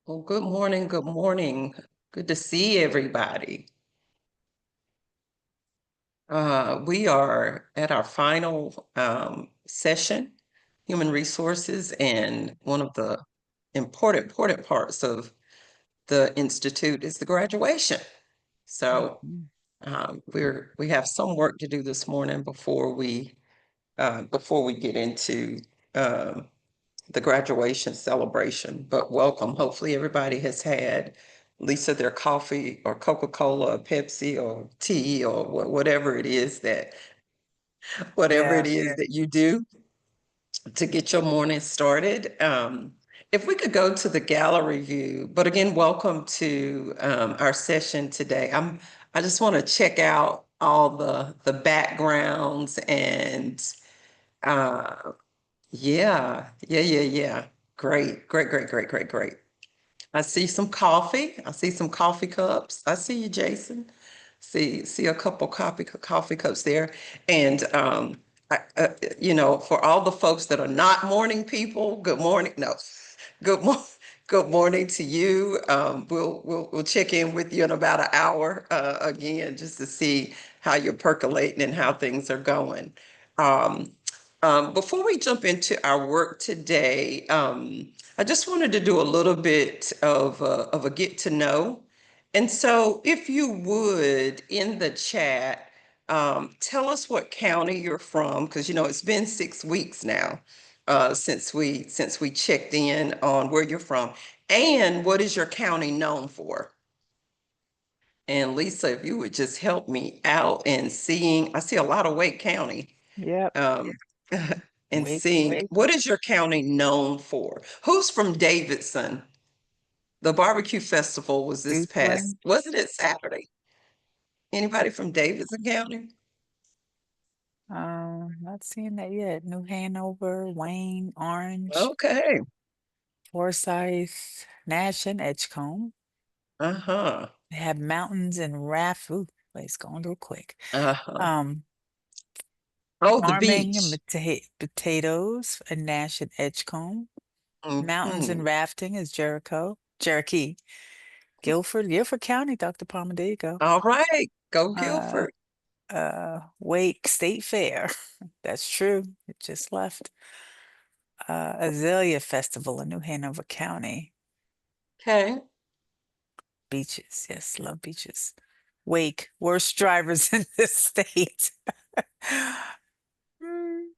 Well, good morning. Good morning. Good to see everybody. We are at our final session, Human Resources, and one of the important parts of the Institute is the graduation. So Mhm. we have some work to do this morning before we get into um, the graduation celebration, but welcome. Hopefully everybody has had Lisa their coffee or Coca-Cola or Pepsi or tea or whatever it is Yeah. that you do to get your morning started. If we could go to the gallery view, but again, welcome to our session today. I just want to check out all the backgrounds and uh, yeah. Great. I see some coffee. I see some coffee cups. I see you, Jason. See a couple coffee cups there. And for all the folks that are not morning people, good morning. No, good morning. Good morning to you. We'll check in with you in about an hour again, just to see how you're percolating and how things are going. Um, Before we jump into our work today, I just wanted to do a little bit of a get to know. And so, if you would, in the chat, tell us what county you're from, because it's been 6 weeks now since we checked in on where you're from, and what is your county known for? And Lisa, if you would just help me out in seeing, I see a lot of Wake County. Yep. Um, and Wake, seeing wake. what is your county known for? Who's from Davidson? The barbecue festival was this past, Dukeland. wasn't it Saturday? Anybody from Davidson County? Not seeing that yet. New Hanover, Wayne, Orange, Okay. Forsyth, Nash, and Edgecombe. Uh-huh. They have mountains and raft. Ooh, place going real quick. Uh-huh. Um, Oh, the Farming and beach. potatoes and Nash and Edgecombe. Mountains and Hmm. rafting is Cherokee. Guilford County, Dr. Palmer. There you go. All right. Go Uh, Guilford. Wake State Fair. That's true. It just left. Azalea Festival in New Hanover County. Okay. Beaches. Yes, love beaches. Wake, worst drivers in the state. Mm.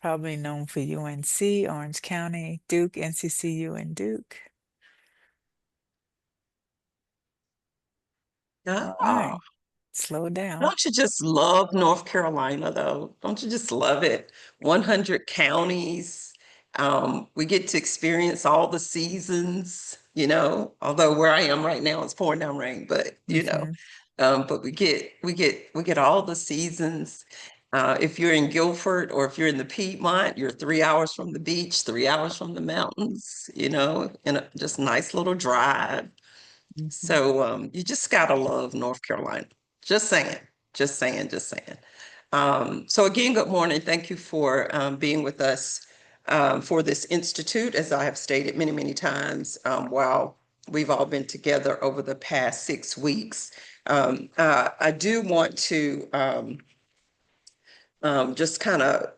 Probably known for UNC, Orange County, Duke, NCCU, and Duke. All Ah. right, slow down. Don't you just love North Carolina, though? Don't you just love it? 100 counties. We get to experience all the seasons, although where I am right now it's pouring down rain, but Hmm. but we get all the seasons. If you're in Guilford or if you're in the Piedmont, you're 3 hours from the beach, 3 hours from the mountains, in a just nice little drive. Hmm. So you just gotta love North Carolina. Just saying, just saying. So again, good morning. Thank you for being with us for this institute, as I have stated many times, while we've all been together over the past 6 weeks. I do want to just kind of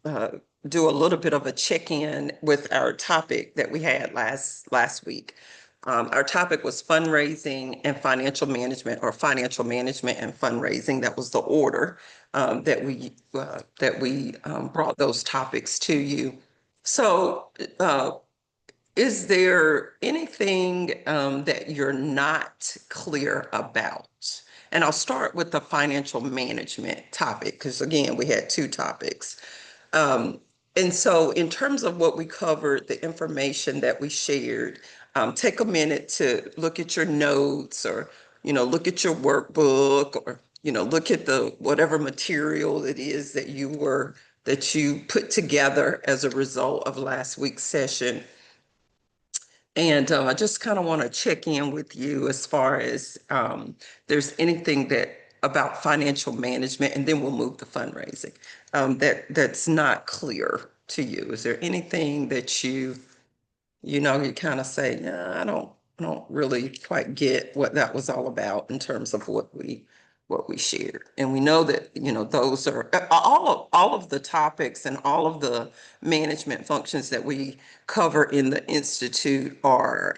uh, do a little bit of a check-in with our topic that we had last week. Our topic was fundraising and financial management, or financial management and fundraising. That was the order that we brought those topics to you. So, is there anything that you're not clear about? And I'll start with the financial management topic, because again, we had two topics. Um, and so, in terms of what we covered, the information that we shared, take a minute to look at your notes, or look at your workbook, or look at the whatever material it is that you put together as a result of last week's session. And I just kind of want to check in with you as far as there's anything that about financial management, and then we'll move to fundraising, that's not clear. to you? Is there anything that you kind of say, "Nah, I don't really quite get what that was all about in terms of what we shared." And we know that, those are all of the topics and all of the management functions that we cover in the Institute are,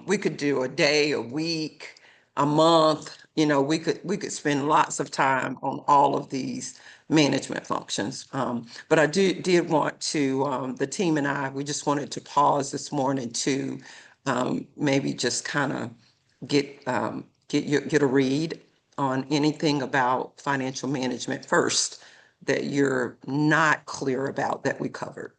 we could do a day, a week, a month, we could spend lots of time on all of these management functions. But I did want to, the team and I, we just wanted to pause this morning to maybe just kind of get a read on anything about financial management first that you're not clear about that we covered.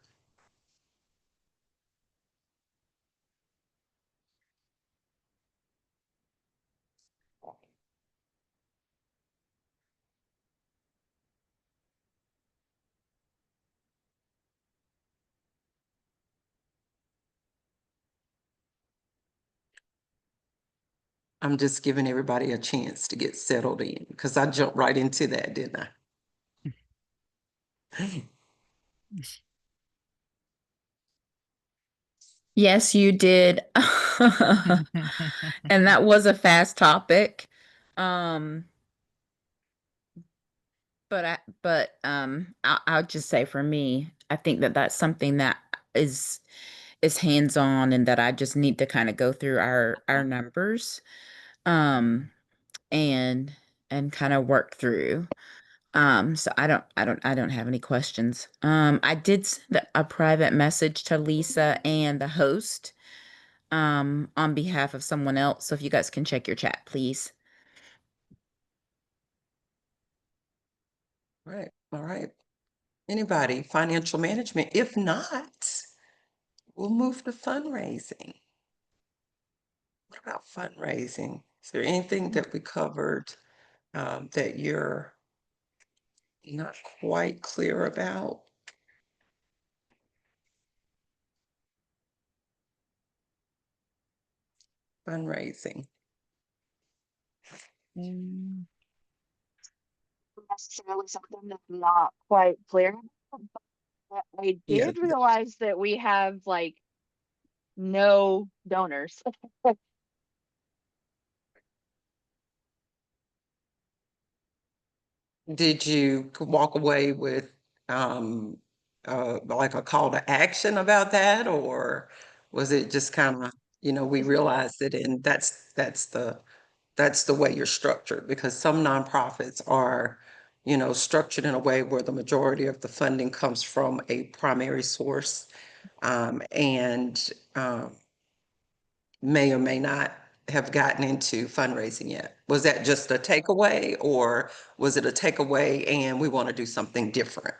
I'm just giving everybody a chance to get settled in because I jumped right into that, didn't I? Yes, you did. And that was a fast topic. Um, I'll just say for me, I think that that's something that is is hands-on and that I just need to kind of go through our numbers um and kind of work through. So I don't have any questions. I did send a private message to Lisa and the host on behalf of someone else. So if you guys can check your chat, please. Right. All right. Anybody, financial management? If not, we'll move to fundraising. What about fundraising? Is there anything that we covered that you're not quite clear about? Fundraising. Mm, Necessarily something that's not quite clear. But I Yeah. did realize that we have like no donors. Did you walk away with like a call to action about that, or was it just kind of, we realized it and that's the way you're structured? Because some nonprofits are, structured in a way where the majority of the funding comes from a primary source, and may or may not have gotten into fundraising yet. Was that just a takeaway, or was it a takeaway and we want to do something different?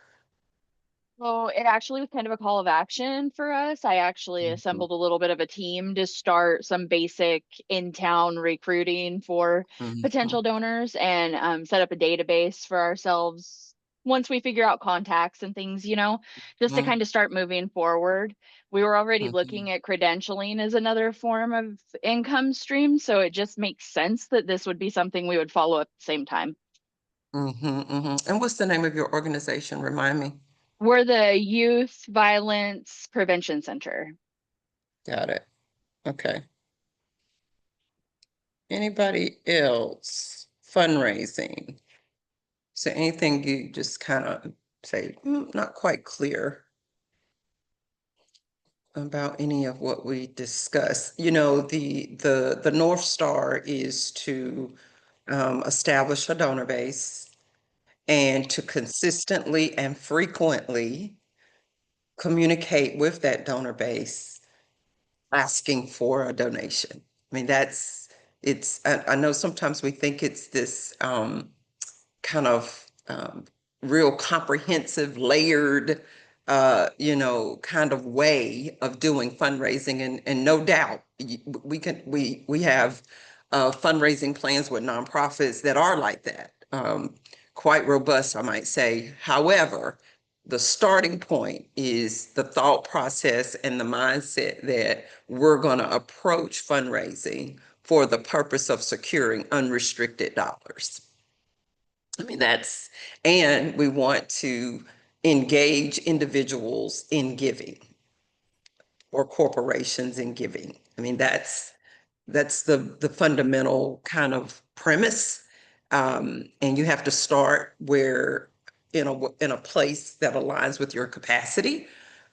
So it actually was kind of a call of action for us. I actually Mhm, assembled a little bit of a team to start some basic in-town recruiting for mhm, potential donors and set up a database for ourselves once we figure out contacts and things, just to mhm, kind of start moving forward. We were already mhm, looking at credentialing as another form of income stream, so it just makes sense that this would be something we would follow at the same time. mhm, mhm. And what's the name of your organization? Remind me. We're the Youth Violence Prevention Center. Got it. Okay. Anybody else? Fundraising. So anything you just kind of say, not quite clear about any of what we discussed. The North Star is to establish a donor base and to consistently and frequently communicate with that donor base asking for a donation. I mean, I know sometimes we think it's this kind of real comprehensive, layered, kind of way of doing fundraising. And no doubt we have fundraising plans with nonprofits that are like that, quite robust, I might say. However, the starting point is the thought process and the mindset that we're going to approach fundraising for the purpose of securing unrestricted dollars. I mean, and we want to engage individuals in giving or corporations in giving. I mean, that's the fundamental kind of premise. And you have to start where in a place that aligns with your capacity,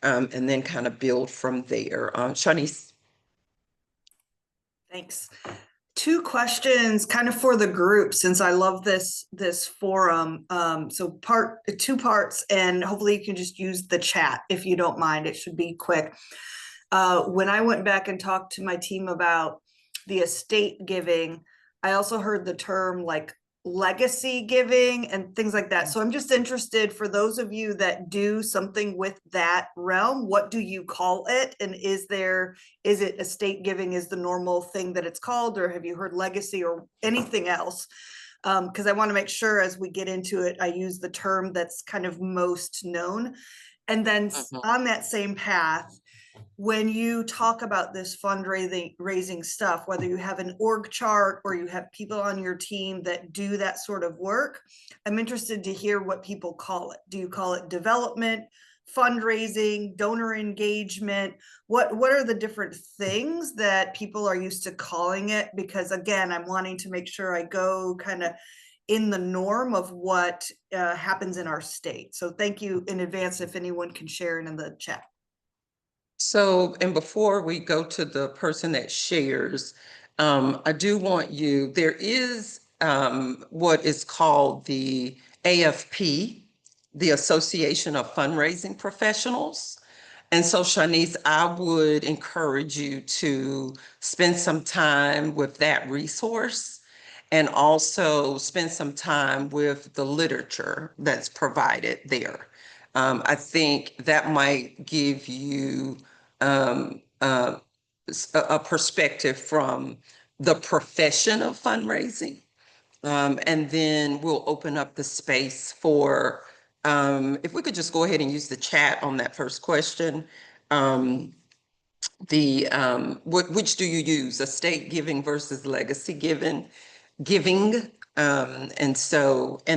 and then kind of build from there. Shanice. Thanks. Two questions kind of for the group, since I love this forum. So two parts, and hopefully you can just use the chat if you don't mind. It should be quick. When I went back and talked to my team about the estate giving, I also heard the term like legacy giving and things like that. So I'm just interested, for those of you that do something with that realm, what do you call it? And is it estate giving is the normal thing that it's called, or have you heard legacy or anything else? Because I want to make sure as we get into it, I use the term that's kind of most known. And then on that same path, when you talk about this fundraising stuff, whether you have an org chart or you have people on your team that do that sort of work, I'm interested to hear what people call it. Do you call it development, fundraising, donor engagement? What are the different things that people are used to calling it? Because again, I'm wanting to make sure I go kind of in the norm of what happens in our state. So thank you in advance if anyone can share it in the chat. So, and before we go to the person that shares, I do want you, there is what is called the AFP, the Association of Fundraising Professionals. And so, Shanice, I would encourage you to spend some time with that resource, and also spend some time with the literature that's provided there. I think that might give you a perspective from the profession of fundraising. And then we'll open up the space for, if we could just go ahead and use the chat on that first question. Which do you use, estate giving versus legacy giving? And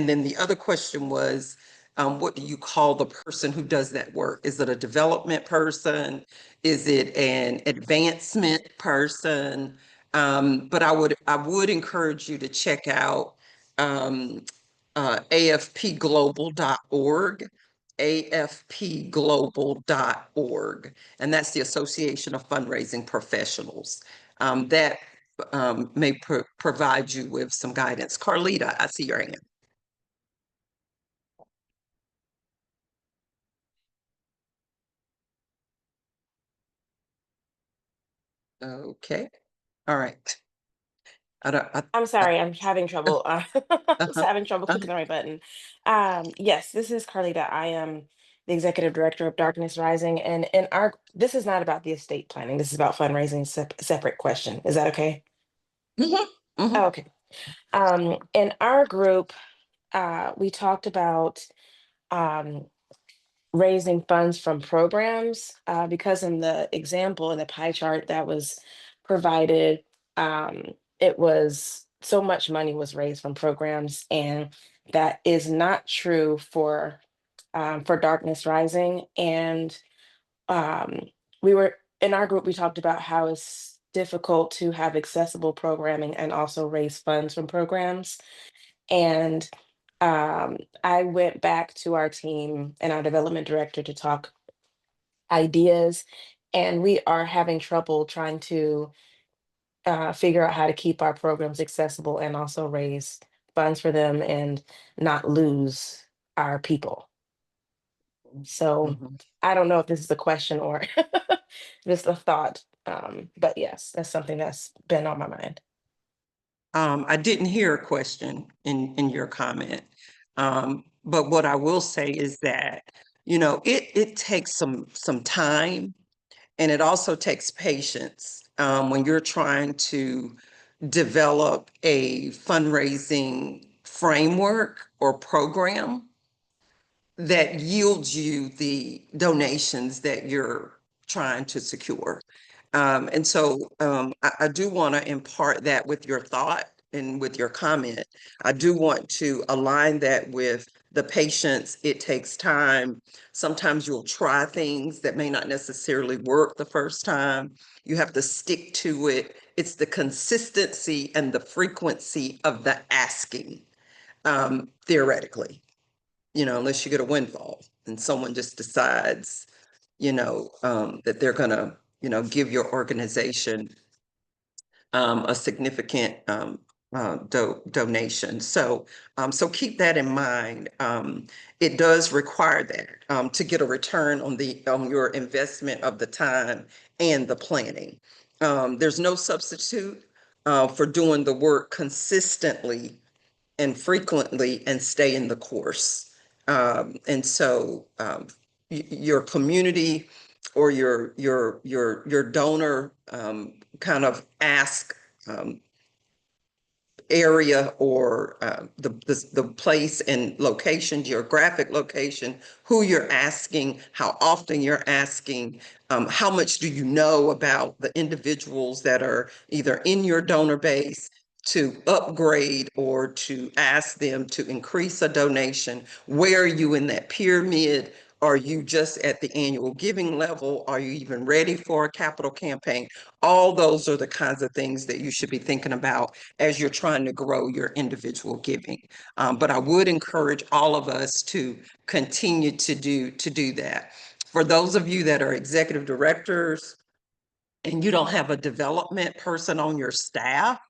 then the other question was, what do you call the person who does that work? Is it a development person? Is it an advancement person? But I would encourage you to check out afpglobal.org, afpglobal.org, and that's the Association of Fundraising Professionals. That may provide you with some guidance. Carlita, I see your hand. Okay, all right. I'm sorry, I'm having trouble. I was having trouble clicking the right button. Yes, this is Carlita. I am the executive director of Darkness Rising, and this is not about the estate planning. This is about fundraising. Separate question. Is that okay? Mhm, mhm. Oh, okay. In our group, we talked about um, raising funds from programs because in the example in the pie chart that was provided, it was so much money was raised from programs, and that is not true for Darkness Rising. And um, we were in our group, we talked about how it's difficult to have accessible programming and also raise funds from programs. And I went back to our team and our development director to talk ideas, and we are having trouble trying to figure out how to keep our programs accessible and also raise funds for them and not lose our people. So Mhm. I don't know if this is a question or just a thought, but yes, that's something that's been on my mind. I didn't hear a question in your comment. But what I will say is that, it takes some time, and it also takes patience when you're trying to develop a fundraising framework or program that yields you the donations that you're trying to secure. And so I do want to impart that with your thought and with your comment. I do want to align that with the patience. It takes time. Sometimes you'll try things that may not necessarily work the first time. You have to stick to it. It's the consistency and the frequency of the asking, theoretically, unless you get a windfall and someone just decides, that they're gonna, give your organization a significant donation. So keep that in mind. It does require that to get a return on your investment of the time and the planning. There's no substitute for doing the work consistently and frequently and stay in the course. And so your community or your donor kind of ask area or the place and location, geographic location, who you're asking, how often you're asking, how much do you know about the individuals that are either in your donor base to upgrade or to ask them to increase a donation? Where are you in that pyramid? Are you just at the annual giving level? Are you even ready for a capital campaign? All those are the kinds of things that you should be thinking about as you're trying to grow your individual giving. But I would encourage all of us to continue to do that. For those of you that are executive directors and you don't have a development person on your staff,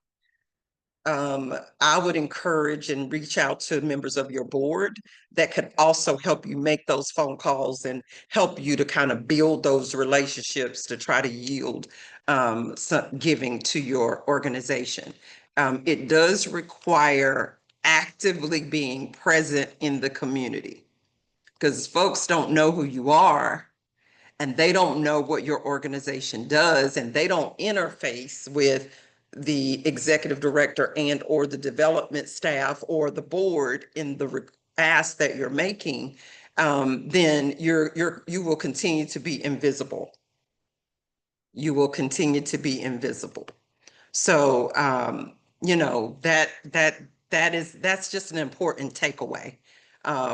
I would encourage and reach out to members of your board that could also help you make those phone calls and help you to kind of build those relationships to try to yield some giving to your organization. It does require actively being present in the community because folks don't know who you are and they don't know what your organization does and they don't interface with the executive director and or the development staff or the board in the ask that you're making, then you will continue to be invisible. You will continue to be invisible. So that's just an important takeaway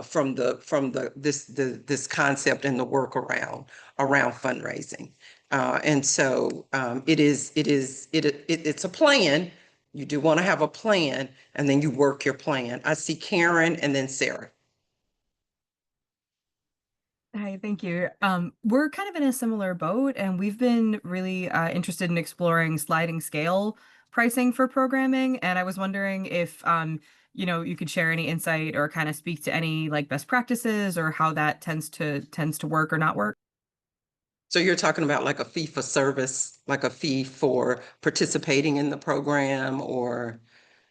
from this concept and the work around fundraising. And so it's a plan. You do want to have a plan and then you work your plan. I see Karen and then Sarah. Hi, thank you. We're kind of in a similar boat, and we've been really interested in exploring sliding scale pricing for programming. And I was wondering if you could share any insight or kind of speak to any like best practices or how that tends to work or not work. So you're talking about like a fee for service, like a fee for participating in the program, or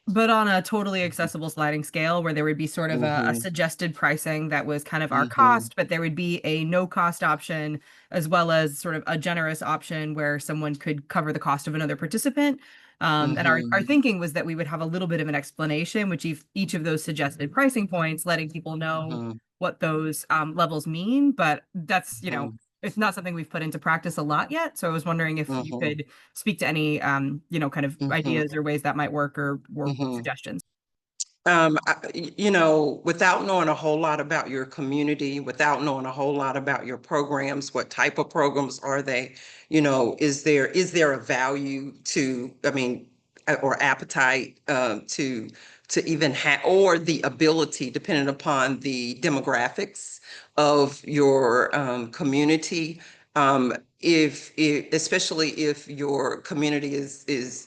But on a totally accessible sliding scale where there would be sort of a Mhm. suggested pricing that was kind of our Mhm. cost, but there would be a no cost option as well as sort of a generous option where someone could cover the cost of another participant. And our Mhm. thinking was that we would have a little bit of an explanation, which each of those suggested pricing points, letting people know Mhm. what those levels mean. But that's, Mhm. it's not something we've put into practice a lot yet. So I was wondering if you Mhm. could speak to any, kind of Mhm. ideas or ways that might work or Mhm. suggestions. Without knowing a whole lot about your community, without knowing a whole lot about your programs, what type of programs are they? Is there a value to, or appetite to even have, or the ability, depending upon the demographics of your community, especially if your community is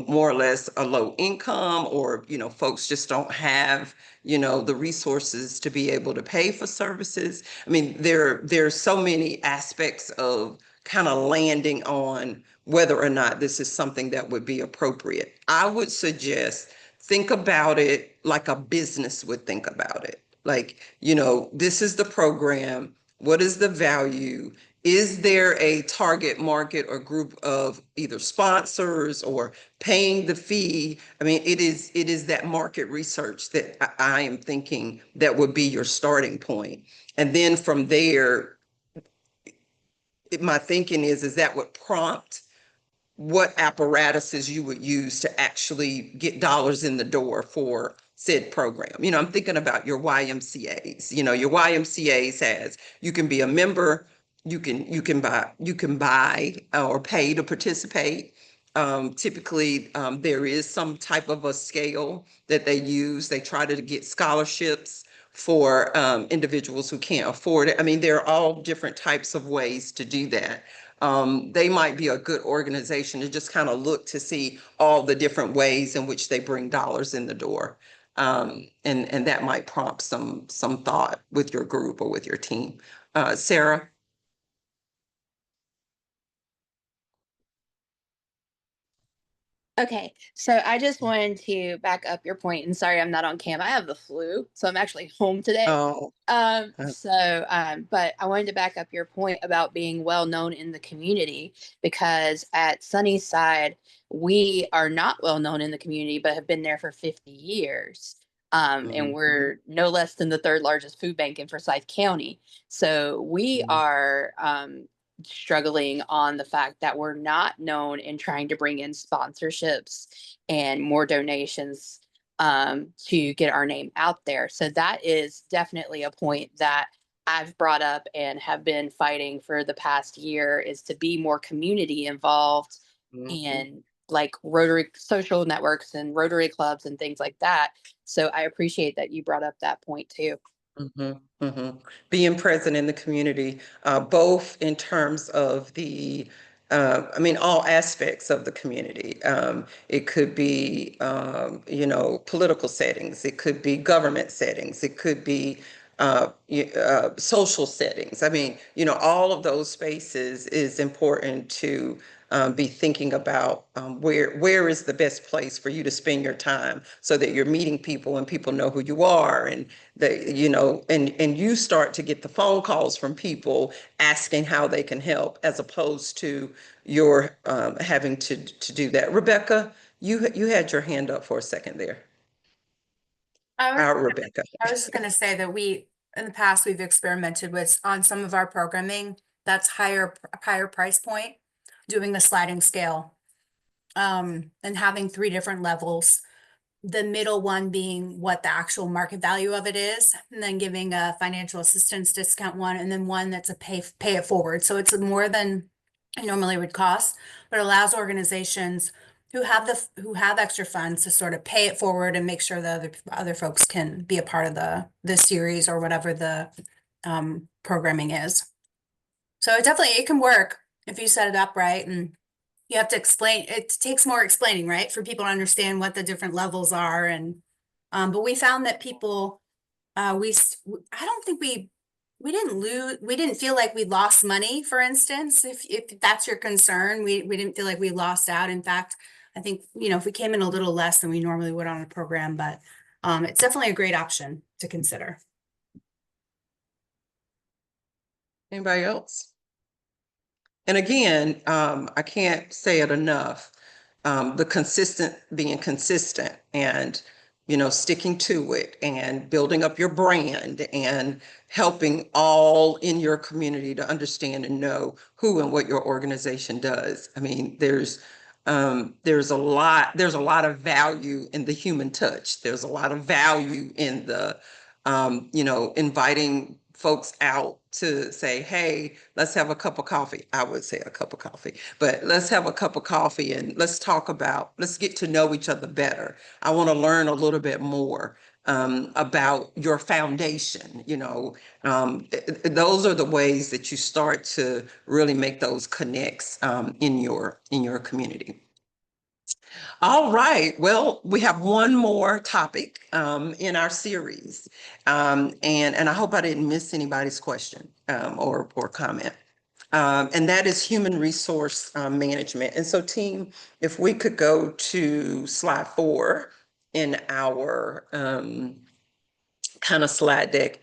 more or less a low income, or, folks just don't have, the resources to be able to pay for services. There's so many aspects of kind of landing on whether or not this is something that would be appropriate. I would suggest think about it like a business would think about it. Like, this is the program. What is the value? Is there a target market or group of either sponsors or paying the fee? It is that market research that I am thinking that would be your starting point. And then from there, my thinking is that would prompt what apparatuses you would use to actually get dollars in the door for said program. You know, I'm thinking about your YMCA's. You know, your YMCA's has, you can be a member, you can buy or pay to participate. Typically, there is some type of a scale that they use. They try to get scholarships for individuals who can't afford it. I mean, there are all different types of ways to do that. They might be a good organization to just kind of look to see all the different ways in which they bring dollars in the door. And that might prompt some thought with your group or with your team. Sarah? Okay, so I just wanted to back up your point, and sorry I'm not on cam. I have the flu, so I'm actually home today. Oh, But I wanted to back up your point about being well known in the community, because at Sunnyside, we are not well known in the community, but have been there for 50 years. And we're no less than the third largest food bank in Forsyth County. So we are struggling on the fact that we're not known in trying to bring in sponsorships and more donations to get our name out there. So that is definitely a point that I've brought up and have been fighting for the past year, is to be more community involved in like Rotary social networks and Rotary clubs and things like that. So I appreciate that you brought up that point too. Being present in the community, both in terms of the, I mean, all aspects of the community. It could be, you know, political settings. It could be government settings. It could be social settings. I mean, you know, all of those spaces is important to be thinking about where is the best place for you to spend your time, so that you're meeting people and people know who you are, and they, you know, and you start to get the phone calls from people asking how they can help, as opposed to your having to do that. Rebecca, you had your hand up for a second there. Rebecca. I was just going to say that in the past, we've experimented with, on some of our programming that's higher price point, doing a sliding scale, and having 3 different levels. The middle one being what the actual market value of it is, and then giving a financial assistance discount one, and then one that's a pay it forward. So it's more than it normally would cost, but allows organizations who have extra funds to sort of pay it forward and make sure that other folks can be a part of the series or whatever the programming is. So it can work if you set it up right, and you have to explain. It takes more explaining, right, for people to understand what the different levels are. And but we found that people, I don't think we didn't feel like we lost money, for instance. If that's your concern, we didn't feel like we lost out. In fact, I think, you know, if we came in a little less than we normally would on a program, but it's definitely a great option to consider. Anybody else? And again, I can't say it enough. Being consistent and, you know, sticking to it and building up your brand and helping all in your community to understand and know who and what your organization does. I mean, there's a lot of value in the human touch. There's a lot of value in the, you know, inviting folks out to say, hey, let's have a cup of coffee. I would say a cup of coffee, but let's have a cup of coffee and let's get to know each other better. I want to learn a little bit more about your foundation. You know, those are the ways that you start to really make those connects in your community. All right. Well, we have one more topic in our series, and I hope I didn't miss anybody's question or comment. And that is human resource management. And so, team, if we could go to slide 4 in our kind of slide deck.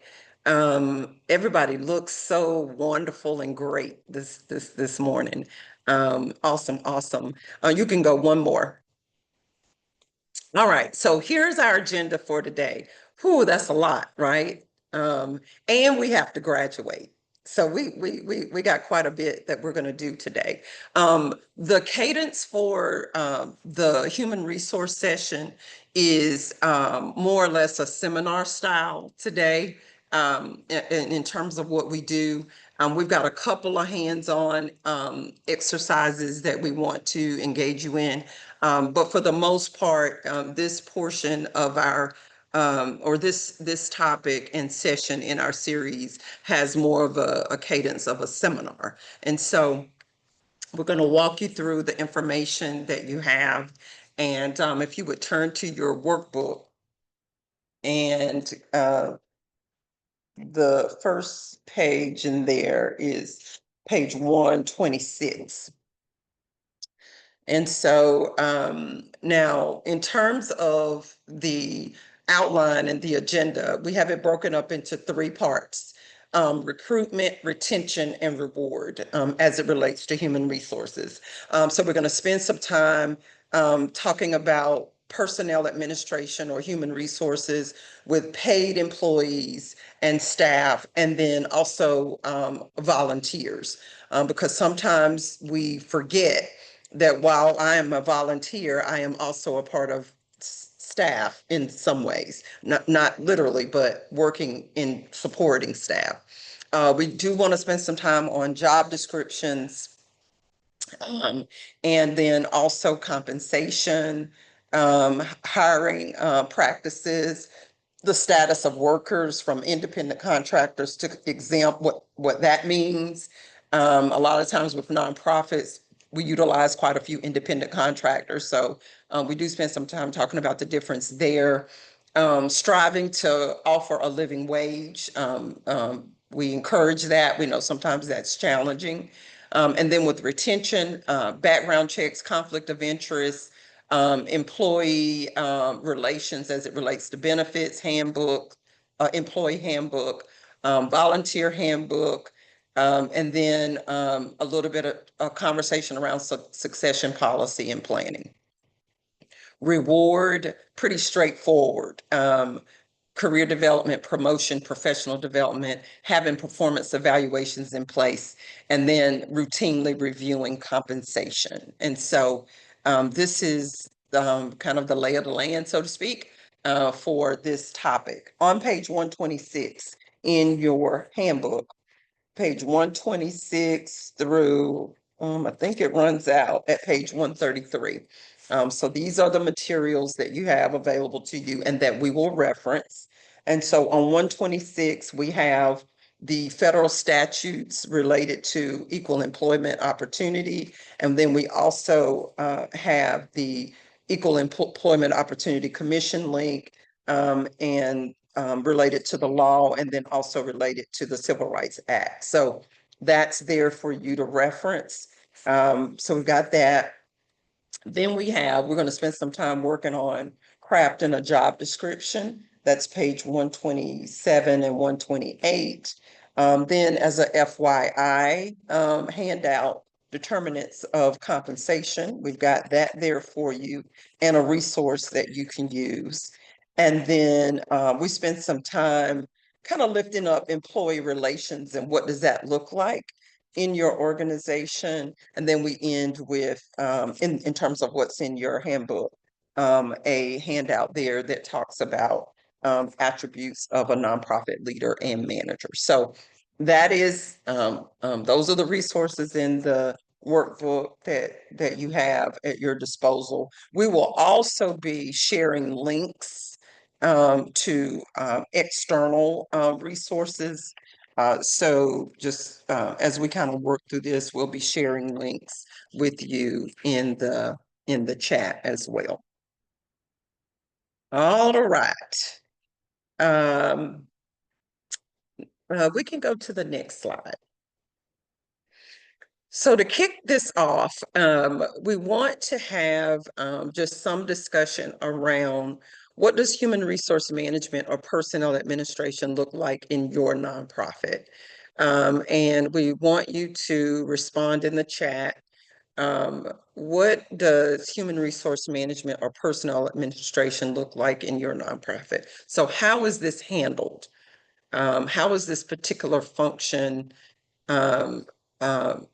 Everybody looks so wonderful and great this morning. Awesome. You can go one more. All right, so here's our agenda for today. Whew, that's a lot, right? And we have to graduate. So we got quite a bit that we're going to do today. The cadence for the human resource session is more or less a seminar style today. In terms of what we do, we've got a couple of hands-on exercises that we want to engage you in. But for the most part, this portion of our or this topic and session in our series has more of a cadence of a seminar. And so we're going to walk you through the information that you have. And if you would turn to your workbook, and the first page in there is page 126. And so now, in terms of the outline and the agenda, we have it broken up into 3 parts: recruitment, retention, and reward as it relates to human resources. So we're going to spend some time talking about personnel administration or human resources with paid employees and staff, and then also volunteers, because sometimes we forget that while I am a volunteer, I am also a part of staff in some ways, not literally, but working in supporting staff. We do want to spend some time on job descriptions, and then also compensation, hiring practices, the status of workers from independent contractors to exempt, what that means. A lot of times with nonprofits, we utilize quite a few independent contractors. So we do spend some time talking about the difference there. Striving to offer a living wage. We encourage that. We know sometimes that's challenging. And then with retention, background checks, conflict of interest, employee relations as it relates to benefits handbook, employee handbook, volunteer handbook, and then a little bit of a conversation around succession policy and planning. Reward, pretty straightforward. Career development, promotion, professional development, having performance evaluations in place, and then routinely reviewing compensation. And so this is kind of the lay of the land, so to speak, for this topic. On page 126 in your handbook, page 126 through, I think it runs out at page 133. So these are the materials that you have available to you and that we will reference. And so on 126, we have the federal statutes related to equal employment opportunity. And then we also have the Equal Employment Opportunity Commission link, and related to the law, and then also related to the Civil Rights Act. So that's there for you to reference. So we've got that. Then we're going to spend some time working on crafting a job description. That's page 127 and 128. Then as a FYI handout, determinants of compensation. We've got that there for you and a resource that you can use. And then we spent some time kind of lifting up employee relations and what does that look like in your organization. And then we end with, in terms of what's in your handbook, a handout there that talks about attributes of a nonprofit leader and manager. So that is, those are the resources in the workbook that you have at your disposal. We will also be sharing links to external resources. So just as we kind of work through this, we'll be sharing links with you in the chat as well. All right. We can go to the next slide. So to kick this off, we want to have just some discussion around what does human resource management or personnel administration look like in your nonprofit? And we want you to respond in the chat. What does human resource management or personnel administration look like in your nonprofit? So how is this handled? How is this particular function um, um,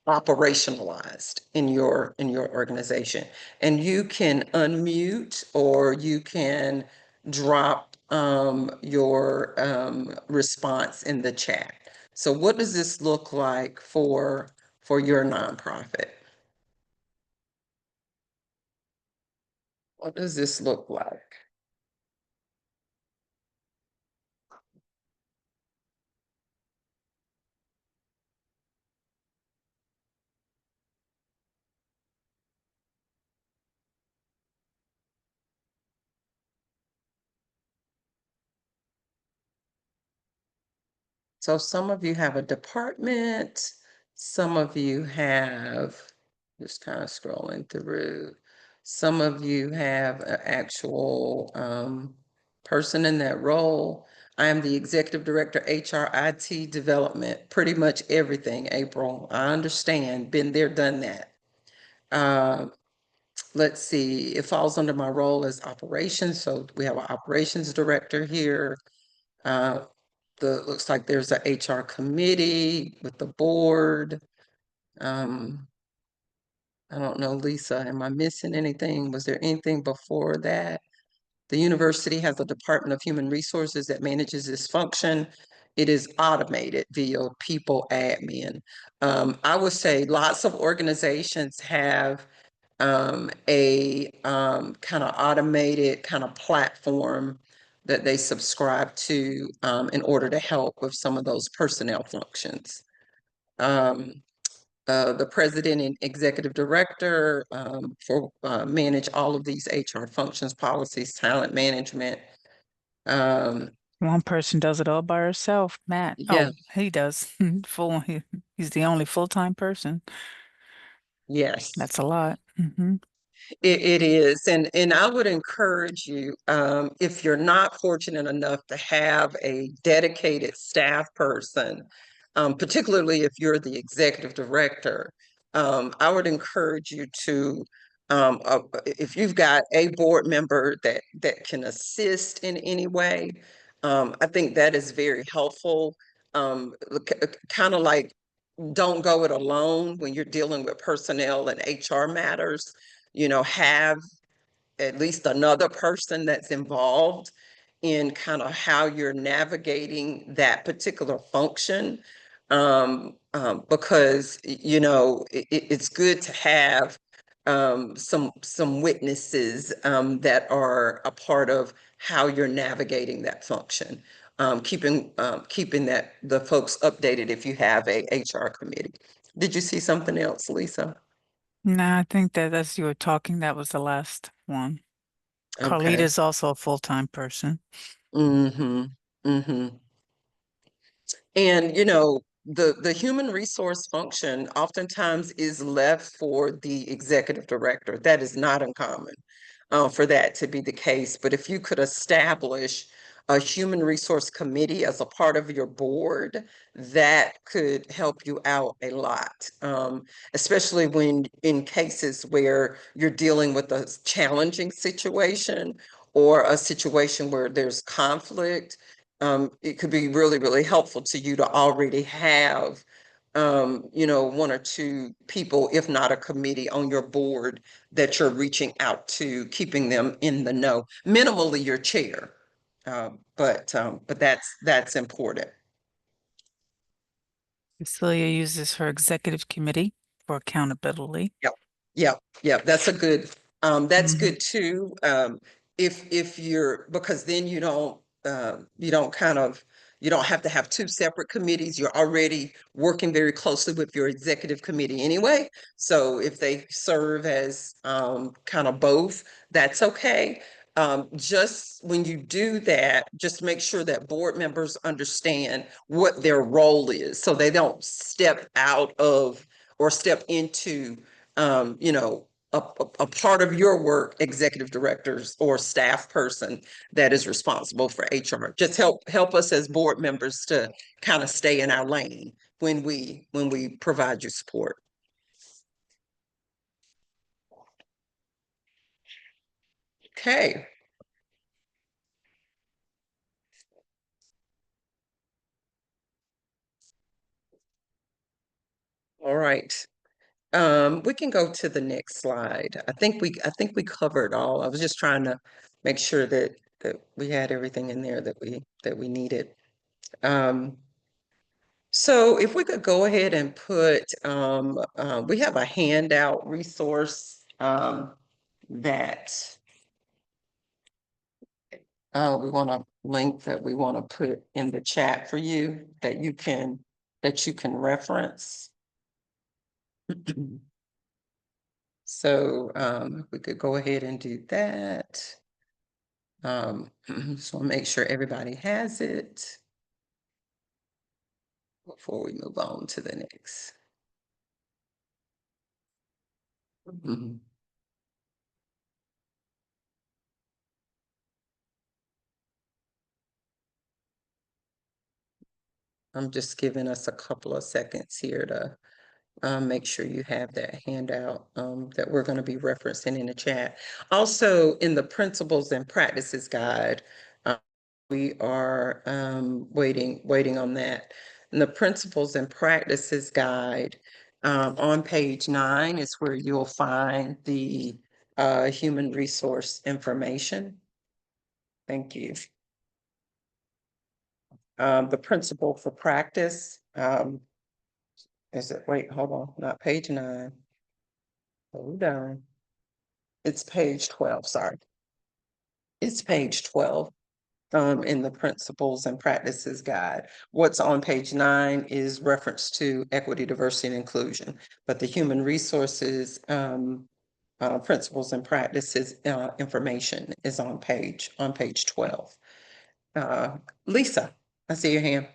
operationalized in your organization. And you can unmute or you can drop your response in the chat. So what does this look like for your nonprofit? What does this look like? So some of you have a department, some of you have, just kind of scrolling through, some of you have an actual person in that role. I am the executive director, HR, IT development, pretty much everything, April. I understand, been there, done that. Let's see, it falls under my role as operations. So we have an operations director here. Looks like there's a HR committee with the board. I don't know, Lisa, am I missing anything? Was there anything before that? The university has a Department of Human Resources that manages this function. It is automated via people admin. I would say lots of organizations have a kind of automated kind of platform that they subscribe to in order to help with some of those personnel functions. The president and executive director manage all of these HR functions, policies, talent management. One person does it all by herself, Matt. Yeah. Oh, he does. He's the only full-time person. Yes. That's a lot. It is, and I would encourage you, if you're not fortunate enough to have a dedicated staff person, particularly if you're the executive director, I would encourage you to, if you've got a board member that can assist in any way, I think that is very helpful. Kind of like, don't go it alone when you're dealing with personnel and HR matters. Have at least another person that's involved in kind of how you're navigating that particular function. Because, it's good to have some witnesses that are a part of how you're navigating that function. Keeping that the folks updated if you have a HR committee. Did you see something else, Lisa? No, I think that as you were talking, that was the last one. Okay. Carlita's also a full-time person. Mm-hmm. Mm-hmm. And the human resource function oftentimes is left for the executive director. That is not uncommon for that to be the case. But if you could establish a human resource committee as a part of your board, that could help you out a lot, especially when in cases where you're dealing with a challenging situation or a situation where there's conflict. It could be really, really helpful to you to already have, one or two people, if not a committee on your board that you're reaching out to, keeping them in the know, minimally your chair. But that's important. Cecilia uses her executive committee for accountability. Yep. That's Mhm. good too. If you're, because then you don't you don't have to have two separate committees. You're already working very closely with your executive committee anyway. So if they serve as kind of both, that's okay. Just when you do that, just make sure that board members understand what their role is, so they don't step out of or step into a part of your work, executive directors or staff person that is responsible for HR. Just help us as board members to kind of stay in our lane when we provide you support. Okay. All right. We can go to the next slide. I think we covered all. I was just trying to make sure that we had everything in there that we needed. So if we could go ahead and put, we have a handout resource that we want to link that we want to put in the chat for you that you can reference. So we could go ahead and do that. So make sure everybody has it before we move on to the next. Mhm. I'm just giving us a couple of seconds here to make sure you have that handout that we're going to be referencing in the chat. Also, in the Principles and Practices Guide, we are waiting on that. In the Principles and Practices Guide, on page 9 is where you'll find the human resource information. Thank you. The principle for practice, is it, wait, hold on, not page 9. Hold down. It's page 12, sorry. It's page 12 in the Principles and Practices Guide. What's on page 9 is reference to equity, diversity, and inclusion, but the human resources principles and practices information is on page 12. Lisa, I see your hand.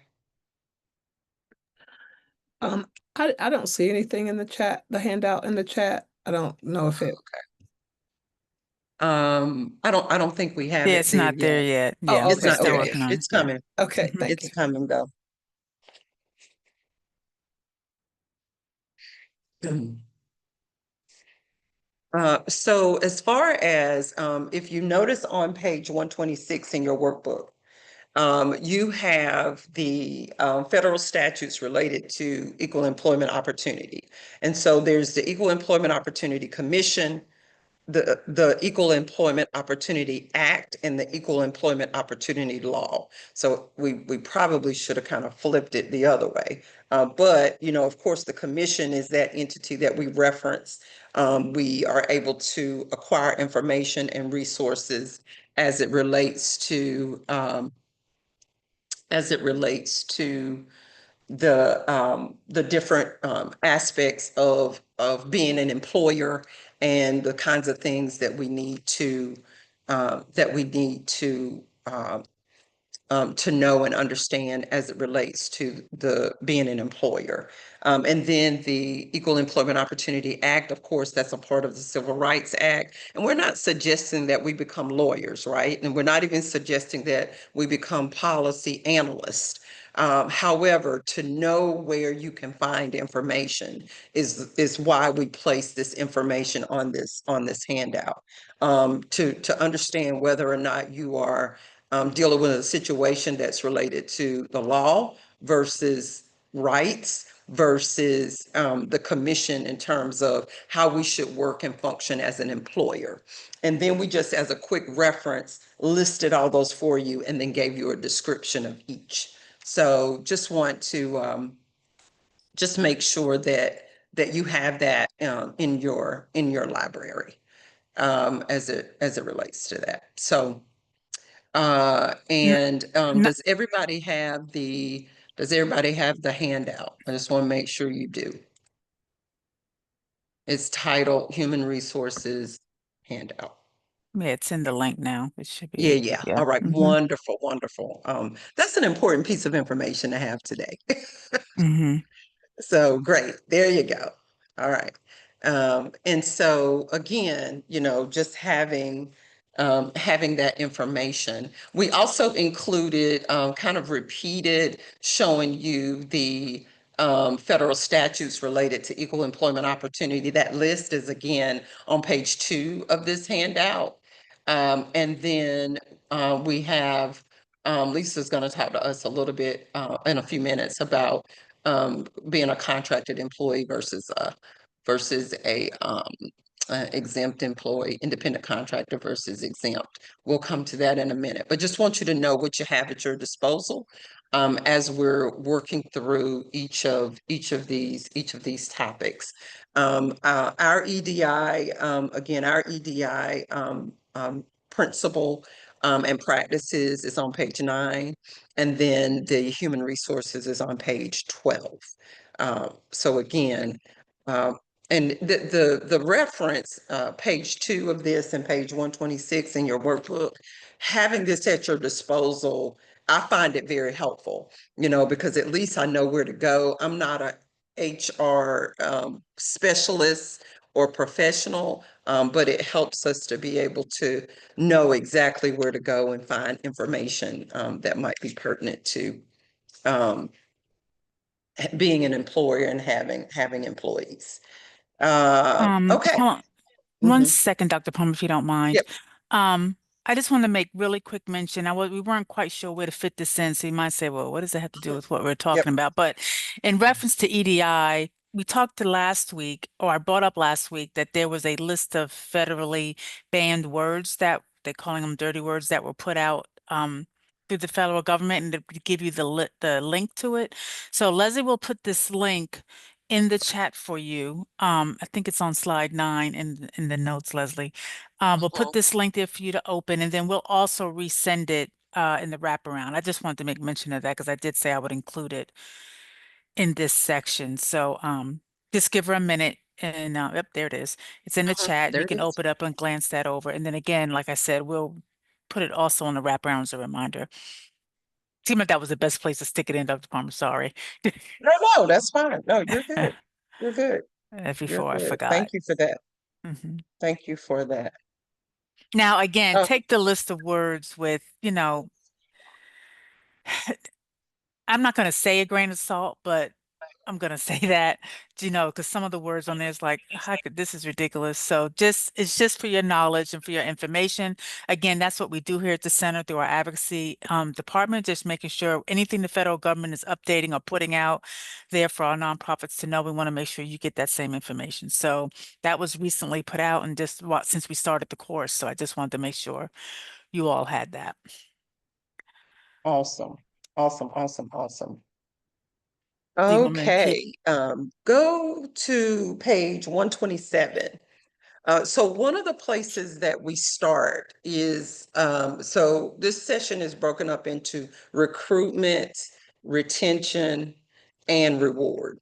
I don't see anything in the chat, the handout in the chat. I don't know if it. I don't think we have Yeah, it it's not there yet. Oh, Yeah, It's we're not still there working yet. on it. It's coming. Okay, Mhm. thank It's you. coming though. So as far as if you notice on page 126 in your workbook, you have the federal statutes related to equal employment opportunity. And so there's the Equal Employment Opportunity Commission, the Equal Employment Opportunity Act, and the Equal Employment Opportunity Law. So we probably should have kind of flipped it the other way. But, you know, of course, the commission is that entity that we reference. We are able to acquire information and resources as it relates to the different aspects of being an employer and the kinds of things that we need to know and understand as it relates to being an employer. And then the Equal Employment Opportunity Act, of course, that's a part of the Civil Rights Act. And we're not suggesting that we become lawyers, right? And we're not even suggesting that we become policy analysts. However, to know where you can find information is why we place this information on this handout. To understand whether or not you are dealing with a situation that's related to the law versus rights versus the commission in terms of how we should work and function as an employer. And then we just, as a quick reference, listed all those for you and then gave you a description of each. So just want to just make sure that you have that in your library as it relates to that. So and does everybody have the handout? I just want to make sure you do. It's titled Human Resources Handout. Yeah, it's in the link now. It should be. Yeah. All right. Mhm. Wonderful. Wonderful. That's an important piece of information to have today. Mhm. So great. There you go. All right. And so again, you know, just having that information. We also included kind of repeated showing you the federal statutes related to equal employment opportunity. That list is again on page 2 of this handout. And then we have Lisa's going to talk to us a little bit in a few minutes about being a contracted employee versus a exempt employee, independent contractor versus exempt. We'll come to that in a minute, but just want you to know what you have at your disposal as we're working through each of these topics. Our EDI, again, our EDI principle and practices is on page 9, and then the human resources is on page 12. So again, and the reference, page 2 of this and page 126 in your workbook, having this at your disposal, I find it very helpful, because at least I know where to go. I'm not a HR specialist or professional, but it helps us to be able to know exactly where to go and find information that might be pertinent to being an employer and having employees. Okay. Hold on. One Mhm. second, Dr. Palmer, if you don't mind. Yep. I just want to make really quick mention. We weren't quite sure where to fit this in. So you might say, well, what does that have to do with what we're talking about? But in reference to EDI, we talked last week, or I brought up last week, that there was a list of federally banned words that they're calling them dirty words that were put out through the federal government, and to give you the link to it. So Leslie will put this link in the chat for you. I think it's on slide 9 in the notes, Leslie. We'll put this link there for you to open, and then we'll also resend it in the wraparound. I just wanted to make mention of that because I did say I would include it in this section. So just give her a minute, and yep, there it is. It's in the chat. There You it can is. open up and glance that over. And then again, like I said, we'll put it also on the wraparound as a reminder. Seemed like that was the best place to stick it in, Dr. Palmer. Sorry. No, that's fine. No, you're good. You're good. Before I forgot. Thank you for that. Mhm. Thank you for that. Now, again, Oh. take the list of words with, I'm not going to say a grain of salt, but I'm going to say that, because some of the words on there is like, this is ridiculous. So it's just for your knowledge and for your information. Again, that's what we do here at the center through our advocacy department, just making sure anything the federal government is updating or putting out there for our nonprofits to know, we want to make sure you get that same information. So that was recently put out, and just since we started the course. So I just wanted to make sure you all had that. Awesome. Awesome. Awesome. Awesome. Do you want me to keep- Okay, go to page 127. So one of the places that we start is, so this session is broken up into recruitment, retention, and reward.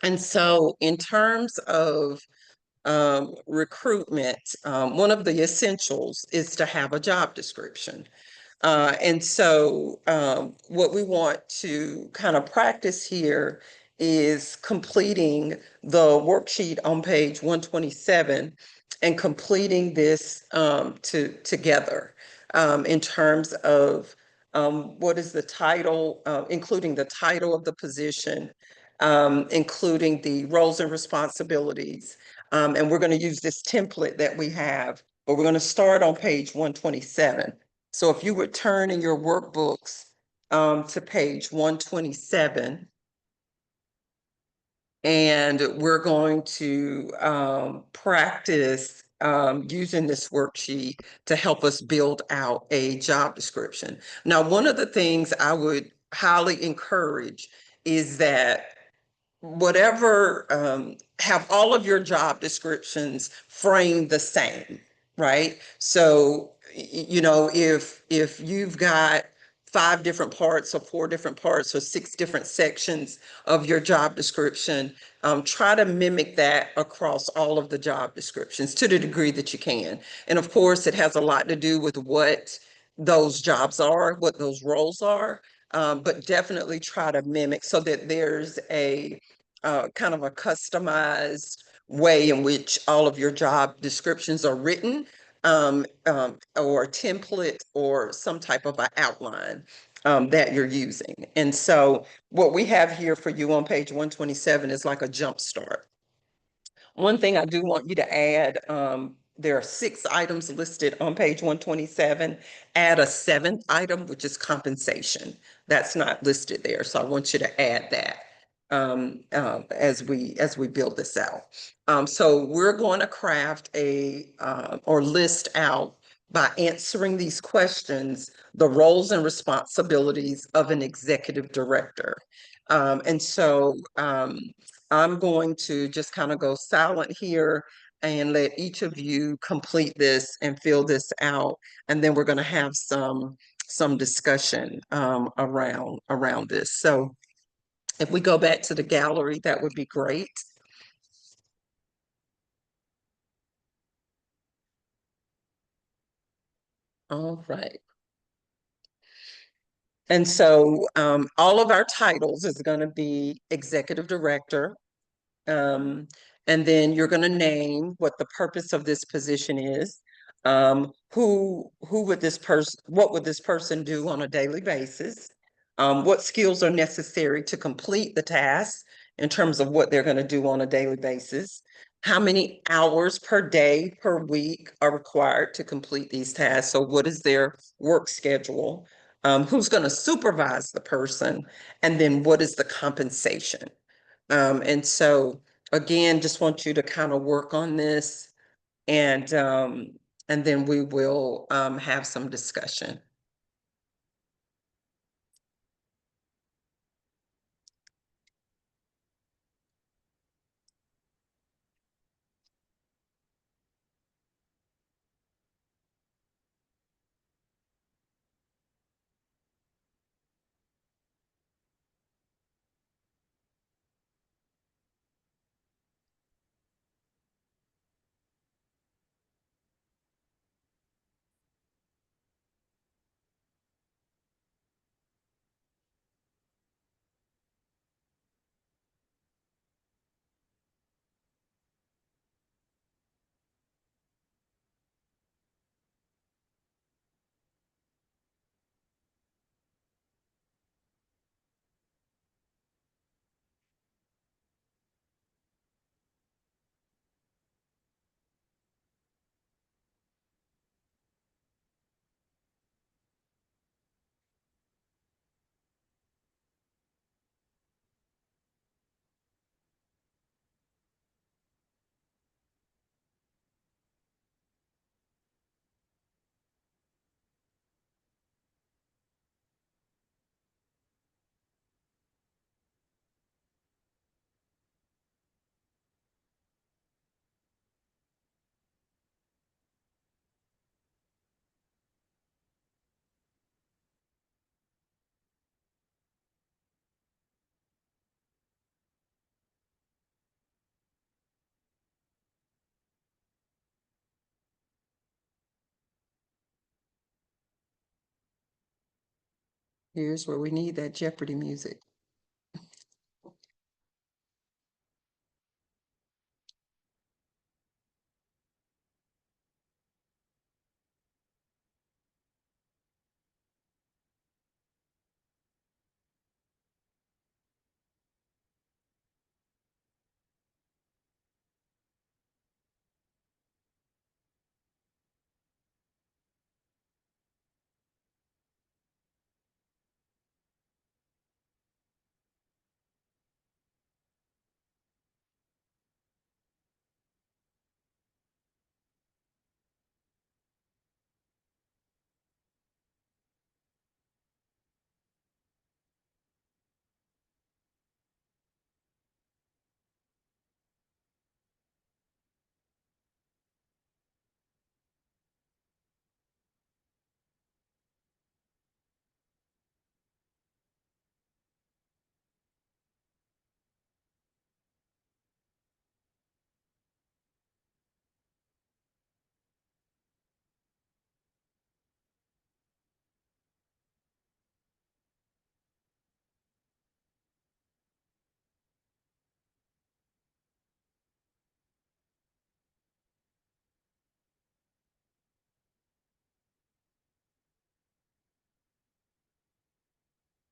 And so in terms of recruitment, one of the essentials is to have a job description. And so what we want to kind of practice here is completing the worksheet on page 127 and completing this together in terms of what is the title, including the title of the position, including the roles and responsibilities. And we're going to use this template that we have, but we're going to start on page 127. So if you would turn in your workbooks to page 127, and we're going to practice using this worksheet to help us build out a job description. Now, one of the things I would highly encourage is that whatever, have all of your job descriptions framed the same, right? So, if you've got 5 different parts or 4 different parts or 6 different sections of your job description, try to mimic that across all of the job descriptions to the degree that you can. And of course, it has a lot to do with what those jobs are, what those roles are, but definitely try to mimic so that there's a kind of a customized way in which all of your job descriptions are written, or template or some type of an outline that you're using. And so what we have here for you on page 127 is like a jump start. One thing I do want you to add, there are 6 items listed on page 127. Add a 7th item, which is compensation. That's not listed there, so I want you to add that as we build this out. So we're going to craft or list out by answering these questions, the roles and responsibilities of an executive director. And so I'm going to just kind of go silent here and let each of you complete this and fill this out. And then we're going to have some discussion around this. So if we go back to the gallery, that would be great. All right. And so all of our titles is going to be executive director. And then you're going to name what the purpose of this position is. Who would this person, what would this person do on a daily basis? What skills are necessary to complete the task in terms of what they're going to do on a daily basis? How many hours per day, per week are required to complete these tasks? So what is their work schedule? Who's going to supervise the person? And then what is the compensation? And so again, just want you to kind of work on this and then we will have some discussion. Here's where we need that Jeopardy music.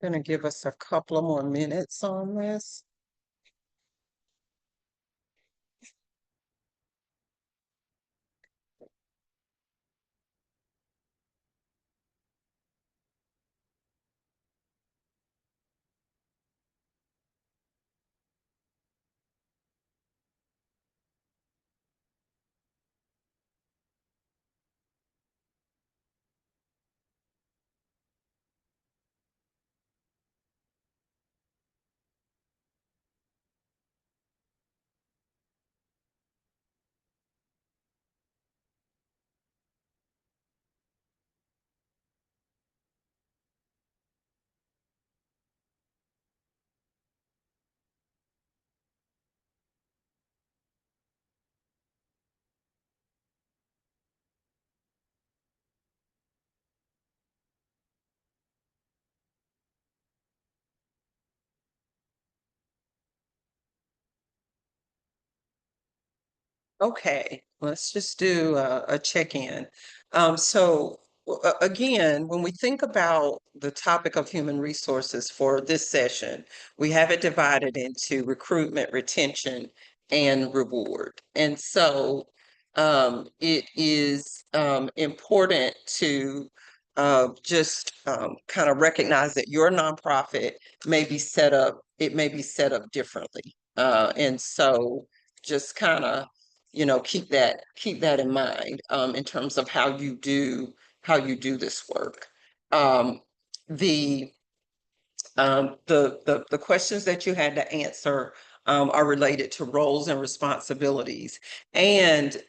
Gonna give us a couple of more minutes on this. Okay, let's just do a check-in. Again, when we think about the topic of human resources for this session, we have it divided into recruitment, retention, and reward. And so it is important to just kind of recognize that your nonprofit may be set up, it may be set up differently. And so just kind of, you know, keep that in mind in terms of how you do this work. The questions that you had to answer are related to roles and responsibilities. And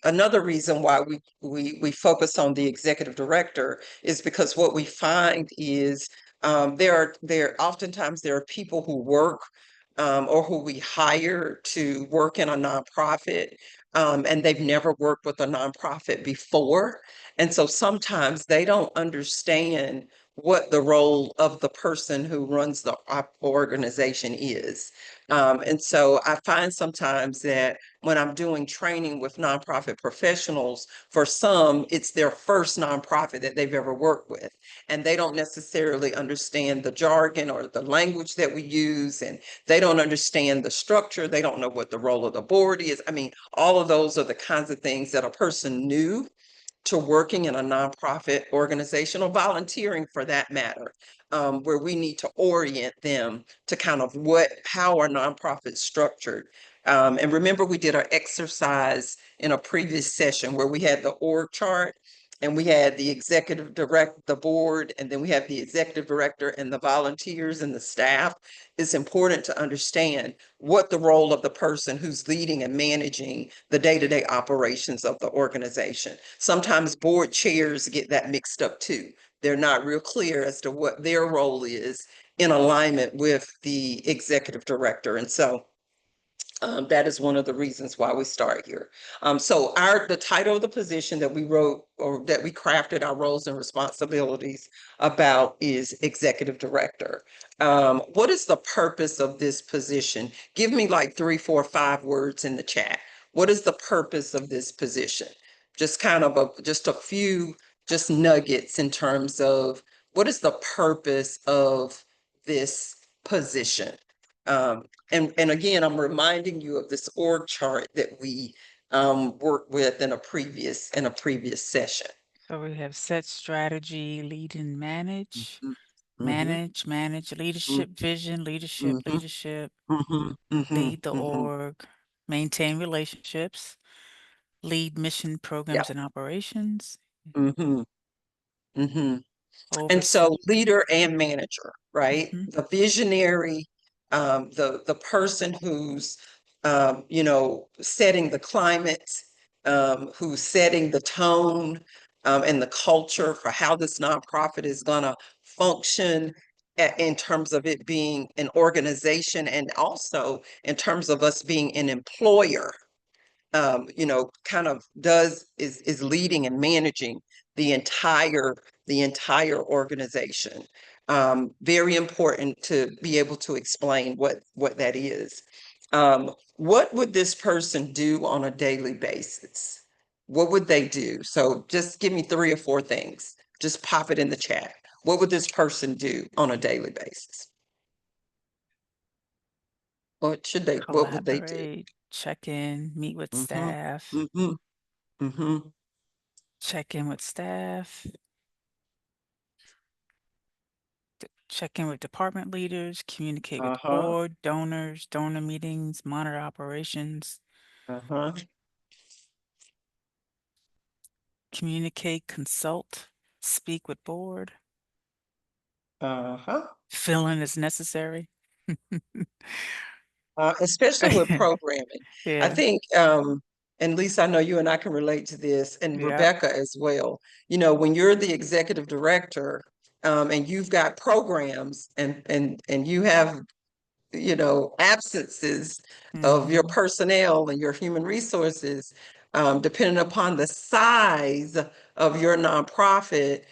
another reason why we focus on the executive director is because what we find is oftentimes there are people who work or who we hire to work in a nonprofit, and they've never worked with a nonprofit before. And so sometimes they don't understand what the role of the person who runs the organization is. And so I find sometimes that when I'm doing training with nonprofit professionals, for some, it's their first nonprofit that they've ever worked with. And they don't necessarily understand the jargon or the language that we use, and they don't understand the structure. They don't know what the role of the board is. I mean, all of those are the kinds of things that a person new to working in a nonprofit organization or volunteering for that matter, where we need to orient them to kind of how our nonprofit structured. And remember, we did our exercise in a previous session where we had the org chart and we had the executive director, the board, and then we have the executive director and the volunteers and the staff. It's important to understand what the role of the person who's leading and managing the day-to-day operations of the organization. Sometimes board chairs get that mixed up too. They're not real clear as to what their role is in alignment with the executive director. And so that is one of the reasons why we start here. So the title of the position that we wrote or that we crafted our roles and responsibilities about is executive director. What is the purpose of this position? Give me like 3, 4, 5 words in the chat. What is the purpose of this position? Just kind of just a few nuggets in terms of what is the purpose of this position? And again, I'm reminding you of this org chart that we worked with in a previous session. So we have set strategy, lead and manage, Mhm. manage, leadership, vision, leadership, Mhm. leadership, Mhm. lead the Mhm. org, maintain relationships, lead mission programs and operations, Mhm. Mhm. And oversee. so leader and manager, right? Mhm. The visionary, the person who's you know, setting the climate, who's setting the tone and the culture for how this nonprofit is gonna function in terms of it being an organization and also in terms of us being an employer. You know, kind of is leading and managing the entire organization. Very important to be able to explain what that is. What would this person do on a daily basis? What would they do? So just give me 3 or 4 things. Just pop it in the chat. What would this person do on a daily basis? What would they do? Collaborate, check in, meet with Mhm. staff, Mhm. Mhm. check in with staff, check in with department leaders, communicate with Uh-huh. board, donors, donor meetings, monitor operations, Uh-huh. communicate, consult, speak with board, Uh-huh. fill in as necessary. Especially with programming. I Yeah, think, and Lisa, I know you and I can relate to this, and yeah, Rebecca as well. You know, when you're the executive director, and you've got programs and you have, you know, absences of your mhm, personnel and your human resources, depending upon the size of your nonprofit,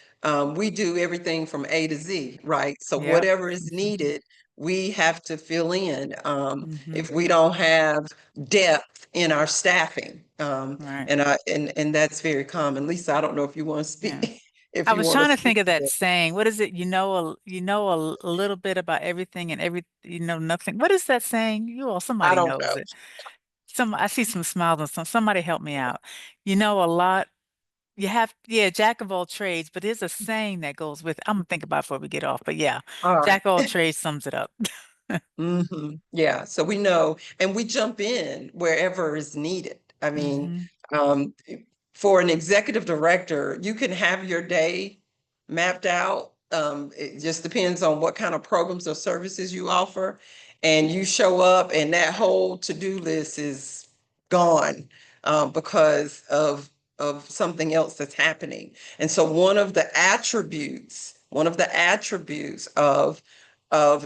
we do everything from A to Z, right? So yep, whatever is needed, we have to fill in Mhm. if we don't have depth in our staffing. Right. And that's very common. Lisa, I don't know if you want to Yeah. speak. If I you was want trying to speak think of that that. saying. What is it? You know a little bit about everything and you know nothing. What is that saying? I Somebody don't knows know. it. I see some smiles on somebody help me out. You know a lot. Yeah, jack of all trades, but there's a saying that goes with, I'm gonna think about it before we get off, but yeah, All right. jack of all trades sums it up. Yeah, so we know, and we jump in wherever is needed. I mean, for an executive director, you can have your day mapped out. It just depends on what kind of programs or services you offer. And you show up and that whole to-do list is gone because of something else that's happening. And so one of the attributes of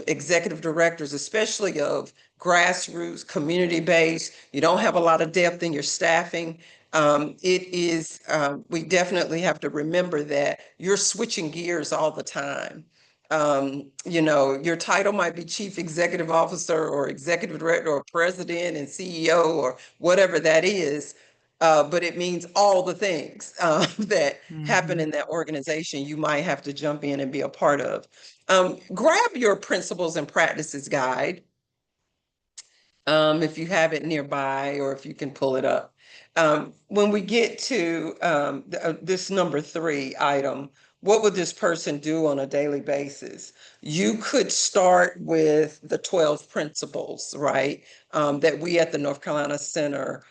executive directors, especially of grassroots, community-based, you don't have a lot of depth in your staffing. We definitely have to remember that you're switching gears all the time. Your title might be chief executive officer or executive director or president and CEO or whatever that is. But it means all the things that happen in that organization, you might have to jump in and be a part of. Grab your principles and practices guide if you have it nearby or if you can pull it up. When we get to this number 3 item, what would this person do on a daily basis? You could start with the 12 principles, right? That we at the North Carolina Center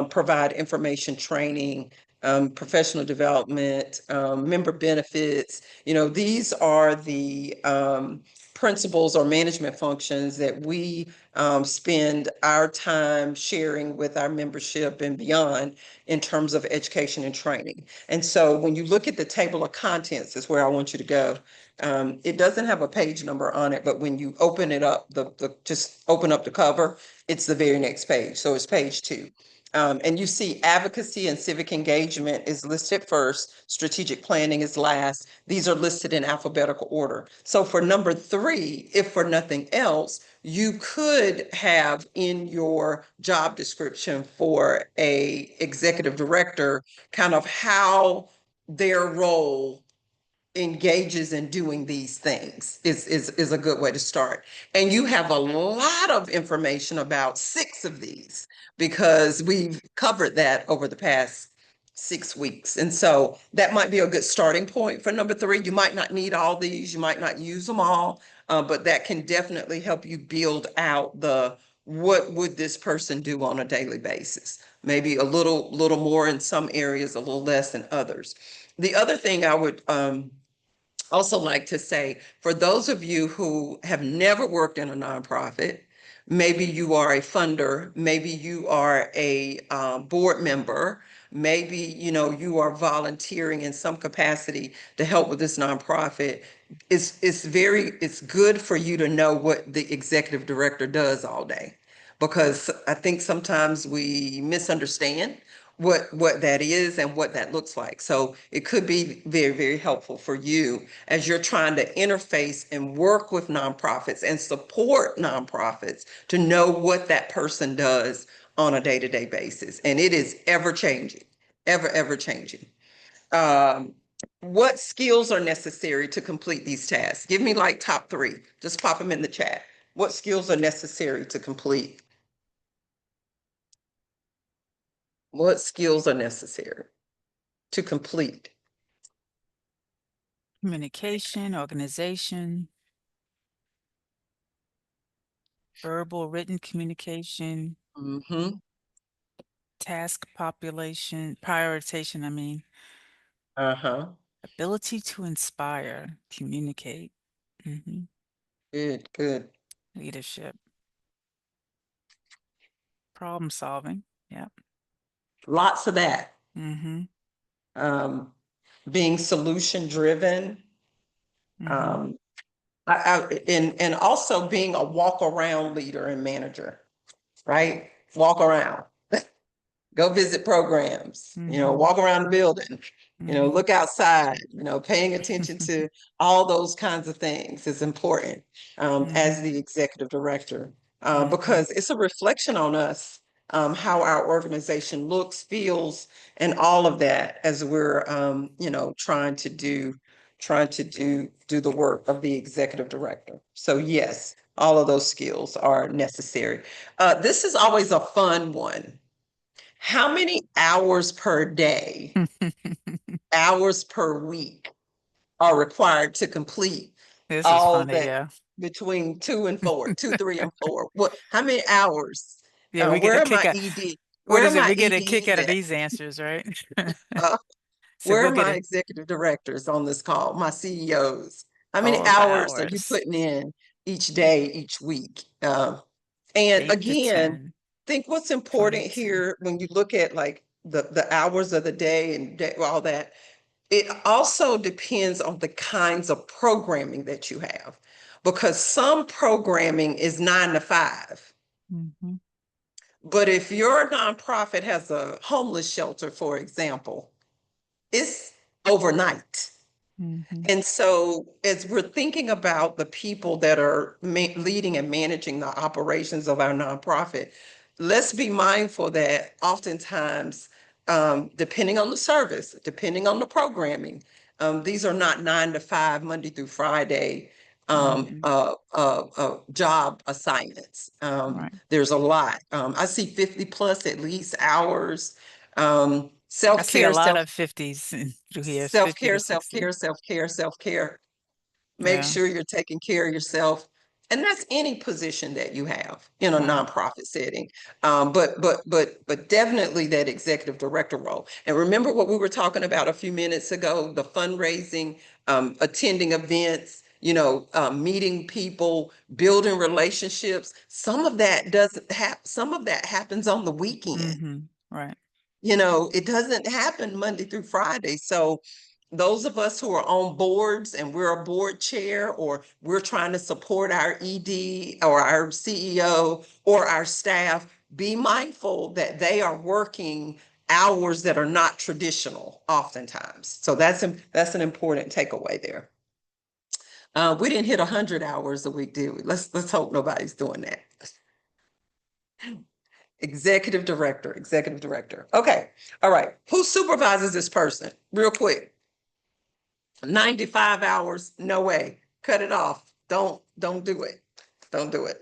provide information training, professional development, member benefits. These are the principles or management functions that we spend our time sharing with our membership and beyond in terms of education and training. And so when you look at the table of contents, is where I want you to go. It doesn't have a page number on it, but when you open it up, just open up the cover, it's the very next page. So it's page 2. And you see advocacy and civic engagement is listed first, strategic planning is last. These are listed in alphabetical order. So for number 3, if for nothing else, you could have in your job description for a executive director kind of how their role engages in doing these things is a good way to start. And you have a lot of information about 6 of these because we've covered that over the past 6 weeks. And so that might be a good starting point for number 3. You might not need all these, you might not use them all, but that can definitely help you build out what would this person do on a daily basis? Maybe a little more in some areas, a little less in others. The other thing I would also like to say, for those of you who have never worked in a nonprofit, maybe you are a funder, maybe you are a board member, maybe you are volunteering in some capacity to help with this nonprofit. It's good for you to know what the executive director does all day, because I think sometimes we misunderstand what that is and what that looks like. So it could be very, very helpful for you as you're trying to interface and work with nonprofits and support nonprofits to know what that person does on a day-to-day basis. And it is ever changing, ever changing. What skills are necessary to complete these tasks? Give me like top 3. Just pop them in the chat. What skills are necessary to complete? What skills are necessary to complete? Communication, organization, verbal, written communication, task population, prioritization, ability to inspire, communicate, Good. leadership, problem solving. Yep. Lots of that. Being solution driven. And also being a walk around leader and manager, right? Walk around, go visit programs, walk around the building, Mhm. look outside, paying attention to all those kinds of things is important as the executive director, because it's a reflection on us, how our organization looks, feels, and all of that as we're, trying to do the work of the executive director. So yes, all of those skills are necessary. This is always a fun one. How many hours per day, hours per week are required to complete This is all funny, that yeah. between 2 and 4, 2, 3, and 4? What, how many hours? Yeah, we get Where a are my kick out. ED? What Where are is it? my We get a kick EDs out of at? these answers, right? So Where we'll are get my a executive directors on this call, my CEOs? How many all the hours are you hours, putting in each day, each week? And 8 to again, 10, think what's 5 important to 10. here when you look at like the hours of the day and all that, it also depends on the kinds of programming that you have, because some programming is 9 to 5. Mhm. But if your nonprofit has a homeless shelter, for example, it's overnight. Mhm. And so, as we're thinking about the people that are leading and managing the operations of our nonprofit, let's be mindful that oftentimes, depending on the service, depending on the programming, these are not 9 to 5, Monday through Friday Mhm. job assignments. Right. There's a lot. I see 50 plus at least hours. I see a Self-care, lot of 50s through here, 50 to 60. self-care. Make Yeah. sure you're taking care of yourself. And that's any position that you have in a Right. nonprofit setting. But definitely that executive director role. And remember what we were talking about a few minutes ago, the fundraising, attending events, meeting people, building relationships. Some of that happens on the weekend. Right. It doesn't happen Monday through Friday. So those of us who are on boards and we're a board chair, or we're trying to support our ED or our CEO or our staff, be mindful that they are working hours that are not traditional oftentimes. So that's an important takeaway there. We didn't hit 100 hours a week, did we? Let's hope nobody's doing that. Executive director. Okay, all right. Who supervises this person? Real quick. 95 hours, no way. Cut it off. Don't do it. Don't do it.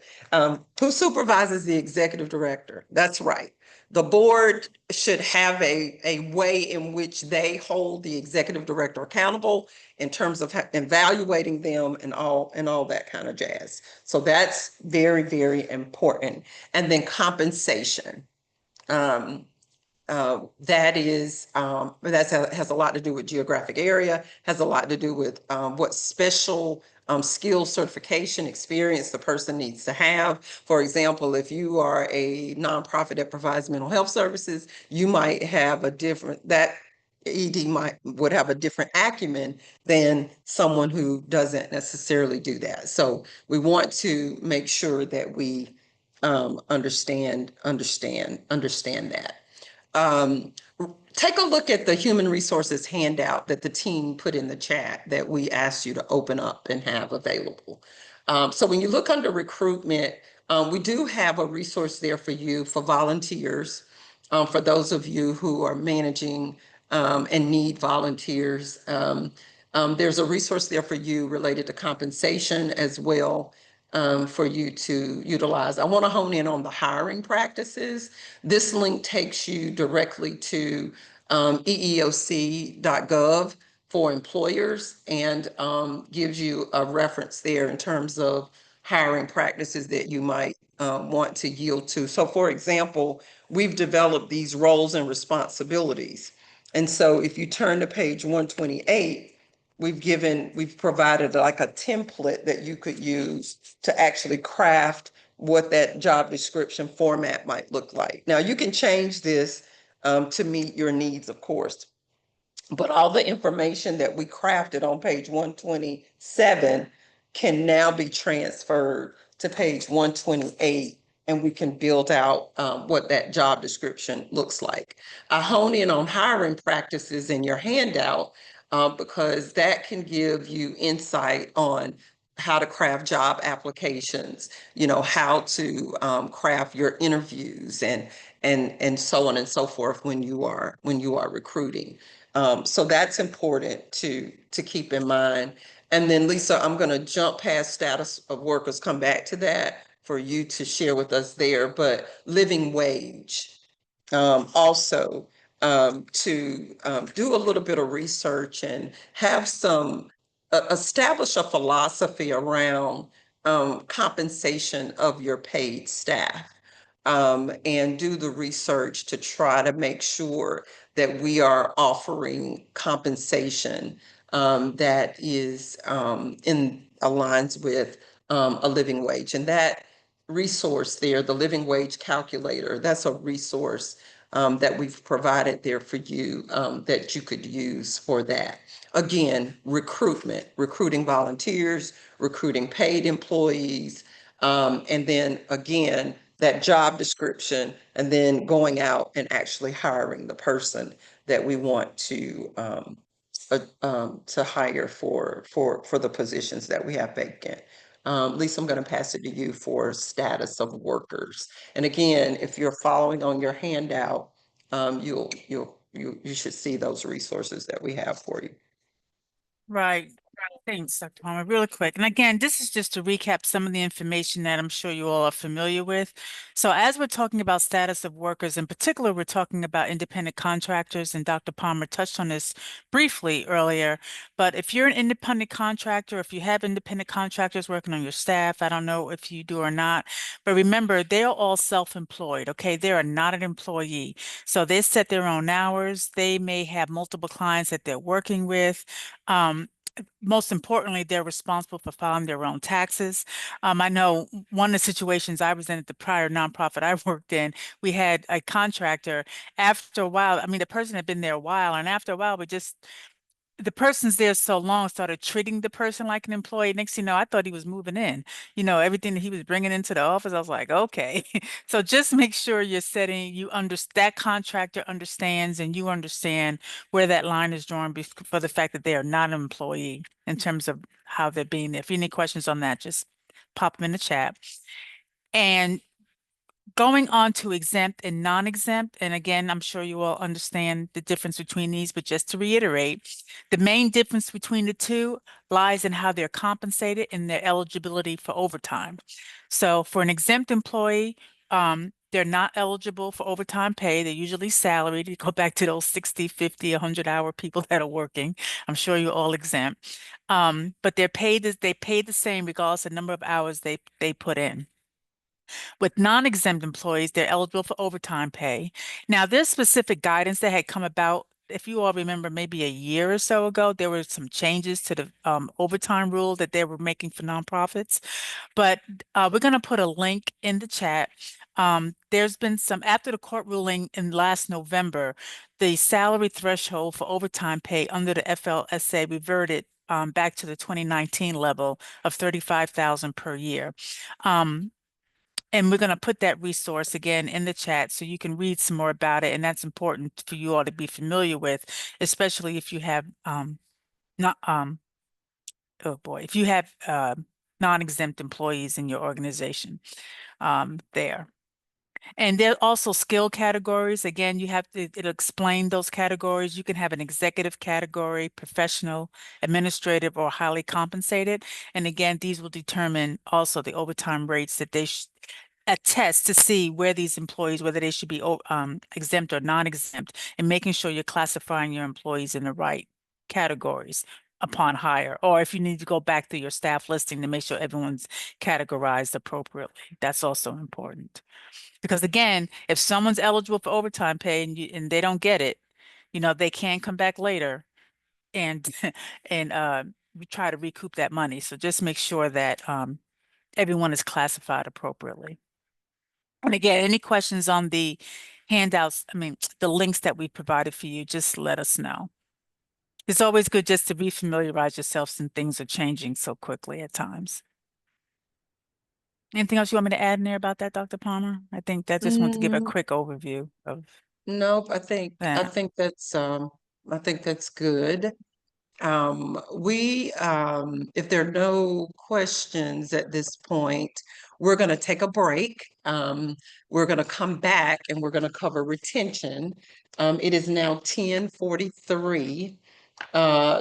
Who supervises the executive director? That's right. The board should have a way in which they hold the executive director accountable in terms of evaluating them and all that kind of jazz. So that's very, very important. And then compensation. That has a lot to do with geographic area, has a lot to do with what special skill certification experience the person needs to have. For example, if you are a nonprofit that provides mental health services, you might have that ED would have a different acumen than someone who doesn't necessarily do that. So we want to make sure that we understand that. Take a look at the human resources handout that the team put in the chat that we asked you to open up and have available. So when you look under recruitment, we do have a resource there for you for volunteers, for those of you who are managing and need volunteers. There's a resource there for you related to compensation as well, for you to utilize. I want to hone in on the hiring practices. This link takes you directly to EEOC.gov for employers, and gives you a reference there in terms of hiring practices that you might want to yield to. So for example, we've developed these roles and responsibilities. And so if you turn to page 128, we've provided like a template that you could use to actually craft what that job description format might look like. Now, you can change this to meet your needs, of course, but all the information that we crafted on page 127 can now be transferred to page 128 and we can build out what that job description looks like. I hone in on hiring practices in your handout because that can give you insight on how to craft job applications, how to craft your interviews and so on and so forth when you are recruiting. So that's important to keep in mind. And then Lisa, I'm going to jump past status of workers, come back to that for you to share with us there, but living wage. Also, to do a little bit of research and have some, establish a philosophy around compensation of your paid staff. And do the research to try to make sure that we are offering compensation that is in aligns with a living wage. And that resource there, the living wage calculator, that's a resource that we've provided there for you that you could use for that. Again, recruiting volunteers, recruiting paid employees, and then again, that job description, and then going out and actually hiring the person that we want to hire for the positions that we have vacant. Lisa, I'm going to pass it to you for status of workers. And again, if you're following on your handout, you should see those resources that we have for you. Right. Thanks, Dr. Palmer. Really quick. And again, this is just to recap some of the information that I'm sure you all are familiar with. So as we're talking about status of workers, in particular, we're talking about independent contractors, and Dr. Palmer touched on this briefly earlier. But if you're an independent contractor, if you have independent contractors working on your staff, I don't know if you do or not, but remember, they're all self-employed, okay? They are not an employee. So they set their own hours. They may have multiple clients that they're working with. Most importantly, they're responsible for filing their own taxes. I know one of the situations I was in at the prior nonprofit I worked in, we had a contractor. After a while, I mean, the person had been there a while, and after a while, the person's there so long, started treating the person like an employee. Next thing you know, I thought he was moving in. Everything that he was bringing into the office, I was like, okay. So just make sure you're that contractor understands, and you understand where that line is drawn for the fact that they are not an employee in terms of how they're being there. If you have any questions on that, just pop them in the chat. And going on to exempt and non-exempt, and again, I'm sure you all understand the difference between these, but just to reiterate, the main difference between the two lies in how they're compensated and their eligibility for overtime. So for an exempt employee, they're not eligible for overtime pay. They're usually salaried. You go back to those 60, 50, 100-hour people that are working. I'm sure you're all exempt. But they paid the same regardless of the number of hours they put in. With non-exempt employees, they're eligible for overtime pay. Now, there's specific guidance that had come about. If you all remember, maybe a year or so ago, there were some changes to the overtime rule that they were making for nonprofits. But we're going to put a link in the chat. There's been after the court ruling in last November, the salary threshold for overtime pay under the FLSA reverted back to the 2019 level of $35,000 per year. And we're going to put that resource again in the chat so you can read some more about it. And that's important for you all to be familiar with, especially if you have if you have non-exempt employees in your organization there. And there are also skill categories. Again, it'll explain those categories. You can have an executive category, professional, administrative, or highly compensated. And again, these will determine also the overtime rates that they attest to see where these employees, whether they should be exempt or non-exempt, and making sure you're classifying your employees in the right categories upon hire, or if you need to go back to your staff listing to make sure everyone's categorized appropriately. That's also important. Because again, if someone's eligible for overtime pay and they don't get it, they can come back later and we try to recoup that money. So just make sure that everyone is classified appropriately. And again, any questions on the handouts, the links that we provided for you, just let us know. It's always good just to refamiliarize yourself since things are changing so quickly at times. Anything else you want me to add in there about that, Dr. Palmer? I think that just want to give a Mm, quick overview of Nope, I think that. I think that's good. If there are no questions at this point, we're going to take a break. We're going to come back and we're going to cover retention. It is now 10:43.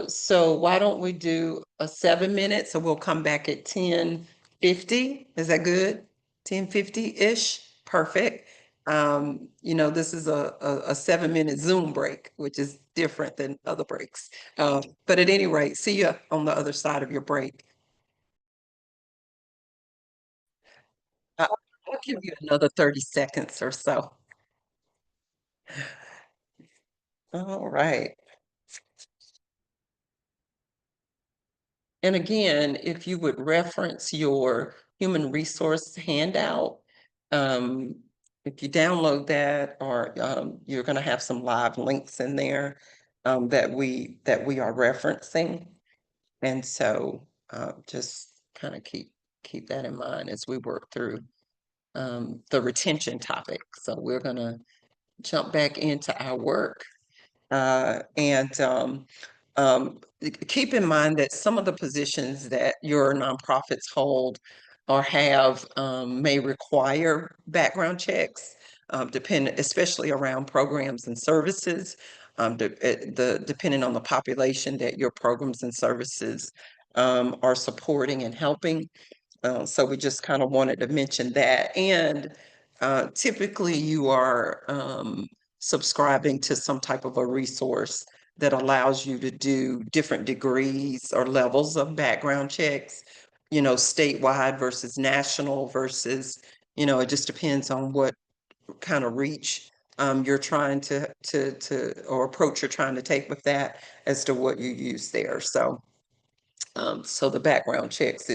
So why don't we do a 7 minute? So we'll come back at 10:50. Is that good? 10:50-ish? Perfect. This is a 7 minute Zoom break, which is different than other breaks. But at any rate, see you on the other side of your break. I'll give you another 30 seconds or so. All right. And again, if you would reference your human resource handout, if you download that, or you're going to have some live links in there that we are referencing. And so just kind of keep that in mind as we work through the retention topic. So we're going to jump back into our work. Keep in mind that some of the positions that your nonprofits hold or have may require background checks, especially around programs and services, depending on the population that your programs and services are supporting and helping. So we just kind of wanted to mention that. And typically you are subscribing to some type of a resource that allows you to do different degrees or levels of background checks, statewide versus national versus, it just depends on what kind of reach you're trying to or approach you're trying to take with that as to what you use there. So the background checks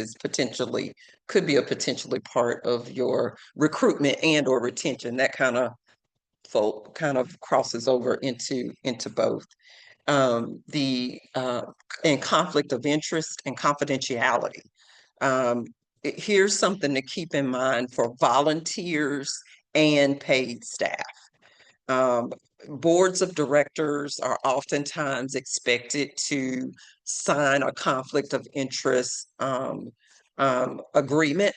could be a potentially part of your recruitment and or retention. That kind of crosses over into both. And conflict of interest and confidentiality. Here's something to keep in mind for volunteers and paid staff. Boards of directors are oftentimes expected to sign a conflict of interest agreement,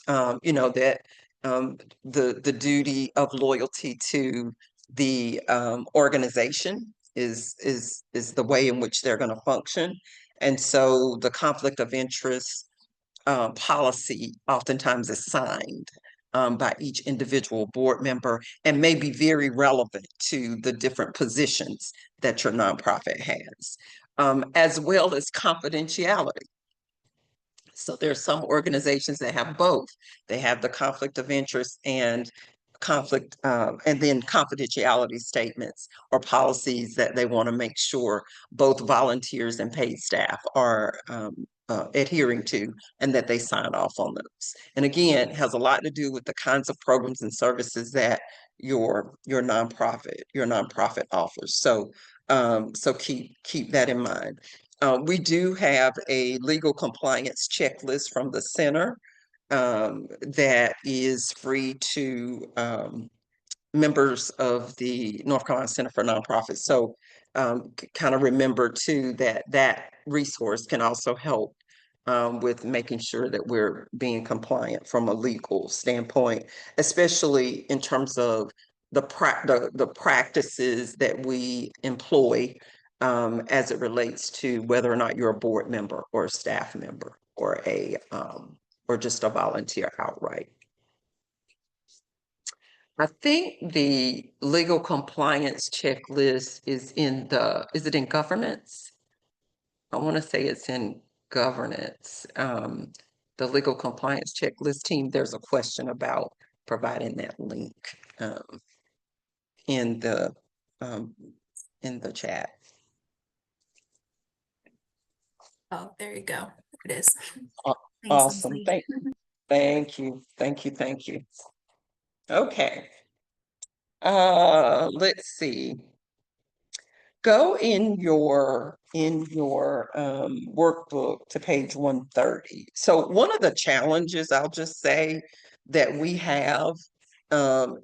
that the duty of loyalty to the organization is the way in which they're going to function. And so the conflict of interest policy oftentimes is signed by each individual board member and may be very relevant to the different positions that your nonprofit has, as well as confidentiality. So there's some organizations that have both. They have the conflict of interest and then confidentiality statements or policies that they want to make sure both volunteers and paid staff are adhering to, and that they sign off on those. And again, it has a lot to do with the kinds of programs and services that your nonprofit offers. So keep that in mind. We do have a legal compliance checklist from the center that is free to members of the North Carolina Center for Nonprofits. So kind of remember too that resource can also help with making sure that we're being compliant from a legal standpoint, especially in terms of the practices that we employ as it relates to whether or not you're a board member or a staff member or or just a volunteer outright. I think the legal compliance checklist is is it in governance? I want to say it's in governance. The legal compliance checklist team, there's a question about providing that link in the chat. Oh, there you go. It is. Awesome. Thank you. Okay. Let's see. Go in your workbook to page 130. So one of the challenges, I'll just say, that we have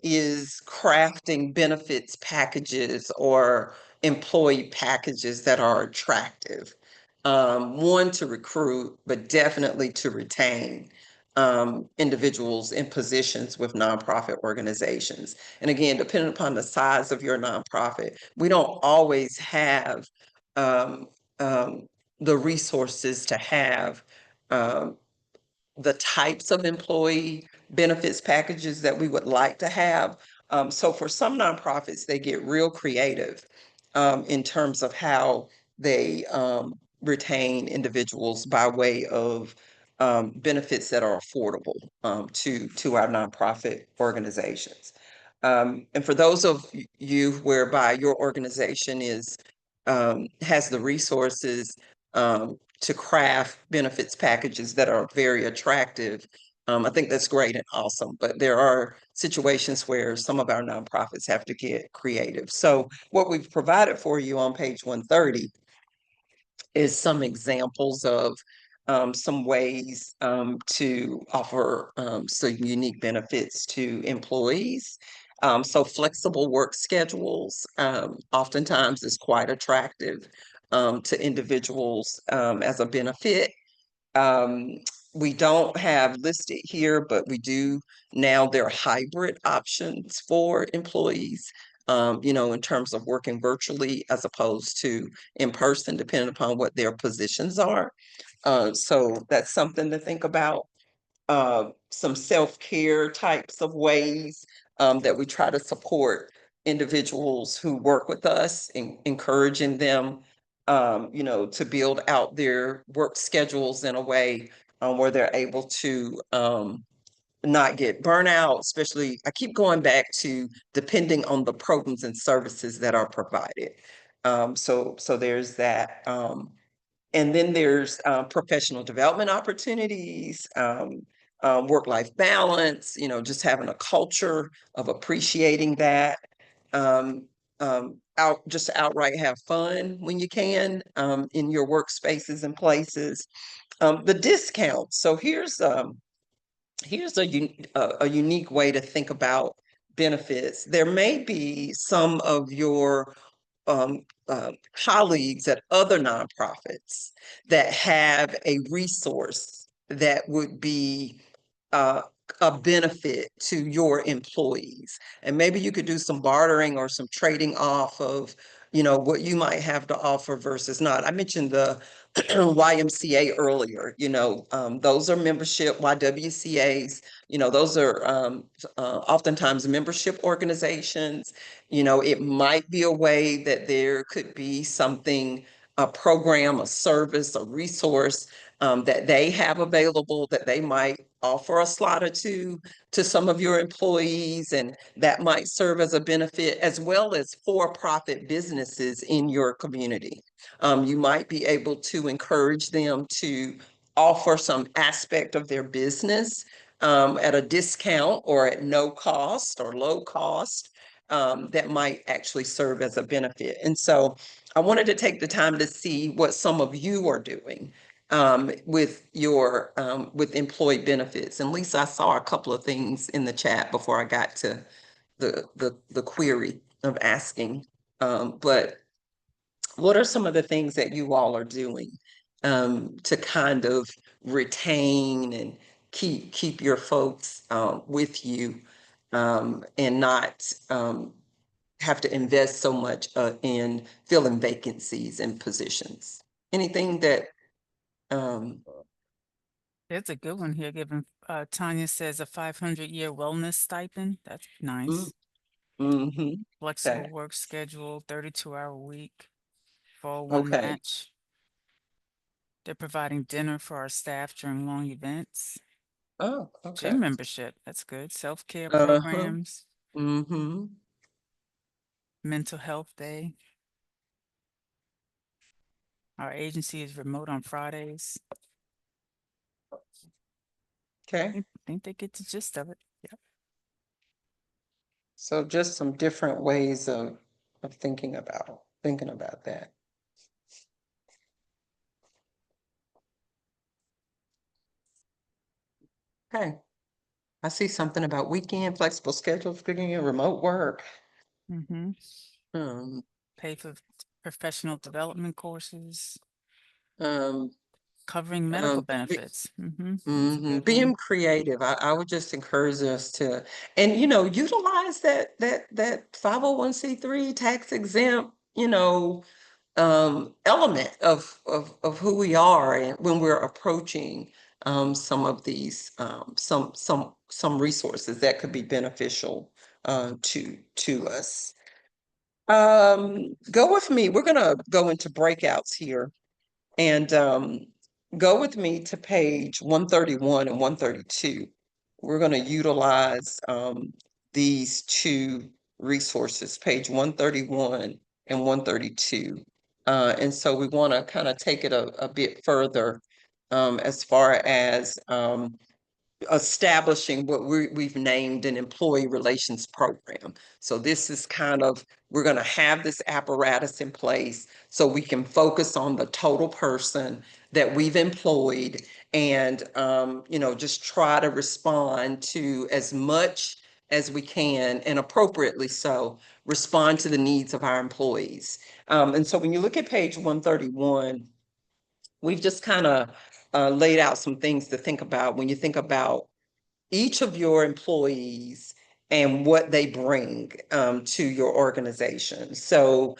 is crafting benefits packages or employee packages that are attractive. One, to recruit, but definitely to retain individuals in positions with nonprofit organizations. And again, depending upon the size of your nonprofit, we don't always have um, the resources to have the types of employee benefits packages that we would like to have. So for some nonprofits, they get real creative in terms of how they retain individuals by way of benefits that are affordable to our nonprofit organizations. And for those of you whereby your organization is has the resources to craft benefits packages that are very attractive, I think that's great and awesome. But there are situations where some of our nonprofits have to get creative. So what we've provided for you on page 130 is some examples of some ways to offer some unique benefits to employees. So flexible work schedules oftentimes is quite attractive to individuals as a benefit. We don't have listed here, but we do now, there are hybrid options for employees, in terms of working virtually as opposed to in person, depending upon what their positions are. So that's something to think about. Some self-care types of ways that we try to support individuals who work with us, encouraging them to build out their work schedules in a way where they're able to not get burnout, especially, I keep going back to depending on the programs and services that are provided. So there's that. And then there's professional development opportunities, work-life balance, just having a culture of appreciating that. Just outright have fun when you can in your workspaces and places. The discounts. So here's a unique way to think about benefits. There may be some of your colleagues at other nonprofits that have a resource that would be a benefit to your employees. And maybe you could do some bartering or some trading off of, what you might have to offer versus not. I mentioned the YMCA earlier, those are membership, YWCAs, those are oftentimes membership organizations. It might be a way that there could be something, a program, a service, a resource that they have available that they might offer a slot or two to some of your employees, and that might serve as a benefit, as well as for-profit businesses in your community. You might be able to encourage them to offer some aspect of their business at a discount or at no cost or low cost that might actually serve as a benefit. And so I wanted to take the time to see what some of you are doing with your with employee benefits. And Lisa, I saw a couple of things in the chat before I got to the query of asking. But what are some of the things that you all are doing to kind of retain and keep your folks with you and not have to invest so much in filling vacancies and positions? Anything that There's a good one here given, Tanya says a 500-year wellness stipend. That's nice. mm-hmm. Flexible Okay. work schedule, 32-hour week, 401 Okay. match. They're providing dinner for our staff during long events. Oh, okay. Gym membership, that's good. Self-care Uh-huh. programs, Mm-hmm. mental health day. Our agency is remote on Fridays. Okay. I think they get the gist of it. Yeah. So just some different ways of thinking about thinking about that. Okay. I see something about weekend flexible schedules, figuring in remote work. Mm-hmm. Um, Pay for professional development courses, um, covering medical be- benefits. Mm-hmm. being creative. I would just encourage us to, and utilize that 501c3 tax exempt, element of who we are and when we're approaching some of these some resources that could be beneficial to us. Go with me. We're gonna go into breakouts here, and go with me to page 131 and 132. We're gonna utilize these two resources, page 131 and 132. And so we want to kind of take it a bit further as far as establishing what we've named an employee relations program. So this is kind of, we're going to have this apparatus in place so we can focus on the total person that we've employed and, just try to respond to as much as we can, and appropriately so, respond to the needs of our employees. And so when you look at page 131, we've just kind of laid out some things to think about when you think about each of your employees and what they bring to your organization. So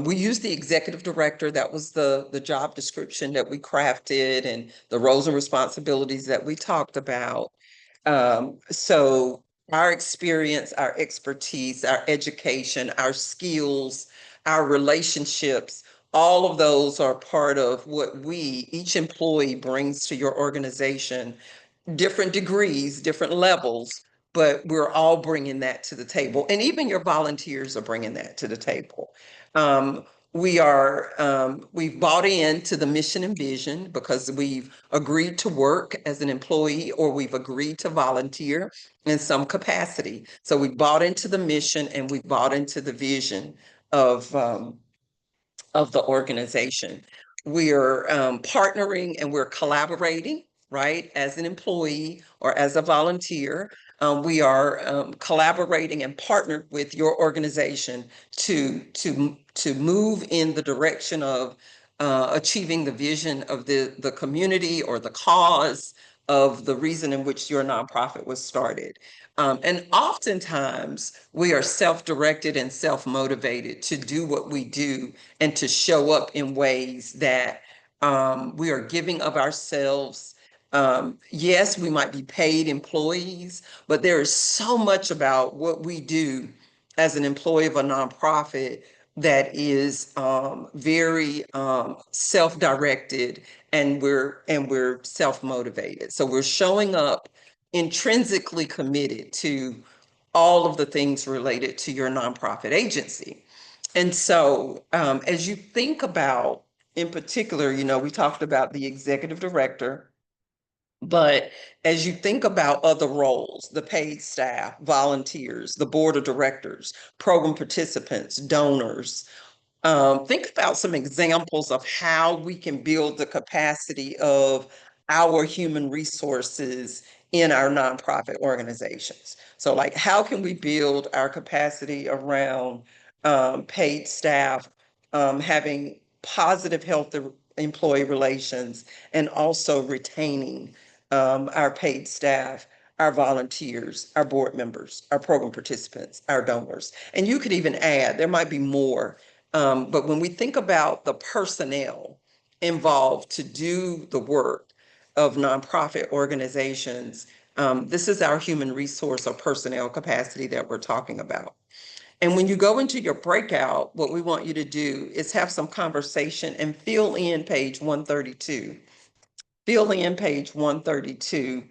we use the executive director. That was the job description that we crafted and the roles and responsibilities that we talked about. So our experience, our expertise, our education, our skills, our relationships, all of those are part of what each employee brings to your organization, different degrees, different levels, but we're all bringing that to the table. And even your volunteers are bringing that to the table. We've bought into the mission and vision because we've agreed to work as an employee or we've agreed to volunteer in some capacity. So we bought into the mission and we bought into the vision of the organization. We're partnering and we're collaborating, right? As an employee or as a volunteer, we are collaborating and partnered with your organization to move in the direction of achieving the vision of the community or the cause of the reason in which your nonprofit was started. And oftentimes we are self-directed and self-motivated to do what we do and to show up in ways that we are giving of ourselves. Yes, we might be paid employees, but there is so much about what we do as an employee of a nonprofit that is very self-directed, and we're self-motivated. So we're showing up intrinsically committed to all of the things related to your nonprofit agency. And so as you think about, in particular, we talked about the executive director, but as you think about other roles, the paid staff, volunteers, the board of directors, program participants, donors, think about some examples of how we can build the capacity of our human resources in our nonprofit organizations. So like, how can we build our capacity around paid staff, having positive health employee relations, and also retaining our paid staff, our volunteers, our board members, our program participants, our donors. And you could even add, there might be more, but when we think about the personnel involved to do the work of nonprofit organizations, this is our human resource or personnel capacity that we're talking about. And when you go into your breakout, what we want you to do is have some conversation and fill in page 132. Fill in page 132,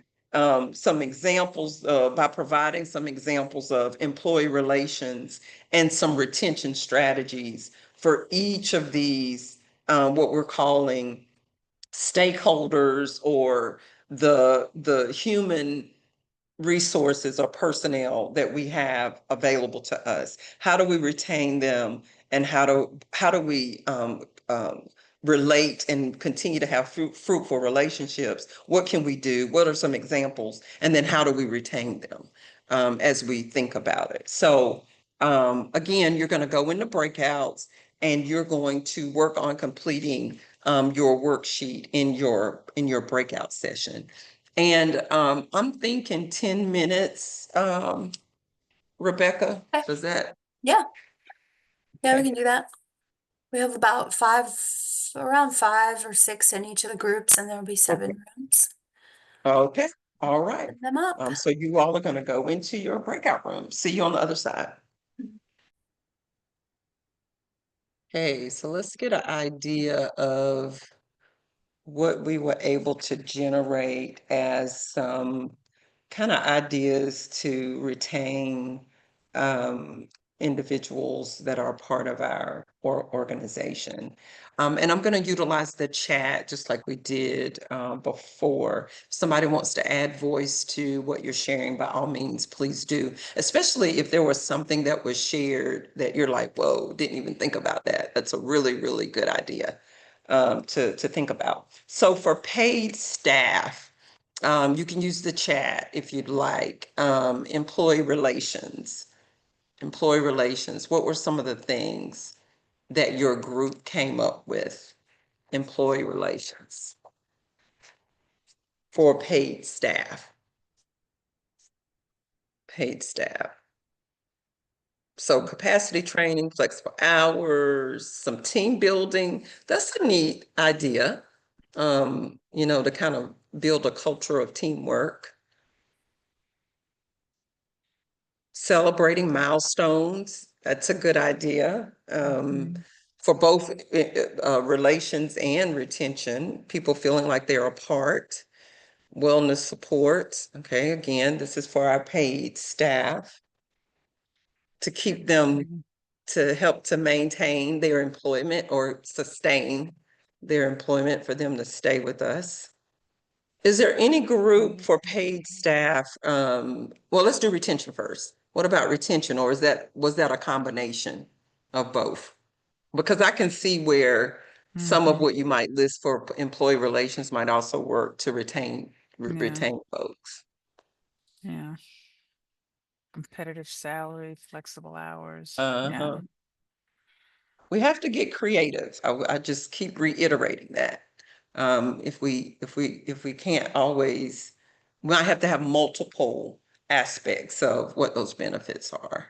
some examples by providing some examples of employee relations and some retention strategies for each of these, what we're calling stakeholders or the human resources or personnel that we have available to us. How do we retain them and how do we relate and continue to have fruitful relationships? What can we do? What are some examples? And then how do we retain them as we think about it? So again, you're going to go into breakouts and you're going to work on completing your worksheet in your breakout session. And I'm thinking 10 minutes, Rebecca, Okay. does that? Yeah, we Okay. can do that. We have about around 5 or 6 in each of the groups, and there'll be 7 rooms. Okay, all right. Set them up. So you all are going to go into your breakout room. See you on the other side. Okay, so let's get an idea of what we were able to generate as some kind of ideas to retain individuals that are part of our organization. And I'm going to utilize the chat just like we did before. If somebody wants to add voice to what you're sharing, by all means, please do. Especially if there was something that was shared that you're like, whoa, didn't even think about that. That's a really, really good idea to think about. So for paid staff, you can use the chat if you'd like. Employee relations. What were some of the things that your group came up with? Employee relations for paid staff. Paid staff. So capacity training, flexible hours, some team building. That's a neat idea, you know, to kind of build a culture of teamwork. Celebrating milestones, that's a good idea. For both relations and retention, people feeling like they're a part. Wellness support, okay, again, this is for our paid staff to keep them, to help to maintain their employment or sustain their employment for them to stay with us. Is there any group for paid staff? Well, let's do retention first. What about retention, or was that a combination of both? Because I can see where some of what you might list for employee relations might also work to retain folks. Yeah. Competitive salary, flexible hours. Uh-huh. We have to get creative. I just keep reiterating that. If we can't always, we might have to have multiple aspects of what those benefits are.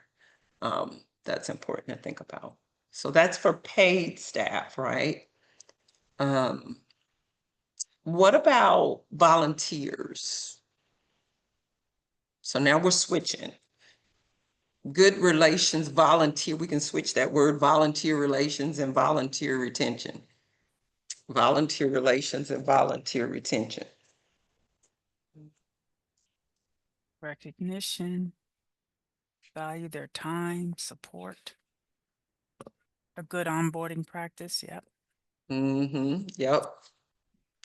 That's important to think about. So that's for paid staff, right? What about volunteers? So now we're switching. Good relations, volunteer, we can switch that word, volunteer relations and volunteer retention. Volunteer relations and volunteer retention. Recognition, value their time, support. A good onboarding practice, yep. Yep.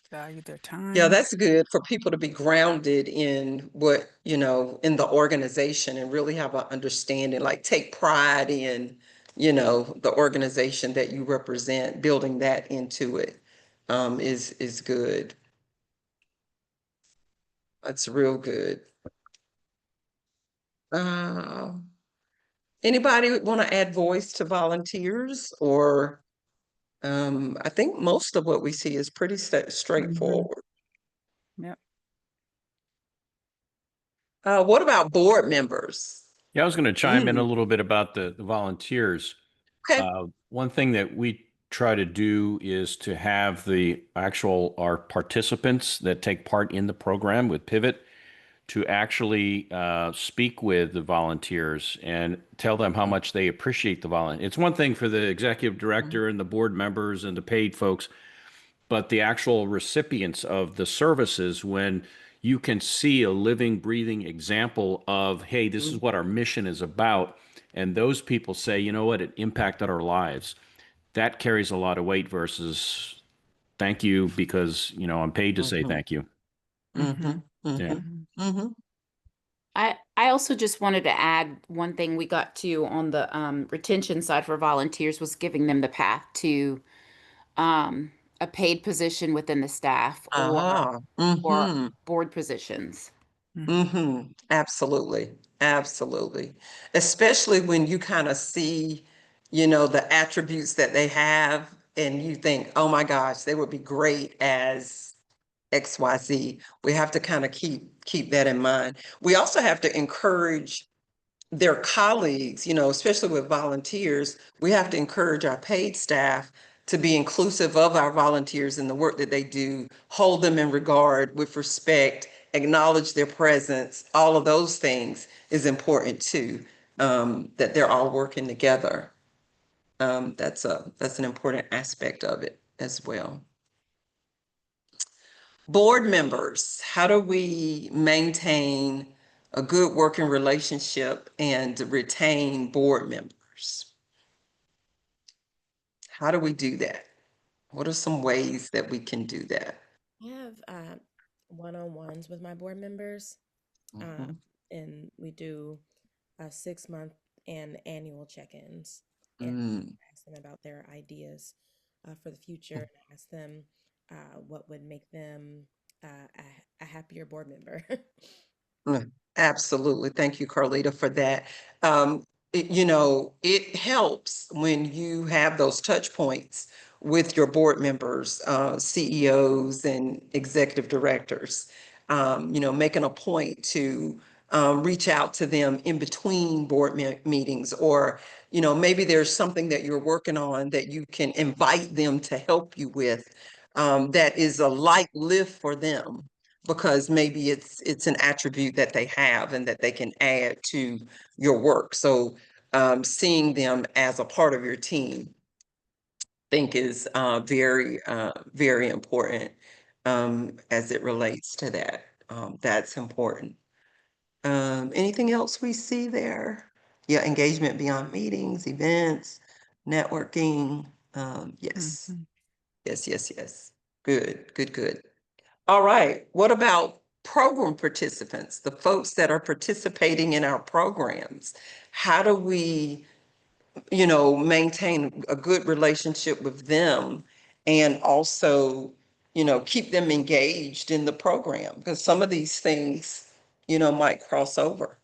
Value their time. Yeah, that's good for people to be grounded in what, you know, in the organization and really have an understanding, like take pride in, you know, the organization that you represent, building that into it is good. That's real good. Anybody want to add voice to volunteers, or I think most of what we see is pretty straightforward. Yep. What about board members? Yeah, I was going to chime in a little bit about the volunteers. Okay. One thing that we try to do is to have our participants that take part in the program with Pivot to actually speak with the volunteers and tell them how much they appreciate the volunteer. It's one thing for the executive director and the board members and the paid folks, but the actual recipients of the services, when you can see a living, breathing example of, hey, this is what our mission is about, and those people say, you know what, it impacted our lives. That carries a lot of weight versus thank you because, you know, I'm paid to say thank you. Yeah. I also just wanted to add one thing we got to on the retention side for volunteers was giving them the path to um, a paid position within the staff Ah, or mm-hmm, board positions. mm-hmm, absolutely, absolutely. Especially when you kind of see, you know, the attributes that they have and you think, oh my gosh, they would be great as XYZ. We have to kind of keep that in mind. We also have to encourage their colleagues, you know, especially with volunteers, we have to encourage our paid staff to be inclusive of our volunteers in the work that they do, hold them in regard with respect, acknowledge their presence. All of those things is important too, that they're all working together. That's an important aspect of it as well. Board members, how do we maintain a good working relationship and retain board members? How do we do that? What are some ways that we can do that? I have one-on-ones with my board members, Mhm. and we do 6-month and annual check-ins, and Mm, ask them about their ideas for the future, and ask them what would make them a happier board member. mm, absolutely. Thank you, Carlita, for that. You know, it helps when you have those touch points with your board members, CEOs and executive directors. You know, making a point to reach out to them in between board meetings, or, you know, maybe there's something that you're working on that you can invite them to help you with, that is a light lift for them, because maybe it's an attribute that they have and that they can add to your work. So seeing them as a part of your team, I think is very important as it relates to that. That's important. Anything else we see there? Yeah, engagement beyond meetings, events, networking. Yes, Mhm. yes. Good. All right, what about program participants, the folks that are participating in our programs? How do we, you know, maintain a good relationship with them and also, you know, keep them engaged in the program? Because some of these things, you know, might cross over.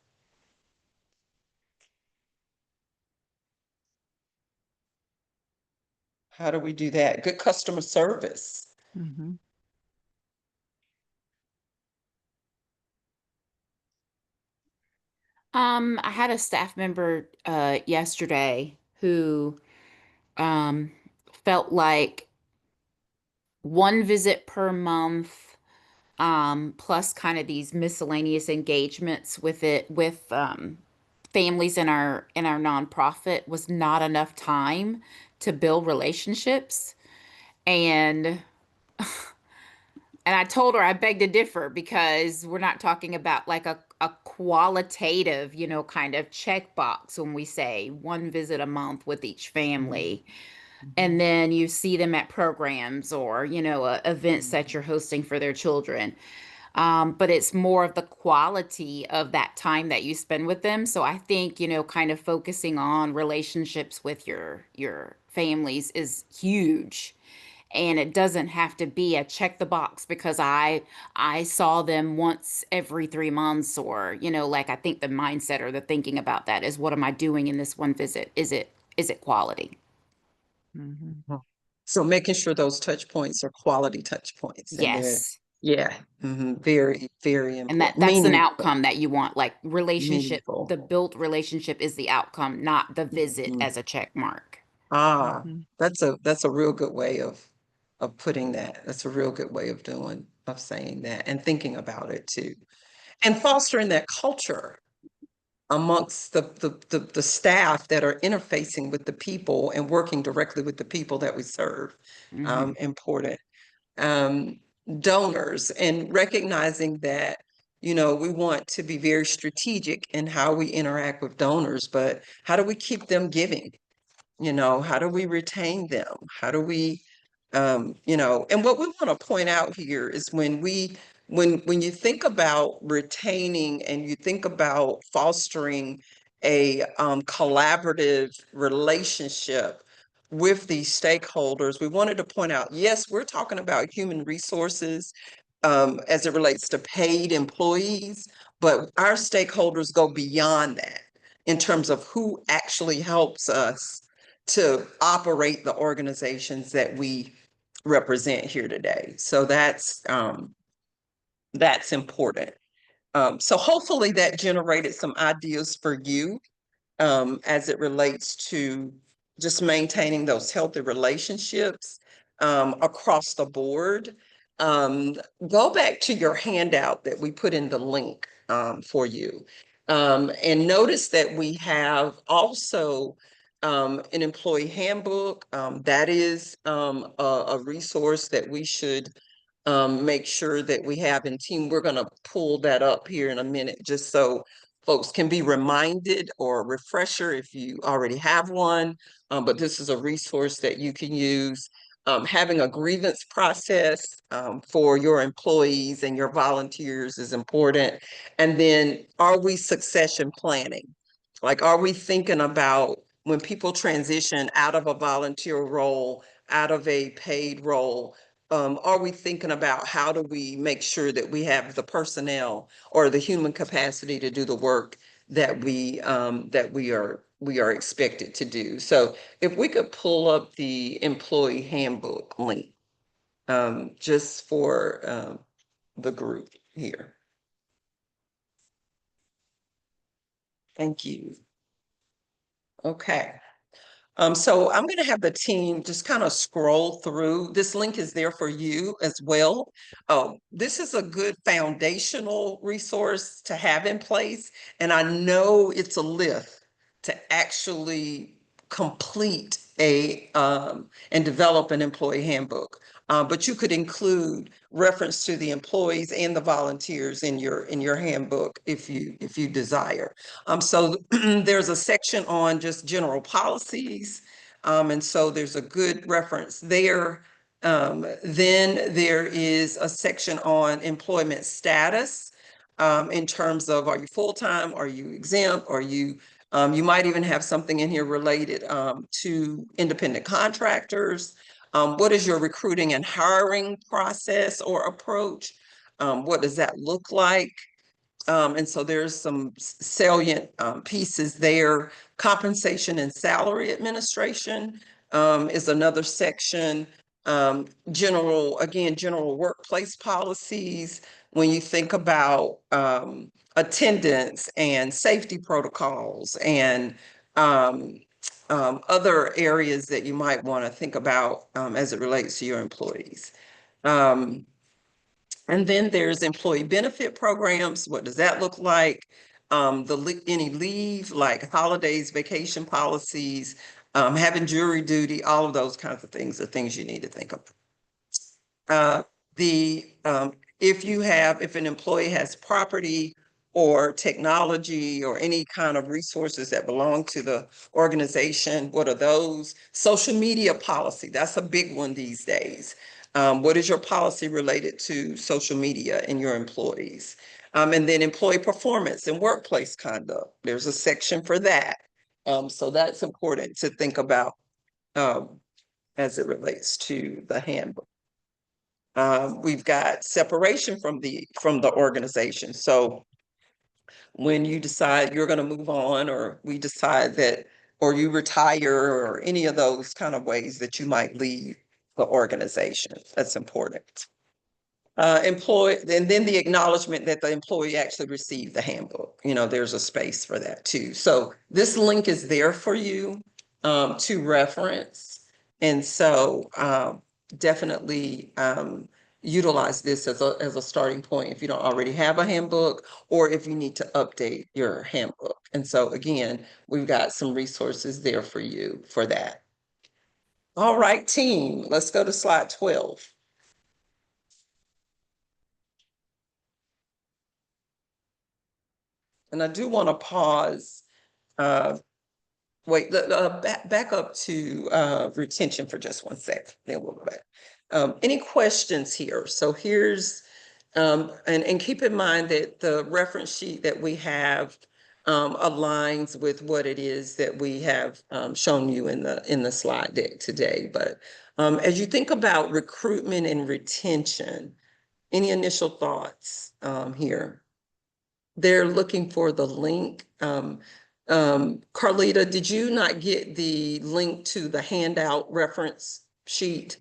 How do we do that? Good customer service. Mhm. I had a staff member yesterday who um, felt like one visit per month, plus kind of these miscellaneous engagements with families in our nonprofit was not enough time to build relationships. And and I told her I beg to differ, because we're not talking about like a qualitative, you know, kind of checkbox when we say one visit a month with each family. And then you see them at programs or, you know, events that you're hosting for their children. But it's more of the quality of that time that you spend with them. So I think, you know, kind of focusing on relationships with your families is huge. And it doesn't have to be a check the box because I saw them once every 3 months, or, you know, like I think the mindset or the thinking about that is, what am I doing in this one visit? Is it quality? Mhm. So making sure those touch points are quality touch points, and they're, Yes. yeah, very And important, that's an meaningful, outcome that you want. Like relationship, meaningful. the built relationship is the outcome, not the visit Mhm. as a check mark. Ah, Mhm. that's a real good way of putting that. That's a real good way of saying that and thinking about it too. And fostering that culture amongst the staff that are interfacing with the people and working directly with the people that we serve. Hmm. Important. Um, Donors, and recognizing that, you know, we want to be very strategic in how we interact with donors, but how do we keep them giving? You know, how do we retain them? How do we, you know, and what we want to point out here is when we when you think about retaining and you think about fostering a collaborative relationship with these stakeholders, we wanted to point out, yes, we're talking about human resources as it relates to paid employees, but our stakeholders go beyond that in terms of who actually helps us to operate the organizations that we represent here today. So that's important. So hopefully that generated some ideas for you as it relates to just maintaining those healthy relationships across the board. Go back to your handout that we put in the link for you. And notice that we have also an employee handbook. That is a resource that we should make sure that we have in team. We're going to pull that up here in a minute just so folks can be reminded or a refresher if you already have one. But this is a resource that you can use. Having a grievance process for your employees and your volunteers is important. And then are we succession planning? Like, are we thinking about when people transition out of a volunteer role, out of a paid role, are we thinking about how do we make sure that we have the personnel or the human capacity to do the work that we are expected to do? So if we could pull up the employee handbook link just for the group here. Thank you. Okay. So I'm going to have the team just kind of scroll through. This link is there for you as well. This is a good foundational resource to have in place. And I know it's a lift to actually complete and develop an employee handbook. But you could include reference to the employees and the volunteers in your handbook if you desire. So there's a section on just general policies. And so there's a good reference there. Then there is a section on employment status in terms of, are you full-time? Are you exempt? Are you, you might even have something in here related to independent contractors. What is your recruiting and hiring process or approach? What does that look like? And so there's some salient pieces there. Compensation and salary administration is another section. General workplace policies. When you think about attendance and safety protocols and other areas that you might want to think about as it relates to your employees. And then there's employee benefit programs. What does that look like? Any leave, like holidays, vacation policies, having jury duty, all of those kinds of things are things you need to think of. If an employee has property or technology or any kind of resources that belong to the organization, what are those? Social media policy, that's a big one these days. What is your policy related to social media and your employees? And then employee performance and workplace conduct. There's a section for that. So that's important to think about as it relates to the handbook. We've got separation from the organization. So when you decide you're going to move on, or we decide that, or you retire, or any of those kind of ways that you might leave the organization, that's important. And then the acknowledgement that the employee actually received the handbook. There's a space for that too. So this link is there for you to reference. And so definitely utilize this as a starting point if you don't already have a handbook, or if you need to update your handbook. And so again, we've got some resources there for you for that. All right, team, let's go to slide 12. And I do want to pause. Back up to retention for just 1 sec. Then we'll go back. Any questions here? So here's And keep in mind that the reference sheet that we have aligns with what it is that we have shown you in the slide deck today. But as you think about recruitment and retention, any initial thoughts here? They're looking for the link. Carlita, did you not get the link to the handout reference sheet?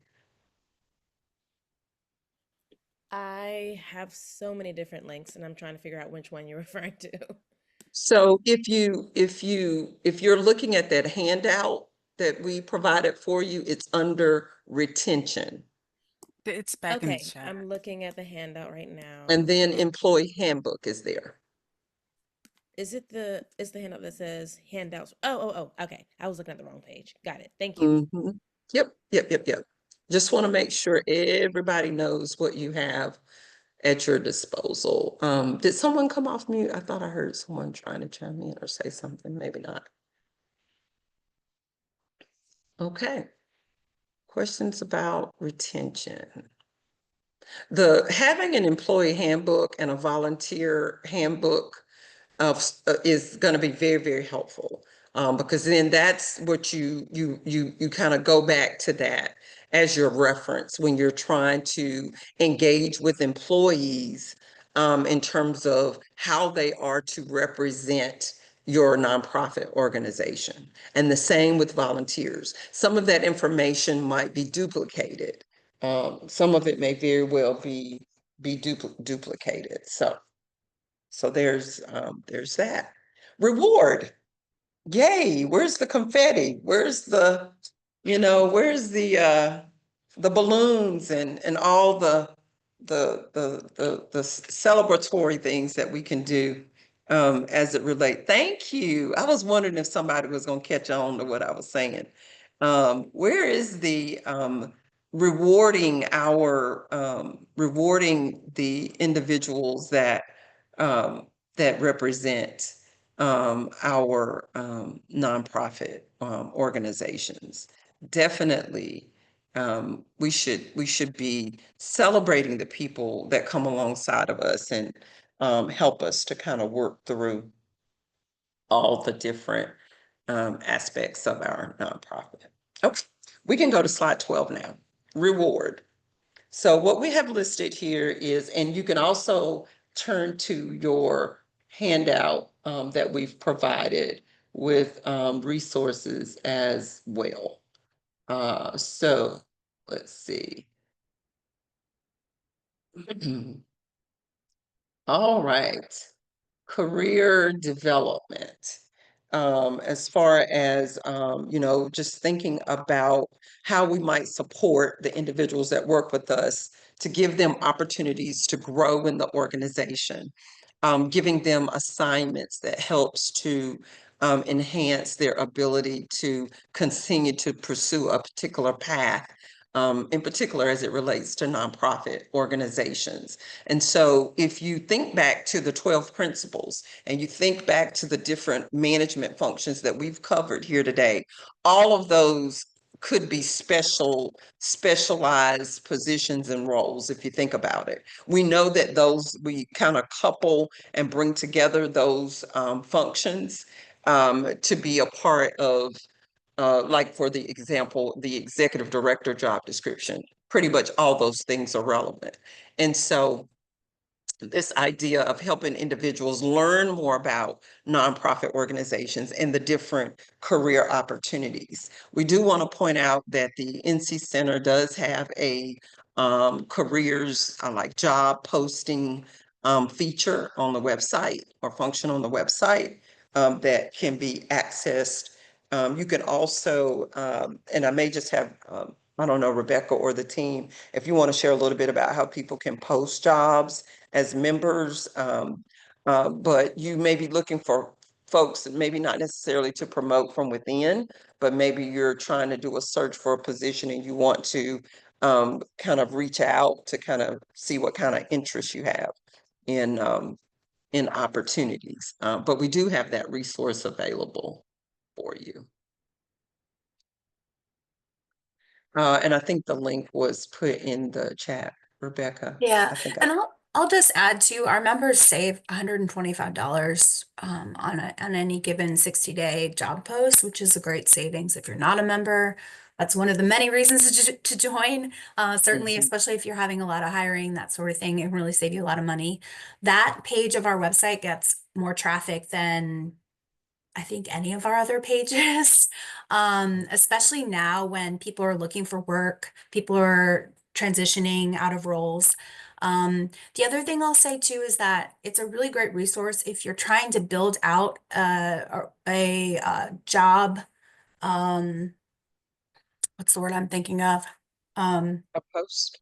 I have so many different links and I'm trying to figure out which one you're referring to. So if you're looking at that handout that we provided for you, it's under retention. It's back in the Okay, chat. I'm looking at the handout right now. And then employee handbook is there. Is it the handout that says handouts? Oh, okay. I was looking at the wrong page. Got it. Thank you. Mhm. Yep. Just want to make sure everybody knows what you have at your disposal. Did someone come off mute? I thought I heard someone trying to chime in or say something, maybe not. Okay. Questions about retention. Having an employee handbook and a volunteer handbook is going to be very, very helpful. Because then that's what you kind of go back to that as your reference when you're trying to engage with employees in terms of how they are to represent your nonprofit organization. And the same with volunteers. Some of that information might be duplicated. Some of it may very well be duplicated. So there's that. Reward. Yay, where's the confetti? Where's the balloons and all the celebratory things that we can do as it relates. Thank you. I was wondering if somebody was going to catch on to what I was saying. Where is the rewarding the individuals that represent our nonprofit organizations? Definitely, we should be celebrating the people that come alongside of us and help us to kind of work through all the different aspects of our nonprofit. Okay, we can go to slide 12 now. Reward. So what we have listed here is, and you can also turn to your handout that we've provided with resources as well. So let's see. All right. Career development. As far as, just thinking about how we might support the individuals that work with us to give them opportunities to grow in the organization, giving them assignments that helps to enhance their ability to continue to pursue a particular path, in particular as it relates to nonprofit organizations. And so if you think back to the 12 principles and you think back to the different management functions that we've covered here today, all of those could be specialized positions and roles if you think about it. We know that we kind of couple and bring together those functions to be a part of, like for the example, the executive director job description. Pretty much all those things are relevant. And so this idea of helping individuals learn more about nonprofit organizations and the different career opportunities. We do want to point out that the NC Center does have a careers like job posting feature on the website or function on the website that can be accessed. You can also, and I may just have, I don't know, Rebecca or the team, if you want to share a little bit about how people can post jobs as members, but you may be looking for folks, maybe not necessarily to promote from within, but maybe you're trying to do a search for a position and you want to kind of reach out to kind of see what kind of interest you have in opportunities. But we do have that resource available for you. And I think the link was put in the chat, Rebecca. Yeah, I think and I'll just add to our members save $125 on any given 60-day job post, which is a great savings. If you're not a member, that's one of the many reasons to join. Certainly, especially if you're having a lot of hiring, that sort of thing, it can really save you a lot of money. That page of our website gets more traffic than I think any of our other pages, especially now when people are looking for work, people are transitioning out of roles. The other thing I'll say too is that it's a really great resource if you're trying to build out a job. What's the word I'm thinking of? A post.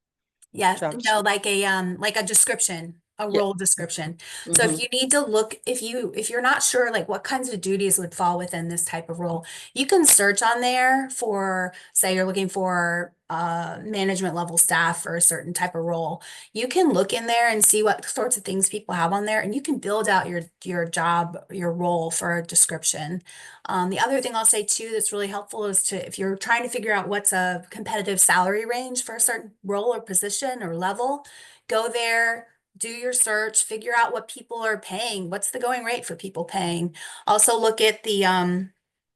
Yes, Job no, like a description, a Yeah. role description. So if Mhm. you need to look, if you're not sure like what kinds of duties would fall within this type of role, you can search on there for, say you're looking for management level staff for a certain type of role. You can look in there and see what sorts of things people have on there, and you can build out your job, your role for a description. The other thing I'll say too that's really helpful is to, if you're trying to figure out what's a competitive salary range for a certain role or position or level, go there, do your search, figure out what people are paying. What's the going rate for people paying? Also look at the,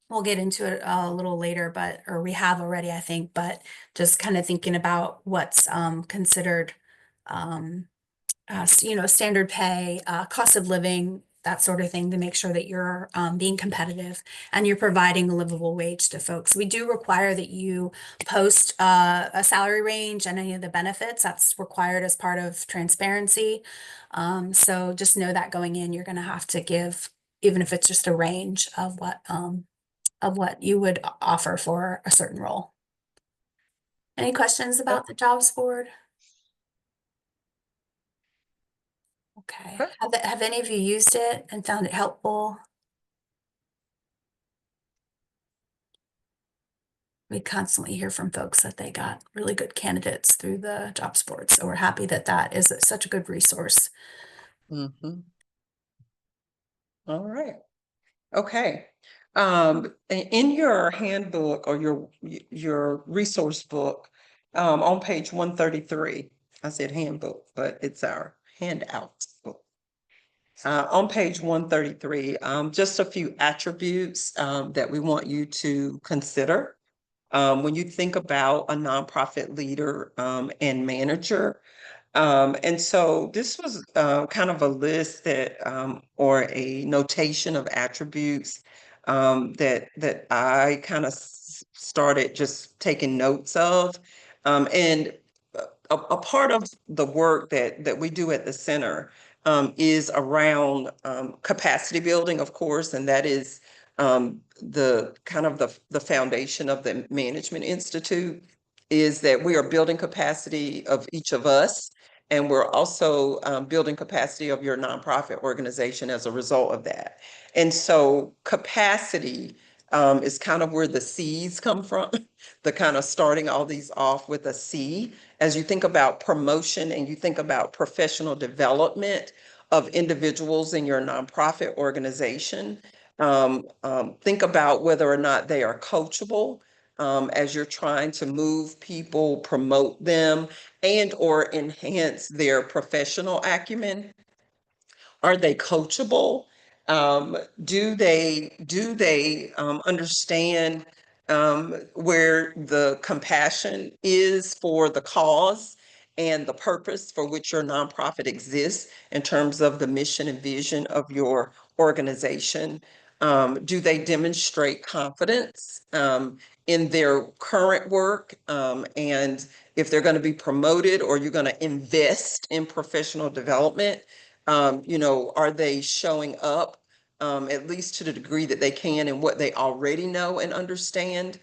we'll get into it a little later, or we have already, I think, but just kind of thinking about what's considered, standard pay, cost of living, that sort of thing, to make sure that you're being competitive and you're providing a livable wage to folks. We do require that you post a salary range and any of the benefits. That's required as part of transparency. So just know that going in, you're going to have to give, even if it's just a range of what you would offer for a certain role. Any questions about the jobs board? Okay. Have any of you used it and found it helpful? We constantly hear from folks that they got really good candidates through the jobs board. So we're happy that that is such a good resource. Mhm. All right. Okay. In your handbook or your resource book, on page 133, I said handbook, but it's our handout book. On page 133, just a few attributes that we want you to consider when you think about a nonprofit leader and manager. And so this was kind of a list that or a notation of attributes that I kind of started just taking notes of. And a part of the work that we do at the center is around capacity building, of course, and that is the kind of the foundation of the Management Institute, is that we are building capacity of each of us, and we're also building capacity of your nonprofit organization as a result of that. And so capacity is kind of where the C's come from, the kind of starting all these off with a C. As you think about promotion and you think about professional development of individuals in your nonprofit organization, think about whether or not they are coachable as you're trying to move people, promote them, and or enhance their professional acumen. Are they coachable? Do they understand where the compassion is for the cause and the purpose for which your nonprofit exists in terms of the mission and vision of your organization? Do they demonstrate confidence in their current work? And if they're going to be promoted or you're going to invest in professional development, are they showing up at least to the degree that they can in what they already know and understand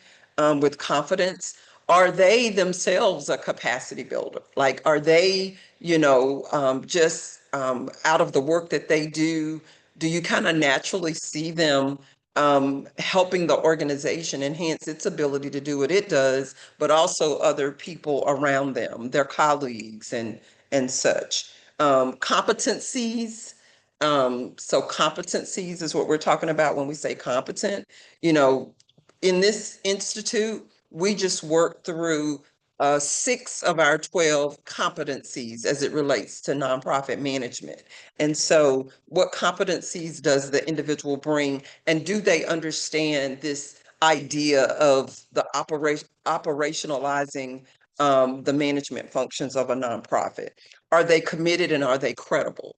with confidence? Are they themselves a capacity builder? Like, are they, just out of the work that they do you kind of naturally see them helping the organization enhance its ability to do what it does, but also other people around them, their colleagues and such? Competencies. So competencies is what we're talking about when we say competent. In this institute, we just work through 6 of our 12 competencies as it relates to nonprofit management. And so what competencies does the individual bring, and do they understand this idea of the operationalizing the management functions of a nonprofit? Are they committed and are they credible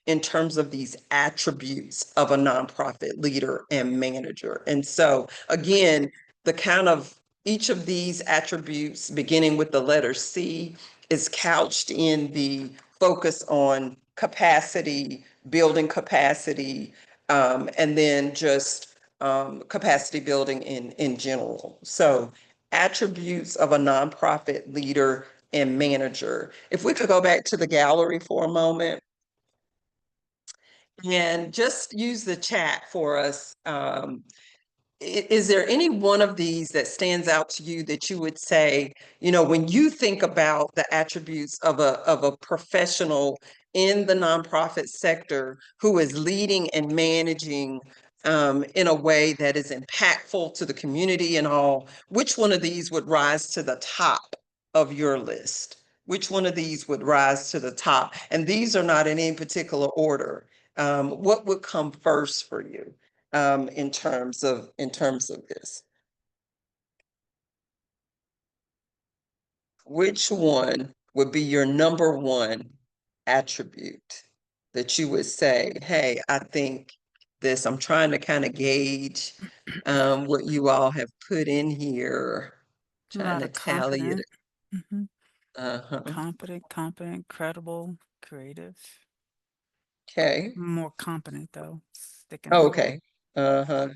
in terms of these attributes of a nonprofit leader and manager? And so again, the kind of each of these attributes, beginning with the letter C, is couched in the focus on capacity, building capacity, and then just capacity building in general. So attributes of a nonprofit leader and manager. If we could go back to the gallery for a moment and just use the chat for us. Is there any one of these that stands out to you that you would say, you know, when you think about the attributes of a professional in the nonprofit sector who is leading and managing in a way that is impactful to the community and all, which one of these would rise to the top of your list? Which one of these would rise to the top? And these are not in any particular order. What would come first for you? In terms of this? Which one would be your number one attribute that you would say, hey, I think this? I'm trying to kind of gauge what you all have put in here, A trying lot to of tally it. confident. Uh-huh. Competent, credible, creative. Okay. More competent though. Sticking Oh, out. okay. Uh-huh.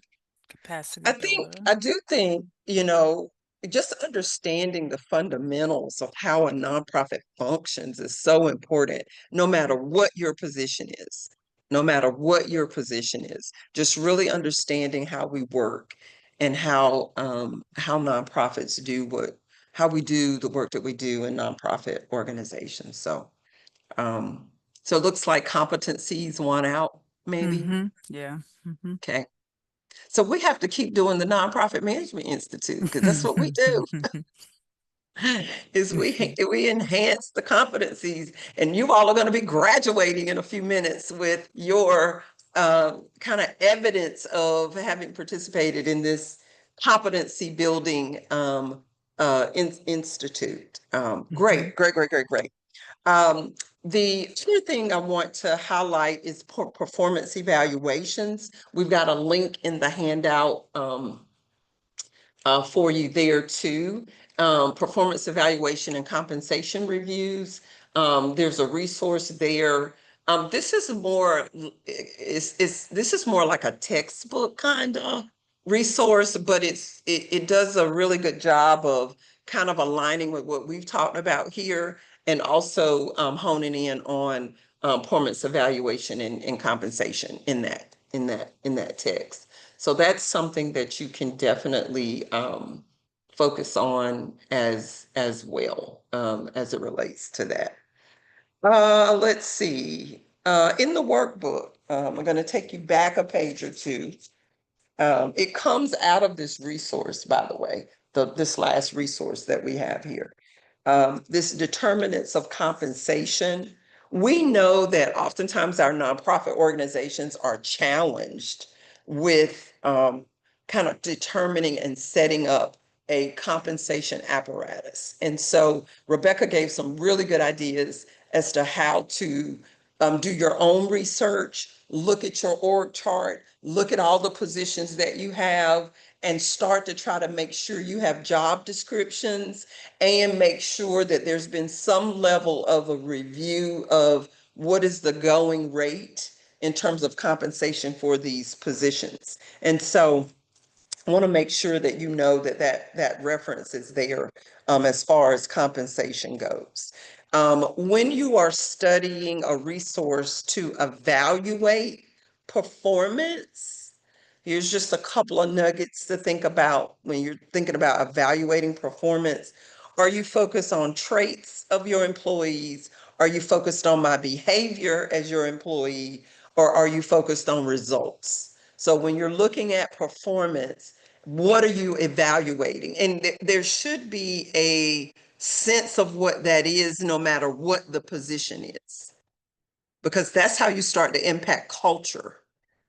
Capacity builder. I do think, you know, just understanding the fundamentals of how a nonprofit functions is so important, no matter what your position is. No matter what your position is, just really understanding how we work and how nonprofits do how we do the work that we do in nonprofit organizations. So so it looks like competencies won out, maybe. Yeah. Okay. So we have to keep doing the Nonprofit Management Institute because that's what we do. Is we enhance the competencies, and you all are going to be graduating in a few minutes with your kind of evidence of having participated in this competency building institute. Great. The other thing I want to highlight is performance evaluations. We've got a link in the handout for you there too. Performance evaluation and compensation reviews. There's a resource there. This is more like a textbook kind of resource, but it does a really good job of kind of aligning with what we've talked about here, and also honing in on performance evaluation and compensation in that text. So that's something that you can definitely focus on as well as it relates to that. Let's see. In the workbook, I'm going to take you back a page or two. It comes out of this resource, by the way, this last resource that we have here. This determinants of compensation. We know that oftentimes our nonprofit organizations are challenged with kind of determining and setting up a compensation apparatus. And so Rebecca gave some really good ideas as to how to do your own research, look at your org chart, look at all the positions that you have, and start to try to make sure you have job descriptions and make sure that there's been some level of a review of what is the going rate in terms of compensation for these positions. And so I want to make sure that you know that reference is there as far as compensation goes. When you are studying a resource to evaluate performance, here's just a couple of nuggets to think about when you're thinking about evaluating performance. Are you focused on traits of your employees? Are you focused on my behavior as your employee? Or are you focused on results? So when you're looking at performance, What are you evaluating? And there should be a sense of what that is, no matter what the position is. Because that's how you start to impact culture.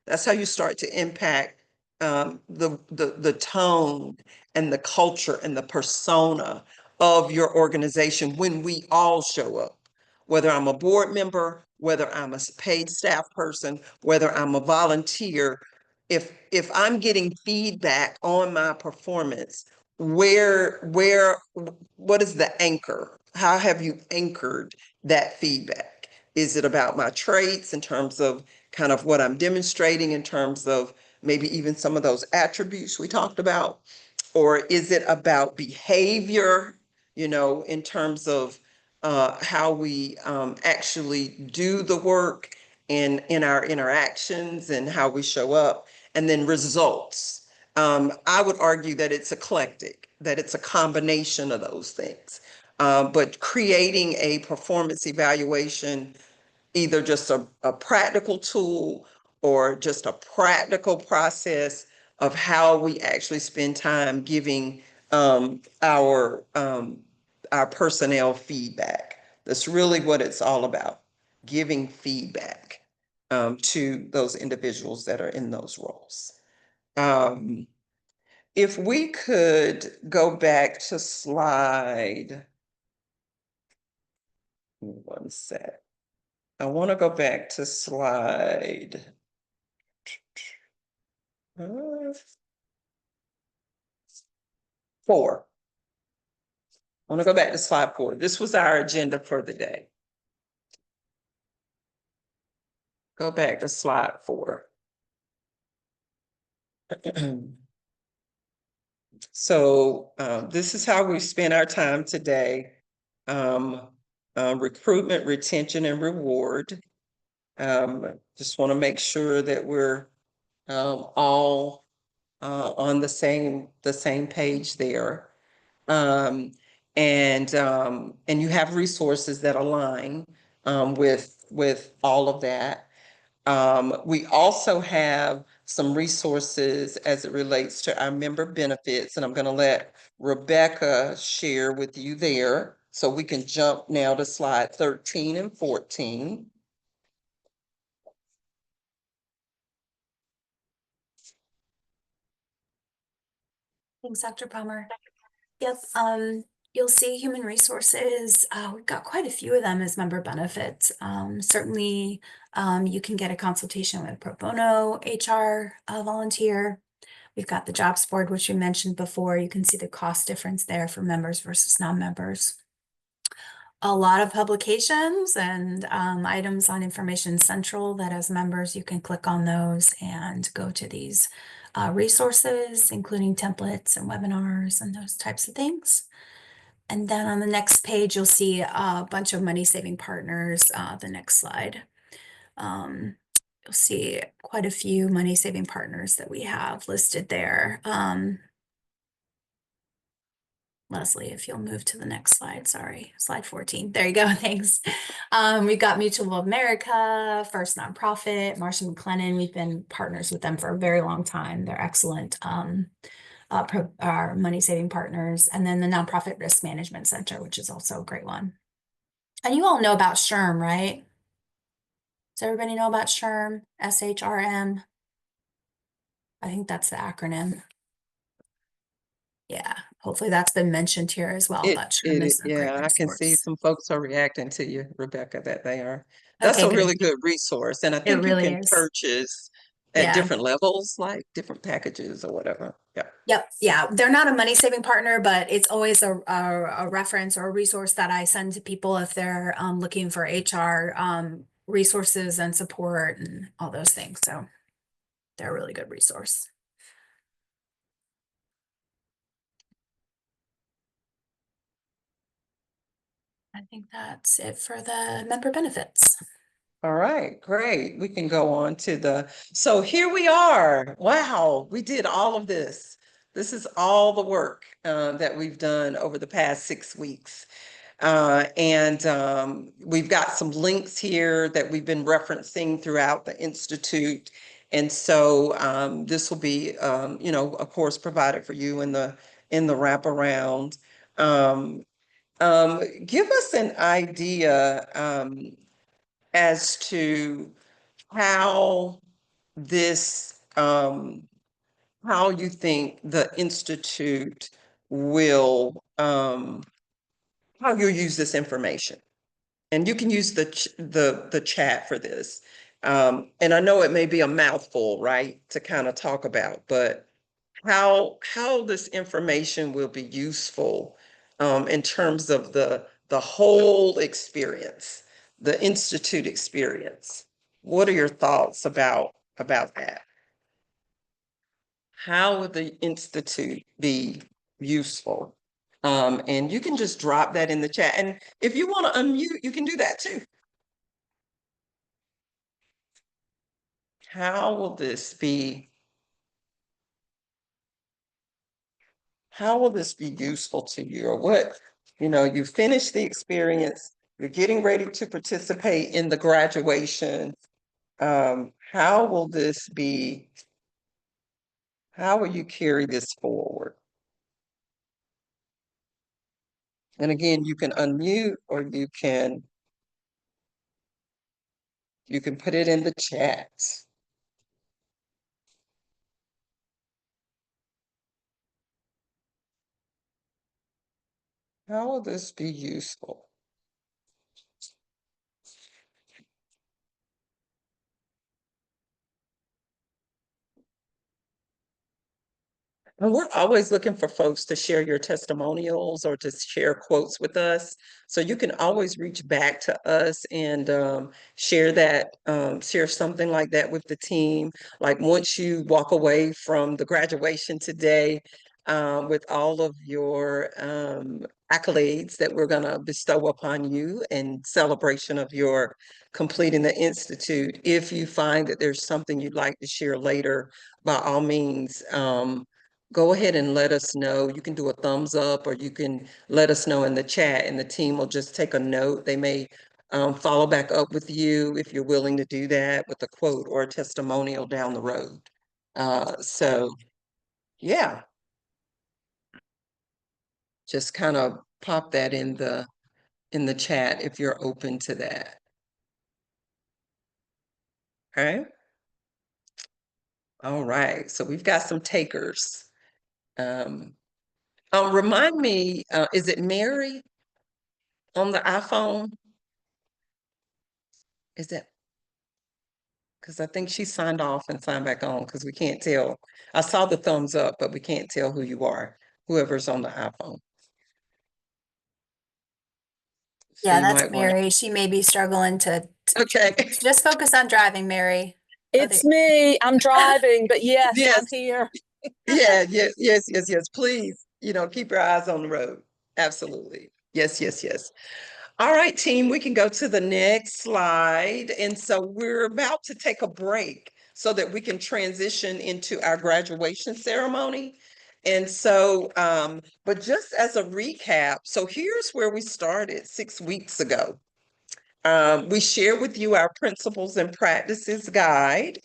That's how you start to impact the tone and the culture and the persona of your organization when we all show up. Whether I'm a board member, whether I'm a paid staff person, whether I'm a volunteer, if I'm getting feedback on my performance, what is the anchor? How have you anchored that feedback? Is it about my traits in terms of kind of what I'm demonstrating in terms of maybe even some of those attributes we talked about? Or is it about behavior, in terms of how we actually do the work and in our interactions and how we show up? And then results. I would argue that it's eclectic, that it's a combination of those things. But creating a performance evaluation, either just a practical tool or just a practical process of how we actually spend time giving our personnel feedback. That's really what it's all about, giving feedback to those individuals that are in those roles. If we could go back to slide, one sec. I want to go back to slide 4. I want to go back to slide 4. This was our agenda for the day. Go back to slide 4. So this is how we spent our time today. Recruitment, retention, and reward. Just want to make sure that we're all on the same page there. And you have resources that align with all of that. We also have some resources as it relates to our member benefits, and I'm going to let Rebecca share with you there. So we can jump now to slide 13 and 14. Thanks, Dr. Palmer. Yep, you'll see human resources. We've got quite a few of them as member benefits. Certainly, you can get a consultation with a pro bono HR volunteer. We've got the jobs board, which we mentioned before. You can see the cost difference there for members versus non-members. A lot of publications and items on Information Central that as members, you can click on those and go to these resources, including templates and webinars and those types of things. And then on the next page, you'll see a bunch of money saving partners, the next slide. You'll see quite a few money saving partners that we have listed there. Leslie, if you'll move to the next slide, sorry, slide 14. There you go, thanks. We've got Mutual of America, First Nonprofit, Marsh & McLennan. We've been partners with them for a very long time. They're excellent, our money-saving partners. And then the Nonprofit Risk Management Center, which is also a great one. And you all know about SHRM, right? Does everybody know about SHRM, SHRM? I think that's the acronym. Yeah, hopefully that's been mentioned here as well. Yeah, I can see some folks are reacting to you, Rebecca, that they are. That's a really good resource. And I think you can purchase at different levels, like different packages or whatever. Yeah. Yep. Yeah. They're not a money saving partner, but it's always a reference or a resource that I send to people if they're looking for HR resources and support and all those things. So they're a really good resource. I think that's it for the member benefits. All right, great. We can go on to so here we are. Wow, we did all of this. This is all the work that we've done over the past 6 weeks. And we've got some links here that we've been referencing throughout the Institute. And so this will be, you know, of course, provided for you in the wraparound. Give us an idea as to how this, how you think the Institute will, how you'll use this information. And you can use the chat for this. And I know it may be a mouthful, right, to kind of talk about, but how this information will be useful in terms of the whole experience, the Institute experience. What are your thoughts about that? How would the Institute be useful? And you can just drop that in the chat. And if you want to unmute, you can do that too. How will this be useful to you? Or what, you know, you finished the experience, you're getting ready to participate in the graduation. How will this be, how will you carry this forward? And again, you can unmute or you can put it in the chat. How will this be useful? And we're always looking for folks to share your testimonials or to share quotes with us. So you can always reach back to us and share that, share something like that with the team. Like once you walk away from the graduation today with all of your accolades that we're going to bestow upon you in celebration of your completing the Institute. If you find that there's something you'd like to share later, by all means, go ahead and let us know. You can do a thumbs up or you can let us know in the chat and the team will just take a note. They may follow back up with you if you're willing to do that with a quote or a testimonial down the road. So yeah, just kind of pop that in the chat if you're open to that. Okay. All right, so we've got some takers. Remind me, is it Mary on the iPhone? Is that? Because I think she signed off and signed back on because we can't tell. I saw the thumbs up, but we can't tell who you are, whoever's on the iPhone. So Yeah, you that's might wanna- Mary. She may be struggling to Okay. just focus on driving, Mary. It's me. I'm driving, but yes, Yes. I'm here. Yeah, yes. Please, you know, keep your eyes on the road. Absolutely. Yes. All right, team, we can go to the next slide. And so we're about to take a break so that we can transition into our graduation ceremony. And so, but just as a recap, so here's where we started 6 weeks ago. We shared with you our principles and practices guide.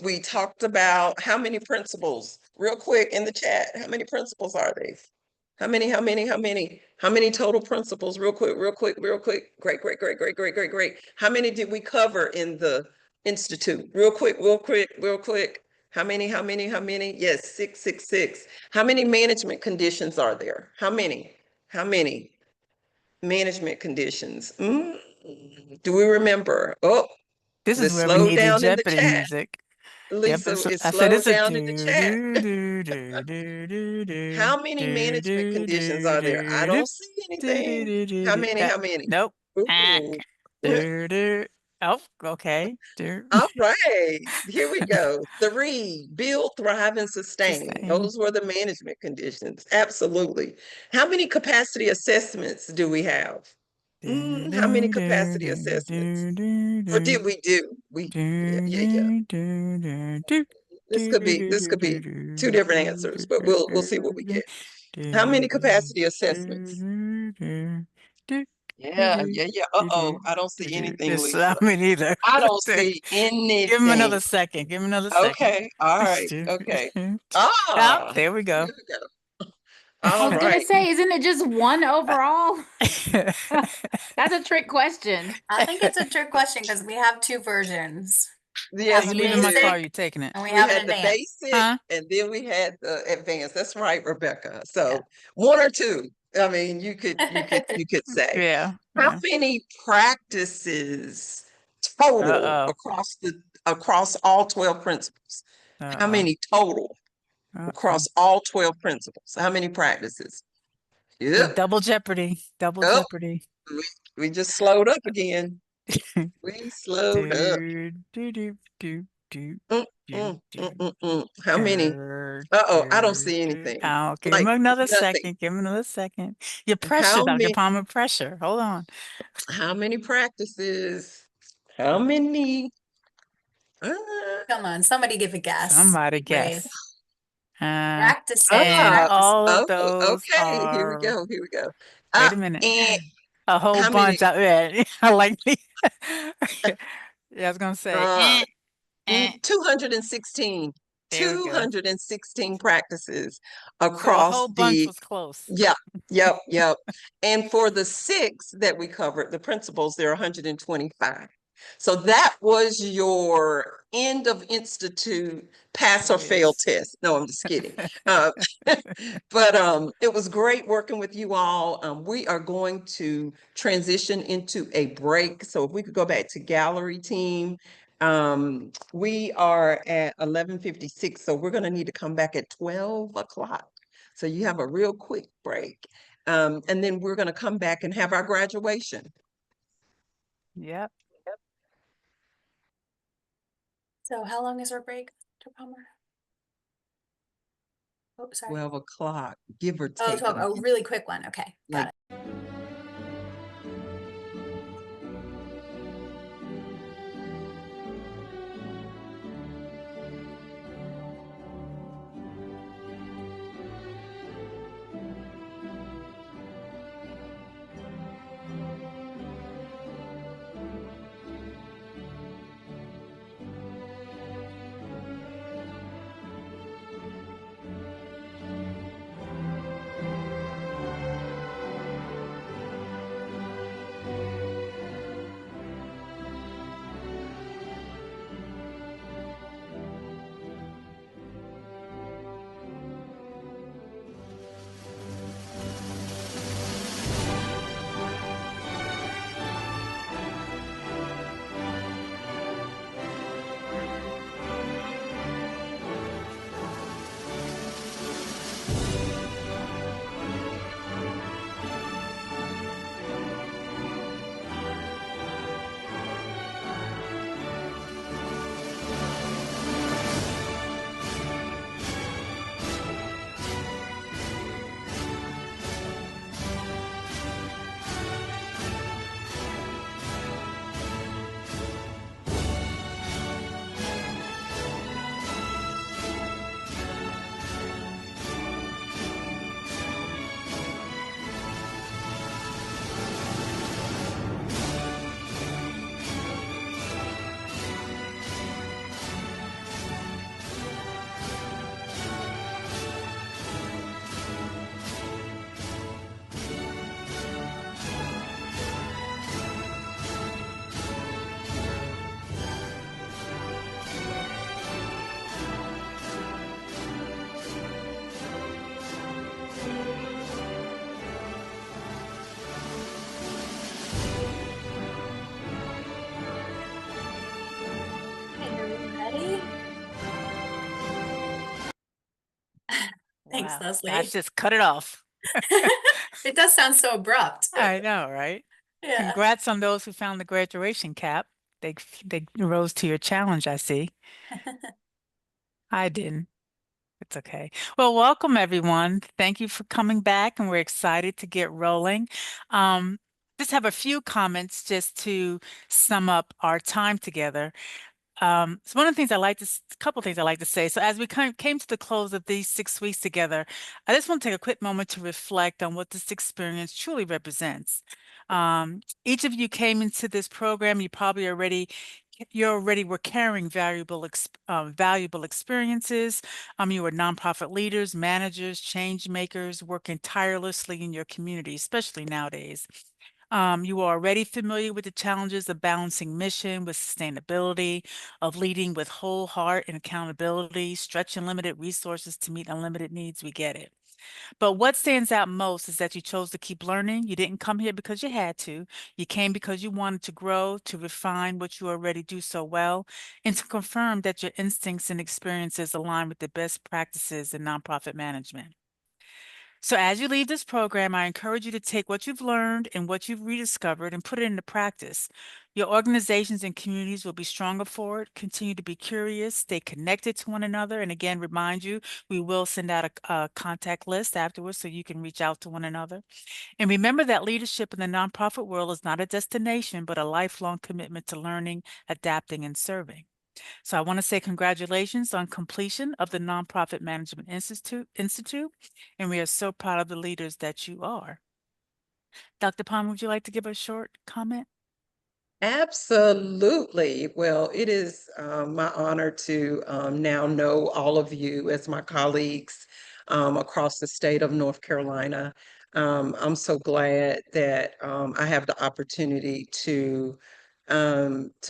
We talked about how many principles, real quick in the chat, how many principles are there? How many total principles? Real quick. Great. How many did we cover in the Institute? Real quick. How many? Yes, 6. How many management conditions are there? How many management conditions? Do we remember? Oh, This is it's where we slowed need the down in the Jeopardy chat. music. Lisa, Yep, it's I said slowed it's a down in the chat. How many do, management conditions are there? I don't see anything. How many? Nope. Ooh. Oh, okay. All right, here we go. 3, build, thrive, and sustain. Sustain. Those were the management conditions. Absolutely. How many capacity assessments do we have? How many capacity assessments? Or did we do? Yeah. This could be 2 different answers, but we'll see what we get. How many capacity assessments? Yeah, Do-do, yeah, yeah. do-do, I don't see do-do. anything, This, Lisa. me neither. I don't Give see him another anything. second. Give him another second. Okay, all right, okay. Ah, Ah, there we go. there we go. I All was gonna right. say, isn't it just one overall? That's a trick question. I think it's a trick question because we have two versions. So Yes, you we leaving my car, do. you taking it? And we We have had an the advance. basic Huh? and then we had the advanced. That's right, Rebecca. So one or two. I mean, you could say. Yeah. How Yeah. many practices total Uh-oh. across all 12 principles? How Uh-oh. many total Uh-oh. across all 12 principles? How many practices? Yep. Double jeopardy. Double Oh, jeopardy. we just slowed up again. We slowed up. Do, do, do, do, Mm, do, do. How many? I don't see anything. Oh, give Like him another nothing. second. Give him another second. You're pressure, How Dr. many? Palmer, pressure. Hold on. How many practices? How many? Come on, somebody give a guess. Somebody Brave. guess. Practices. And Ah, all of oh, those okay. Here we are, go. Here we go. wait a minute, And a whole how many? bunch out there. I like me. Yeah, I was gonna say, 216. there we go. 216 practices So a across whole bunch the was close. Yep. And for the 6 that we covered, the principles, there are 125. So that was your end of institute pass or fail test. No, I'm just kidding. But it was great working with you all. We are going to transition into a break. So if we could go back to gallery team. We are at 11:56, so we're going to need to come back at 12 o'clock. So you have a real quick break. And then we're going to come back and have our graduation. Yep. So how long is our break, Dr. Palmer? Oh, sorry. 12 o'clock, give or Oh, take. 12. Oh, really quick one. Okay, got it. Thanks, Wow. Leslie. That's just cut it off. It does sound so abrupt. I know, right? Yeah. Congrats on those who found the graduation cap. They rose to your challenge, I see. I didn't. It's okay. Well, welcome everyone. Thank you for coming back, and we're excited to get rolling. Just have a few comments just to sum up our time together. So one of the things a couple of things I like to say. So as we came to the close of these 6 weeks together, I just want to take a quick moment to reflect on what this experience truly represents. Each of you came into this program, you already were carrying valuable experiences. You were nonprofit leaders, managers, change makers, working tirelessly in your community, especially nowadays. You are already familiar with the challenges of balancing mission with sustainability, of leading with whole heart and accountability, stretching limited resources to meet unlimited needs. We get it. But what stands out most is that you chose to keep learning. You didn't come here because you had to. You came because you wanted to grow, to refine what you already do so well, and to confirm that your instincts and experiences align with the best practices in nonprofit management. So as you leave this program, I encourage you to take what you've learned and what you've rediscovered and put it into practice. Your organizations and communities will be stronger for it. Continue to be curious, stay connected to one another. And again, remind you, we will send out a contact list afterwards so you can reach out to one another. And remember that leadership in the nonprofit world is not a destination, but a lifelong commitment to learning, adapting, and serving. So I want to say congratulations on completion of the Nonprofit Management Institute, and we are so proud of the leaders that you are. Dr. Palmer, would you like to give a short comment? Absolutely. Well, it is my honor to now know all of you as my colleagues across the state of North Carolina. I'm so glad that I have the opportunity to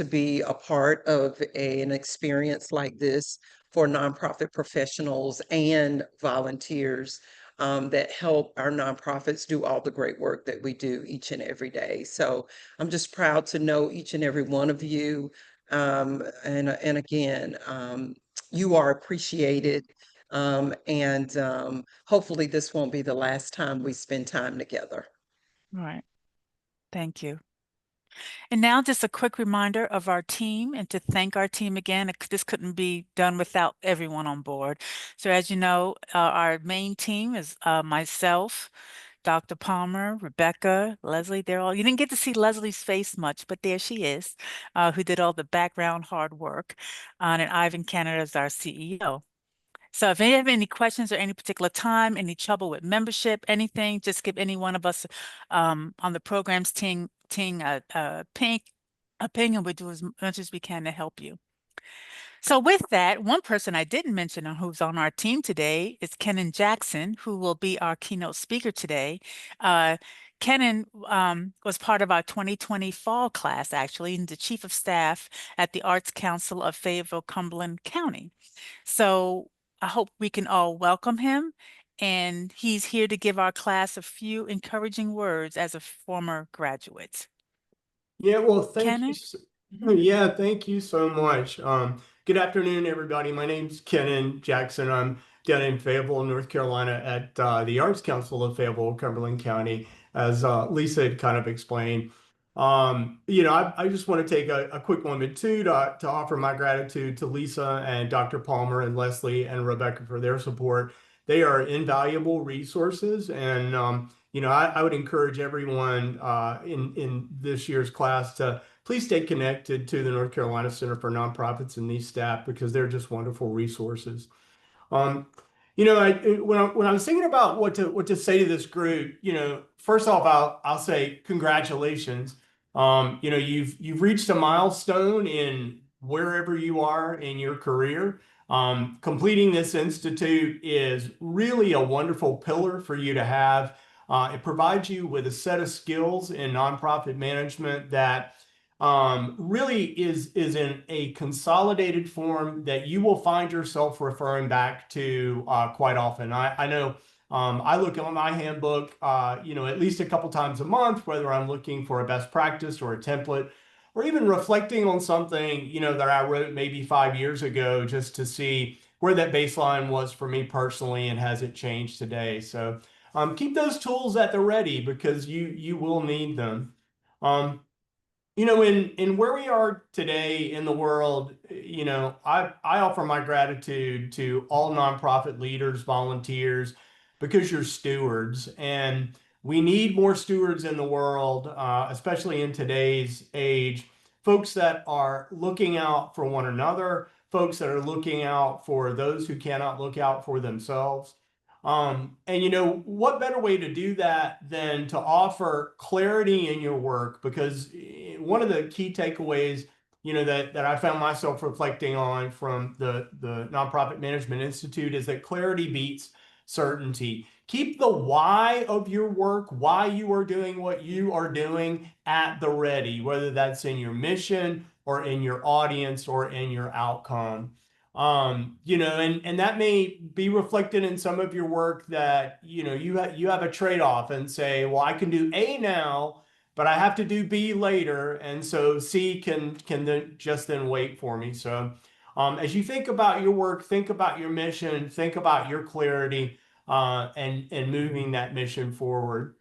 be a part of an experience like this for nonprofit professionals and volunteers that help our nonprofits do all the great work that we do each and every day. So I'm just proud to know each and every one of you. And again, you are appreciated. And hopefully this won't be the last time we spend time together. All right. Thank you. And now just a quick reminder of our team and to thank our team again. This couldn't be done without everyone on board. So as you know, our main team is myself, Dr. Palmer, Rebecca, Leslie. You didn't get to see Leslie's face much, but there she is, who did all the background hard work. And Ivan Canada is our CEO. So if you have any questions or any particular time, any trouble with membership, anything, just give any one of us on the programs team a ping, and we'll do as much as we can to help you. So with that, one person I didn't mention who's on our team today is Kenan Jackson, who will be our keynote speaker today. Kenan was part of our 2020 fall class, actually, and the chief of staff at the Arts Council of Fayetteville, Cumberland County. So I hope we can all welcome him. And he's here to give our class a few encouraging words as a former graduate. Yeah, well, thank Kenan? you. Yeah, thank you so much. Good afternoon, everybody. My name's Kenan Jackson. I'm down in Fayetteville, North Carolina at the Arts Council of Fayetteville, Cumberland County, as Lisa had kind of explained. I just want to take a quick moment too to offer my gratitude to Lisa and Dr. Palmer and Leslie and Rebecca for their support. They are invaluable resources, and I would encourage everyone in this year's class to please stay connected to the North Carolina Center for Nonprofits and these staff because they're just wonderful resources. When I was thinking about what to say to this group, first off, I'll say congratulations. You've reached a milestone in wherever you are in your career. Completing this institute is really a wonderful pillar for you to have. It provides you with a set of skills in nonprofit management that really is in a consolidated form that you will find yourself referring back to quite often. I know I look on my handbook, at least a couple times a month, whether I'm looking for a best practice or a template, or even reflecting on something, that I wrote maybe 5 years ago, just to see where that baseline was for me personally and has it changed today. So keep those tools at the ready because you will need them. In where we are today in the world, I offer my gratitude to all nonprofit leaders, volunteers, because you're stewards, and we need more stewards in the world, especially in today's age, folks that are looking out for one another, folks that are looking out for those who cannot look out for themselves. And you know, what better way to do that than to offer clarity in your work? Because one of the key takeaways, you know, that I found myself reflecting on from the Nonprofit Management Institute is that clarity beats certainty. Keep the why of your work, why you are doing what you are doing, at the ready, whether that's in your mission or in your audience or in your outcome. You know, and that may be reflected in some of your work that, you know, you have a trade-off and say, well, I can do A now, but I have to do B later. And so C can then just then wait for me. So as you think about your work, think about your mission, think about your clarity, and moving that mission forward.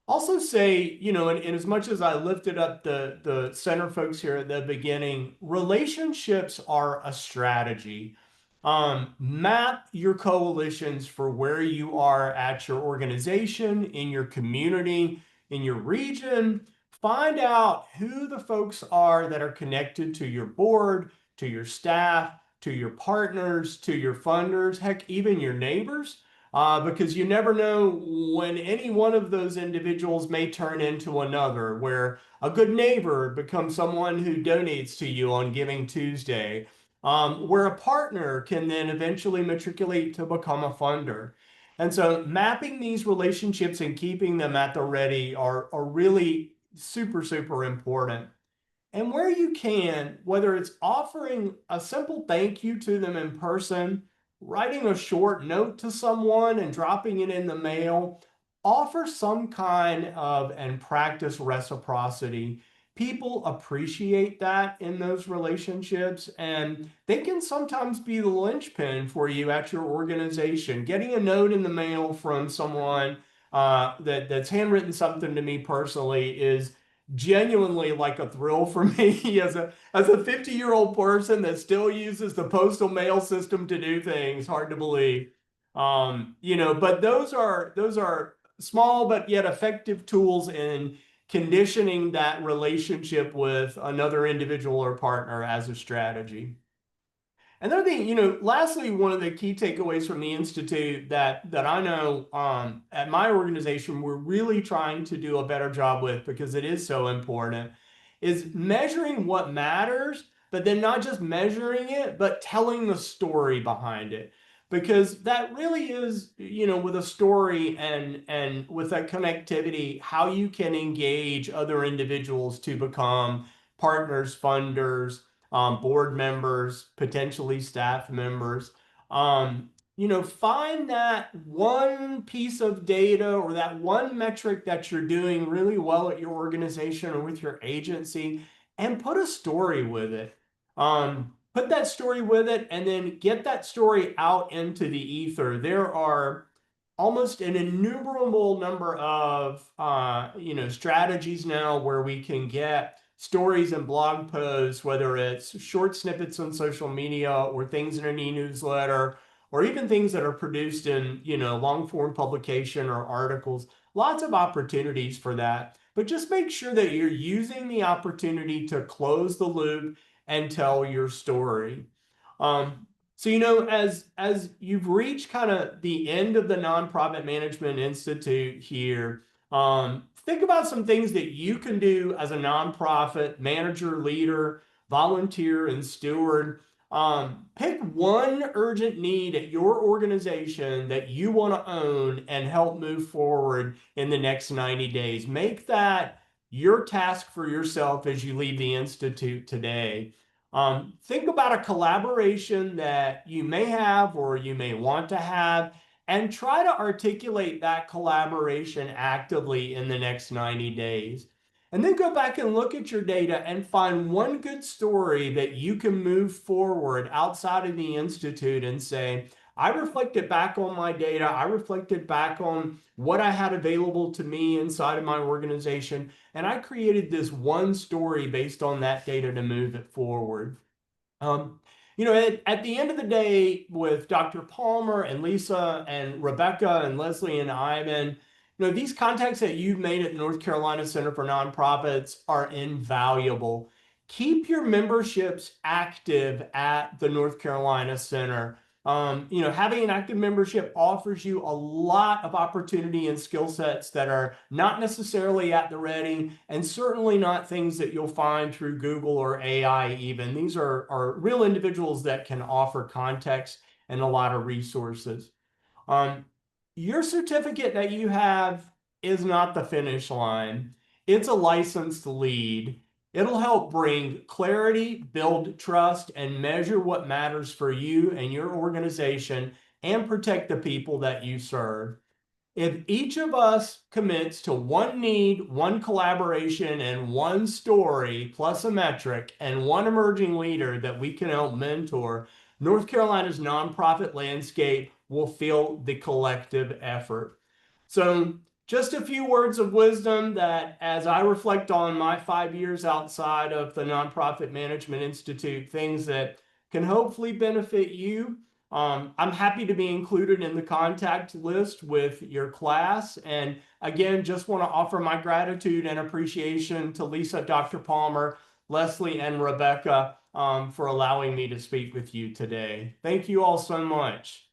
Also say, you know, and as much as I lifted up the center folks here at the beginning, relationships are a strategy. Map your coalitions for where you are at your organization, in your community, in your region. Find out who the folks are that are connected to your board, to your staff, to your partners, to your funders, heck, even your neighbors. Because you never know when any one of those individuals may turn into another, where a good neighbor becomes someone who donates to you on Giving Tuesday, where a partner can then eventually matriculate to become a funder. And so mapping these relationships and keeping them at the ready are really super, super important. And where you can, whether it's offering a simple thank you to them in person, writing a short note to someone and dropping it in the mail, offer some kind of and practice reciprocity. People appreciate that in those relationships, and they can sometimes be the linchpin for you at your organization. Getting a note in the mail from someone that's handwritten something to me personally is genuinely like a thrill for me as a 50-year-old person that still uses the postal mail system to do things. Hard to believe. You know, but those are small but yet effective tools in conditioning that relationship with another individual or partner as a strategy. Another thing, you know, lastly, one of the key takeaways from the Institute that I know at my organization we're really trying to do a better job with, because it is so important, is measuring what matters, but then not just measuring it, but telling the story behind it. Because that really is, you know, with a story and with that connectivity, how you can engage other individuals to become partners, funders, board members, potentially staff members. You know, find that one piece of data or that one metric that you're doing really well at your organization or with your agency, and put a story with it. Put that story with it, and then get that story out into the ether. There are almost an innumerable number of you know, strategies now where we can get stories and blog posts, whether it's short snippets on social media or things in an e-newsletter, or even things that are produced in, you know, long form publication or articles. Lots of opportunities for that. But just make sure that you're using the opportunity to close the loop and tell your story. So, you know, as you've reached kind of the end of the Nonprofit Management Institute here, think about some things that you can do as a nonprofit manager, leader, volunteer, and steward. Pick one urgent need at your organization that you want to own and help move forward in the next 90 days. Make that your task for yourself as you leave the Institute today. Think about a collaboration that you may have or you may want to have, and try to articulate that collaboration actively in the next 90 days. And then go back and look at your data and find one good story that you can move forward outside of the Institute and say, I reflected back on my data. I reflected back on what I had available to me inside of my organization, and I created this one story based on that data to move it forward. You know, at the end of the day, with Dr. Palmer and Lisa and Rebecca and Leslie and Ivan, you know, these contacts that you've made at the North Carolina Center for Nonprofits are invaluable. keep your memberships active at the North Carolina Center. Having an active membership offers you a lot of opportunity and skill sets that are not necessarily at the ready, and certainly not things that you'll find through Google or AI even. These are real individuals that can offer context and a lot of resources. Your certificate that you have is not the finish line. It's a license to lead. It'll help bring clarity, build trust, and measure what matters for you and your organization and protect the people that you serve. If each of us commits to one need, one collaboration, and one story, plus a metric, and one emerging leader that we can help mentor, North Carolina's nonprofit landscape will feel the collective effort. So just a few words of wisdom that as I reflect on my 5 years outside of the Nonprofit Management Institute, things that can hopefully benefit you. I'm happy to be included in the contact list with your class. And again, just want to offer my gratitude and appreciation to Lisa, Dr. Palmer, Leslie, and Rebecca for allowing me to speak with you today. Thank you all so much.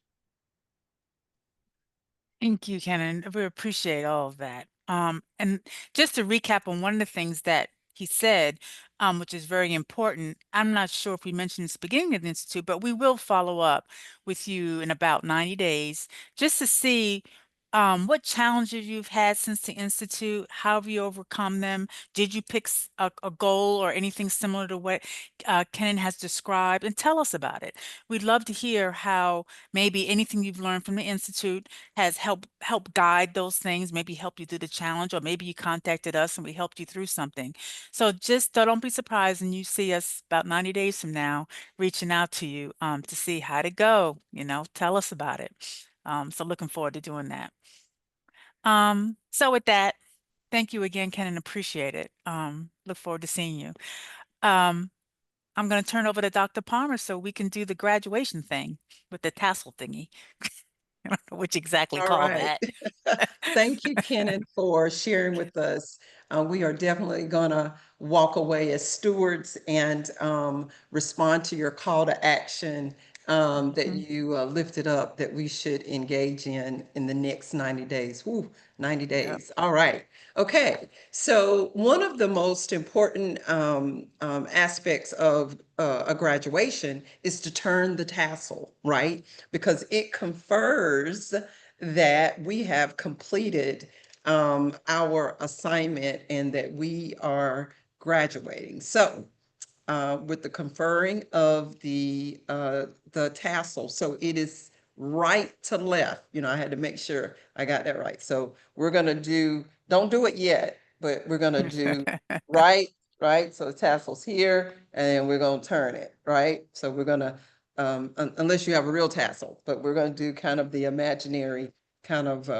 Thank you, Kenan. We appreciate all of that. And just to recap on one of the things that he said, which is very important. I'm not sure if we mentioned this at the beginning of the Institute, but we will follow up with you in about 90 days just to see what challenges you've had since the Institute. How have you overcome them? Did you pick a goal or anything similar to what Kenan has described? And tell us about it. We'd love to hear how maybe anything you've learned from the Institute has helped guide those things, maybe help you through the challenge, or maybe you contacted us and we helped you through something. So just don't be surprised when you see us about 90 days from now reaching out to you to see how to go, tell us about it. So looking forward to doing that. So with that, thank you again, Kenan, appreciate it. Look forward to seeing you. I'm going to turn over to Dr. Palmer so we can do the graduation thing with the tassel thingy. I don't know which exactly All call right. that. Thank you, Kenan, for sharing with us. We are definitely going to walk away as stewards and respond to your call to action that you lifted up that we should engage in the next 90 days. Woo, 90 days. All right. Okay. So one of the most important aspects of a graduation is to turn the tassel, right? Because it confers that we have completed our assignment and that we are graduating. So with the conferring of the tassel, so it is right to left. I had to make sure I got that right. So we're going to do, don't do it yet, but we're going to do right. So the tassel's here and then we're going to turn it, right? So we're going to, unless you have a real tassel, but we're going to do kind of the imaginary kind of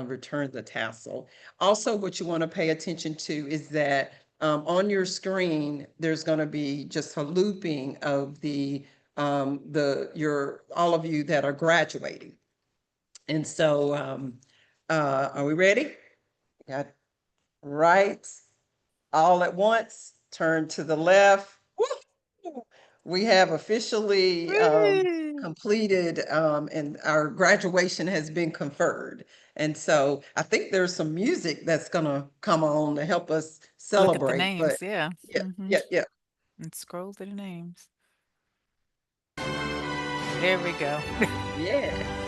return the tassel. Also, what you want to pay attention to is that on your screen, there's going to be just a looping of all of you that are graduating. And so, are we ready? Got right, all at once, turn to the left. Woo! We have officially completed and our graduation has been conferred. And so I think there's some music that's gonna come on to help us Look at the celebrate. names, But yeah. yeah. And scroll through the names. There we go. Yeah.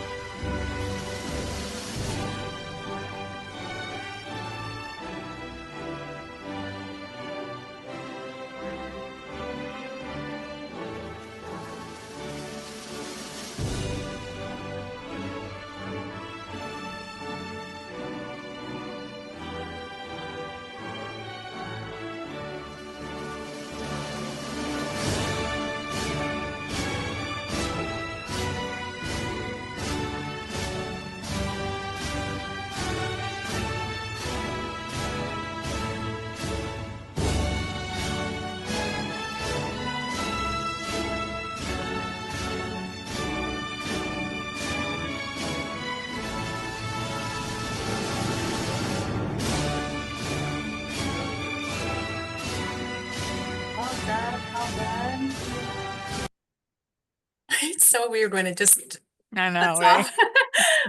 thought we were going to just I know, cuts right? off,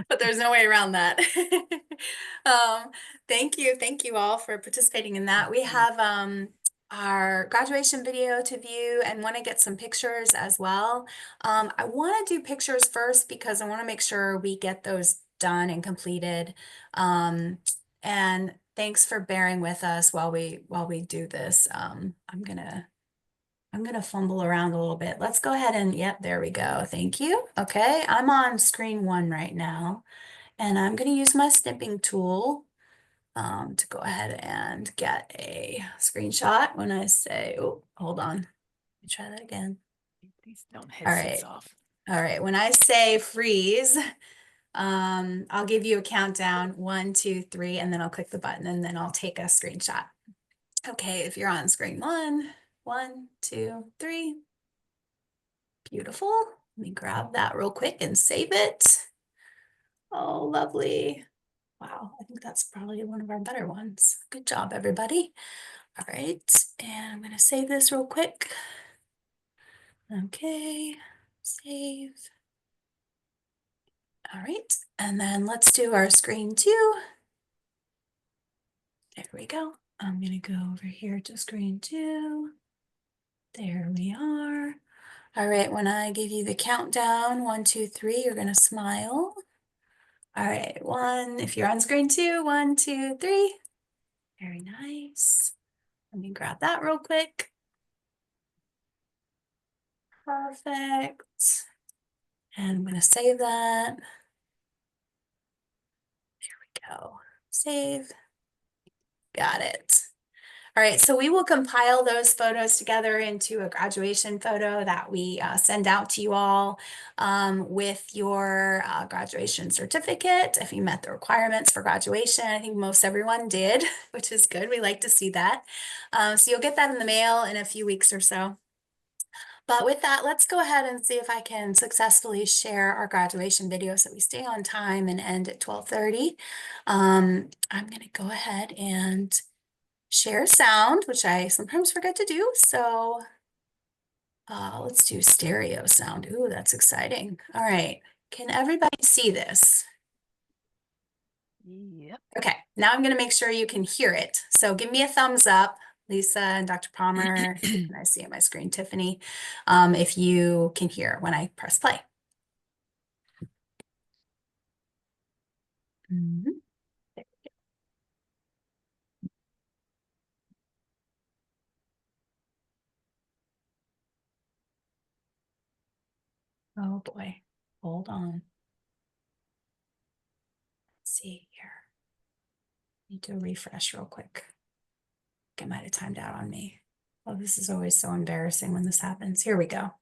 but there's no way around that. Thank you all for participating in that. We have our graduation video to view and want to get some pictures as well. I want to do pictures first because I want to make sure we get those done and completed. And thanks for bearing with us while we do this. I'm gonna fumble around a little bit. Let's go ahead and, yep, there we go. Thank you. Okay, I'm on screen 1 right now, and I'm gonna use my snipping tool to go ahead and get a screenshot when I say, oh, hold on. Let me try that again. Please don't All headsets right. off. All right, when I say freeze, I'll give you a countdown, 1, 2, 3, and then I'll click the button and then I'll take a screenshot. Okay, if you're on screen 1, 1, 2, 3. Beautiful. Let me grab that real quick and save it. Oh, lovely. Wow, I think that's probably one of our better ones. Good job, everybody. All right, and I'm gonna save this real quick. Okay, save. All right, and then let's do our screen 2. There we go. I'm gonna go over here to screen 2. There we are. All right, when I give you the countdown, 1, 2, 3, you're gonna smile. All right, 1, if you're on screen 2, 1, 2, 3. Very nice. Let me grab that real quick. Perfect. And I'm gonna save that. There we go. Save. Got it. All right, so we will compile those photos together into a graduation photo that we send out to you all with your graduation certificate. If you met the requirements for graduation, I think most everyone did, which is good. We like to see that. So you'll get that in the mail in a few weeks or so. But with that, let's go ahead and see if I can successfully share our graduation video so we stay on time and end at 12:30. I'm going to go ahead and share sound, which I sometimes forget to do. So let's do stereo sound. Ooh, that's exciting. All right. Can everybody see this? Yep. Okay. Now I'm going to make sure you can hear it. So give me a thumbs up, Lisa and Dr. Palmer. And I see on my screen, Tiffany, if you can hear when I press play. Mm-hmm. Oh boy, hold on. Let's see here. Need to refresh real quick. It might have timed out on me. Oh, this is always so embarrassing when this happens. Here we go.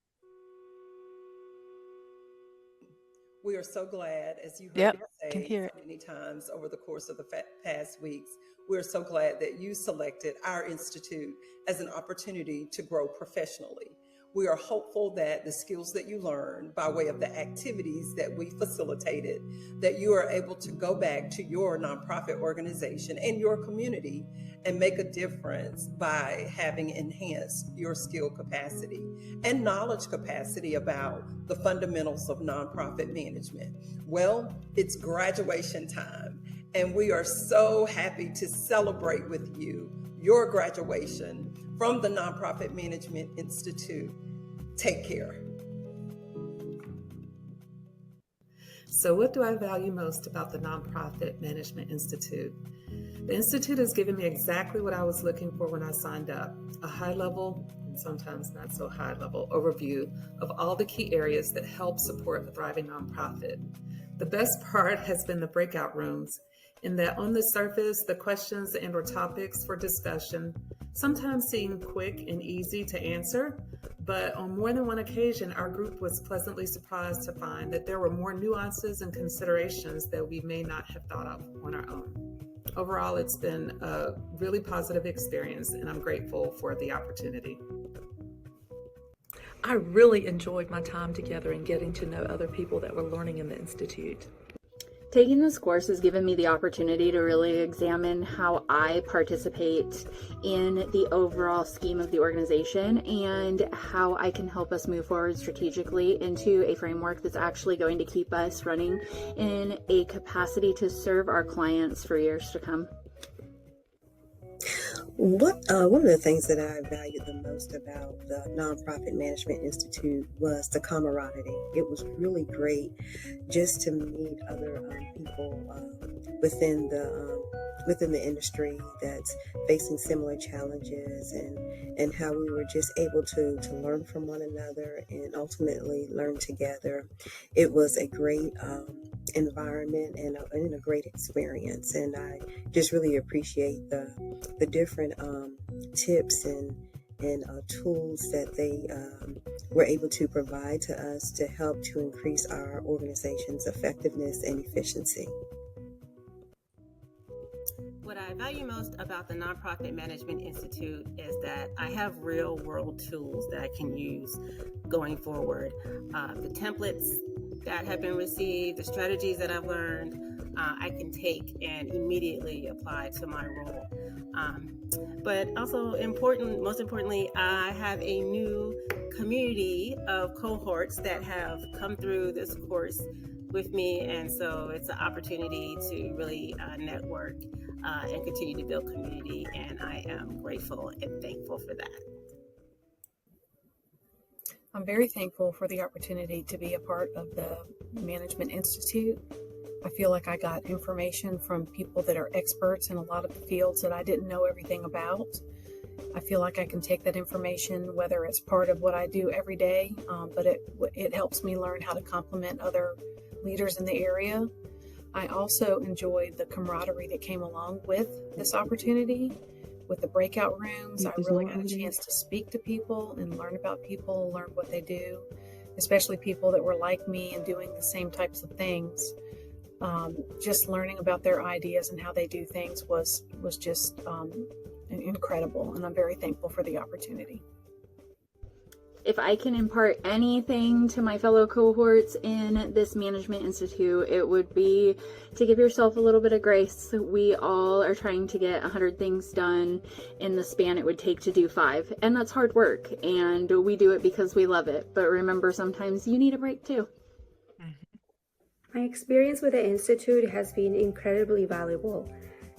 We are so glad, as you heard Yep, me can say hear it. so many times over the course of the past weeks, we're so glad that you selected our institute as an opportunity to grow professionally. We are hopeful that the skills that you learn by way of the activities that we facilitated, that you are able to go back to your nonprofit organization and your community and make a difference by having enhanced your skill capacity and knowledge capacity about the fundamentals of nonprofit management. Well, it's graduation time, and we are so happy to celebrate with you your graduation from the Nonprofit Management Institute. Take care. So what do I value most about the Nonprofit Management Institute? The Institute has given me exactly what I was looking for when I signed up, a high level, and sometimes not so high level, overview of all the key areas that help support a thriving nonprofit. The best part has been the breakout rooms, in that on the surface, the questions and/or topics for discussion sometimes seem quick and easy to answer, but on more than one occasion, our group was pleasantly surprised to find that there were more nuances and considerations that we may not have thought of on our own. Overall, it's been a really positive experience, and I'm grateful for the opportunity. I really enjoyed my time together and getting to know other people that were learning in the Institute. Taking this course has given me the opportunity to really examine how I participate in the overall scheme of the organization and how I can help us move forward strategically into a framework that's actually going to keep us running in a capacity to serve our clients for years to come. One of the things that I valued the most about the Nonprofit Management Institute was the camaraderie. It was really great just to meet other people within the industry that's facing similar challenges, and how we were just able to learn from one another and ultimately learn together. It was a great environment and a great experience, and I just really appreciate the different tips and tools that they were able to provide to us to help to increase our organization's effectiveness and efficiency. What I value most about the Nonprofit Management Institute is that I have real world tools that I can use going forward. The templates that have been received, the strategies that I've learned, I can take and immediately apply to my role. But also most importantly, I have a new community of cohorts that have come through this course with me, and so it's an opportunity to really network and continue to build community, and I am grateful and thankful for that. I'm very thankful for the opportunity to be a part of the Management Institute. I feel like I got information from people that are experts in a lot of the fields that I didn't know everything about. I feel like I can take that information, whether it's part of what I do every day, but it helps me learn how to complement other leaders in the area. I also enjoyed the camaraderie that came along with this opportunity. With the breakout rooms, I really got a chance to speak to people and learn about people, learn what they do, especially people that were like me and doing the same types of things. Just learning about their ideas and how they do things was just incredible, and I'm very thankful for the opportunity. If I can impart anything to my fellow cohorts in this Management Institute, it would be to give yourself a little bit of grace. We all are trying to get 100 things done in the span it would take to do 5, and that's hard work, and we do it because we love it. But remember, sometimes you need a break too. My experience with the Institute has been incredibly valuable.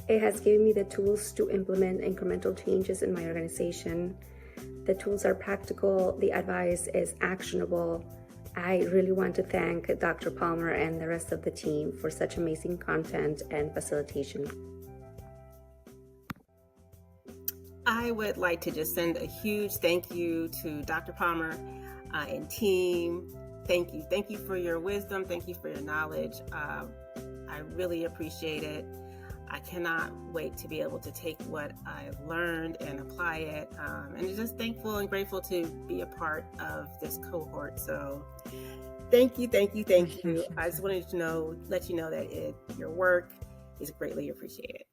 It has given me the tools to implement incremental changes in my organization. The tools are practical, the advice is actionable. I really want to thank Dr. Palmer and the rest of the team for such amazing content and facilitation. I would like to just send a huge thank you to Dr. Palmer and team. Thank you. Thank you for your wisdom. Thank you for your knowledge. I really appreciate it. I cannot wait to be able to take what I've learned and apply it. And just thankful and grateful to be a part of this cohort. So thank you, thank you, thank you. I just wanted to let you know that your work is greatly appreciated.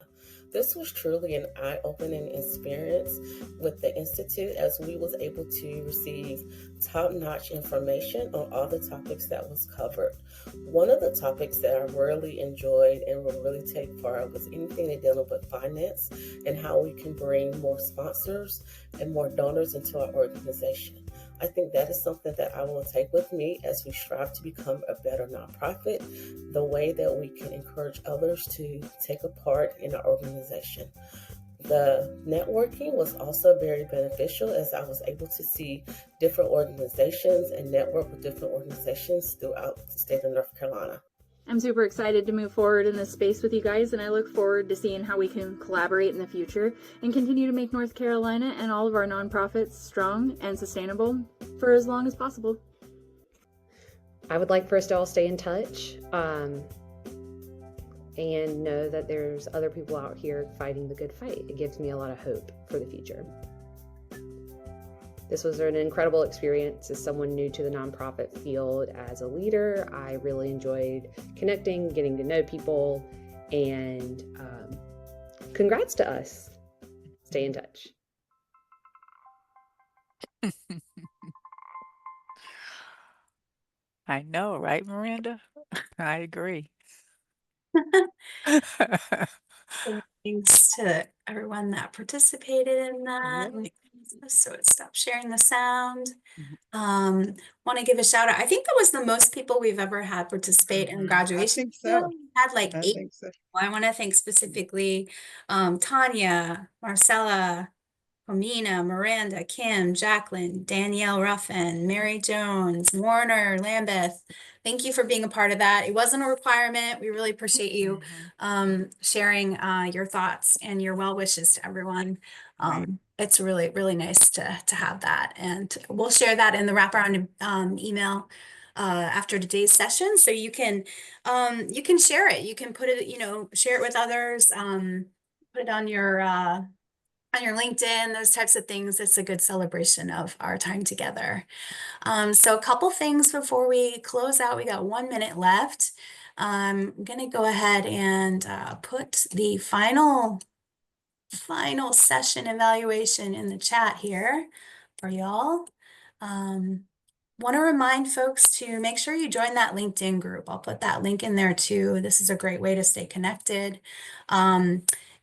This was truly an eye-opening experience with the Institute, as we was able to receive top-notch information on all the topics that was covered. One of the topics that I really enjoyed and will really take part was anything that dealing with finance and how we can bring more sponsors and more donors into our organization. I think that is something that I will take with me as we strive to become a better nonprofit, the way that we can encourage others to take a part in our organization. The networking was also very beneficial, as I was able to see different organizations and network with different organizations throughout the state of North Carolina. I'm super excited to move forward in this space with you guys, and I look forward to seeing how we can collaborate in the future and continue to make North Carolina and all of our nonprofits strong and sustainable for as long as possible. I would like for us to all stay in touch and know that there's other people out here fighting the good fight. It gives me a lot of hope for the future. This was an incredible experience as someone new to the nonprofit field. As a leader, I really enjoyed connecting, getting to know people, and congrats to us. Stay in touch. I know, right, Miranda? I agree. Thanks to everyone that participated in that. So it stopped sharing the sound. Want to give a shout out. I think that was the most people we've ever had participate in graduation. We had like 8. I want to thank specifically Tanya, Marcella, Pomina, Miranda, Kim, Jacqueline, Danielle Ruffin, Mary Jones, Warner, Lambeth. Thank you for being a part of that. It wasn't a requirement. We really appreciate you sharing your thoughts and your well wishes to everyone. It's really, really nice to have that. And we'll share that in the wraparound email after today's session. So you can share it. You can put it, share it with others, put it on your LinkedIn, those types of things. It's a good celebration of our time together. So a couple things before we close out. We got 1 minute left. I'm going to go ahead and put the final session evaluation in the chat here for y'all. Want to remind folks to make sure you join that LinkedIn group. I'll put that link in there too. This is a great way to stay connected.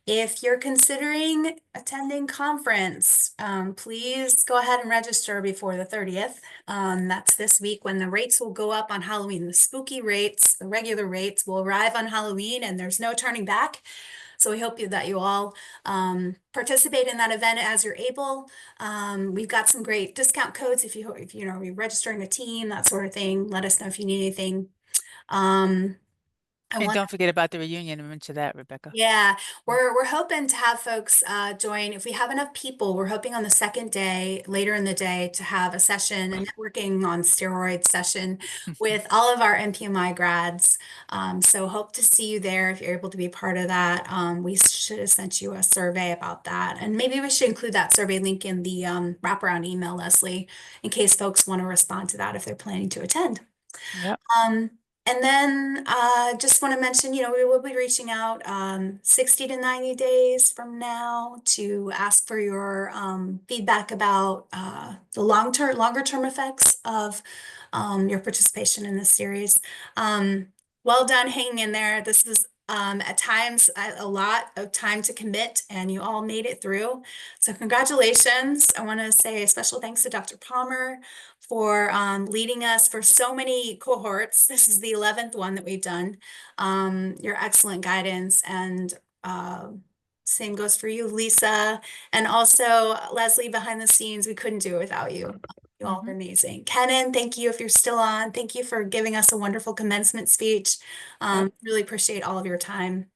If you're considering attending conference, please go ahead and register before the 30th. That's this week when the rates will go up on Halloween. The spooky rates, the regular rates will arrive on Halloween and there's no turning back. So we hope that you all participate in that event as you're able. We've got some great discount codes if you're registering a team, that sort of thing. Let us know if you need anything. And don't forget about the reunion and mention that, Rebecca. Yeah, we're hoping to have folks join. If we have enough people, we're hoping on the second day, later in the day, to have a session, a networking on steroids session with all of our NPMI grads. So hope to see you there if you're able to be part of that. We should have sent you a survey about that. And maybe we should include that survey link in the wraparound email, Leslie, in case folks want to respond to that if they're planning to attend. Yep. And then just want to mention, we will be reaching out 60 to 90 days from now to ask for your feedback about the longer term effects of your participation in this series. Well done hanging in there. This is at times a lot of time to commit, and you all made it through. So congratulations. I want to say a special thanks to Dr. Palmer for leading us for so many cohorts. This is the 11th one that we've done. Your excellent guidance, and same goes for you, Lisa, and also Leslie behind the scenes. We couldn't do it without you. You all are amazing. Kenan, thank you if you're still on. Thank you for giving us a wonderful commencement speech. Really appreciate all of your time.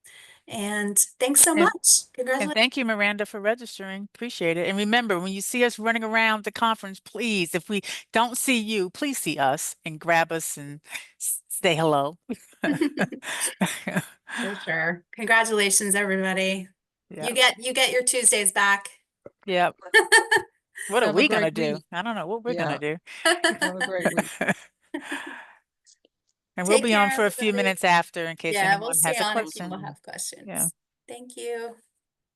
And thanks so much. Congratulations. And thank you, Miranda, for registering. Appreciate it. And remember, when you see us running around the conference, please, if we don't see you, please see us and grab us and say hello. For sure. Congratulations, everybody. Yeah. You get your Tuesdays back. Yep. What are Have a we gonna great do? week. I don't know what we're gonna do. Have a great week. And we'll Take be on care, for a few everybody. minutes after in case Yeah, we'll anyone stay has a on if question. people have questions. Yeah. Thank you.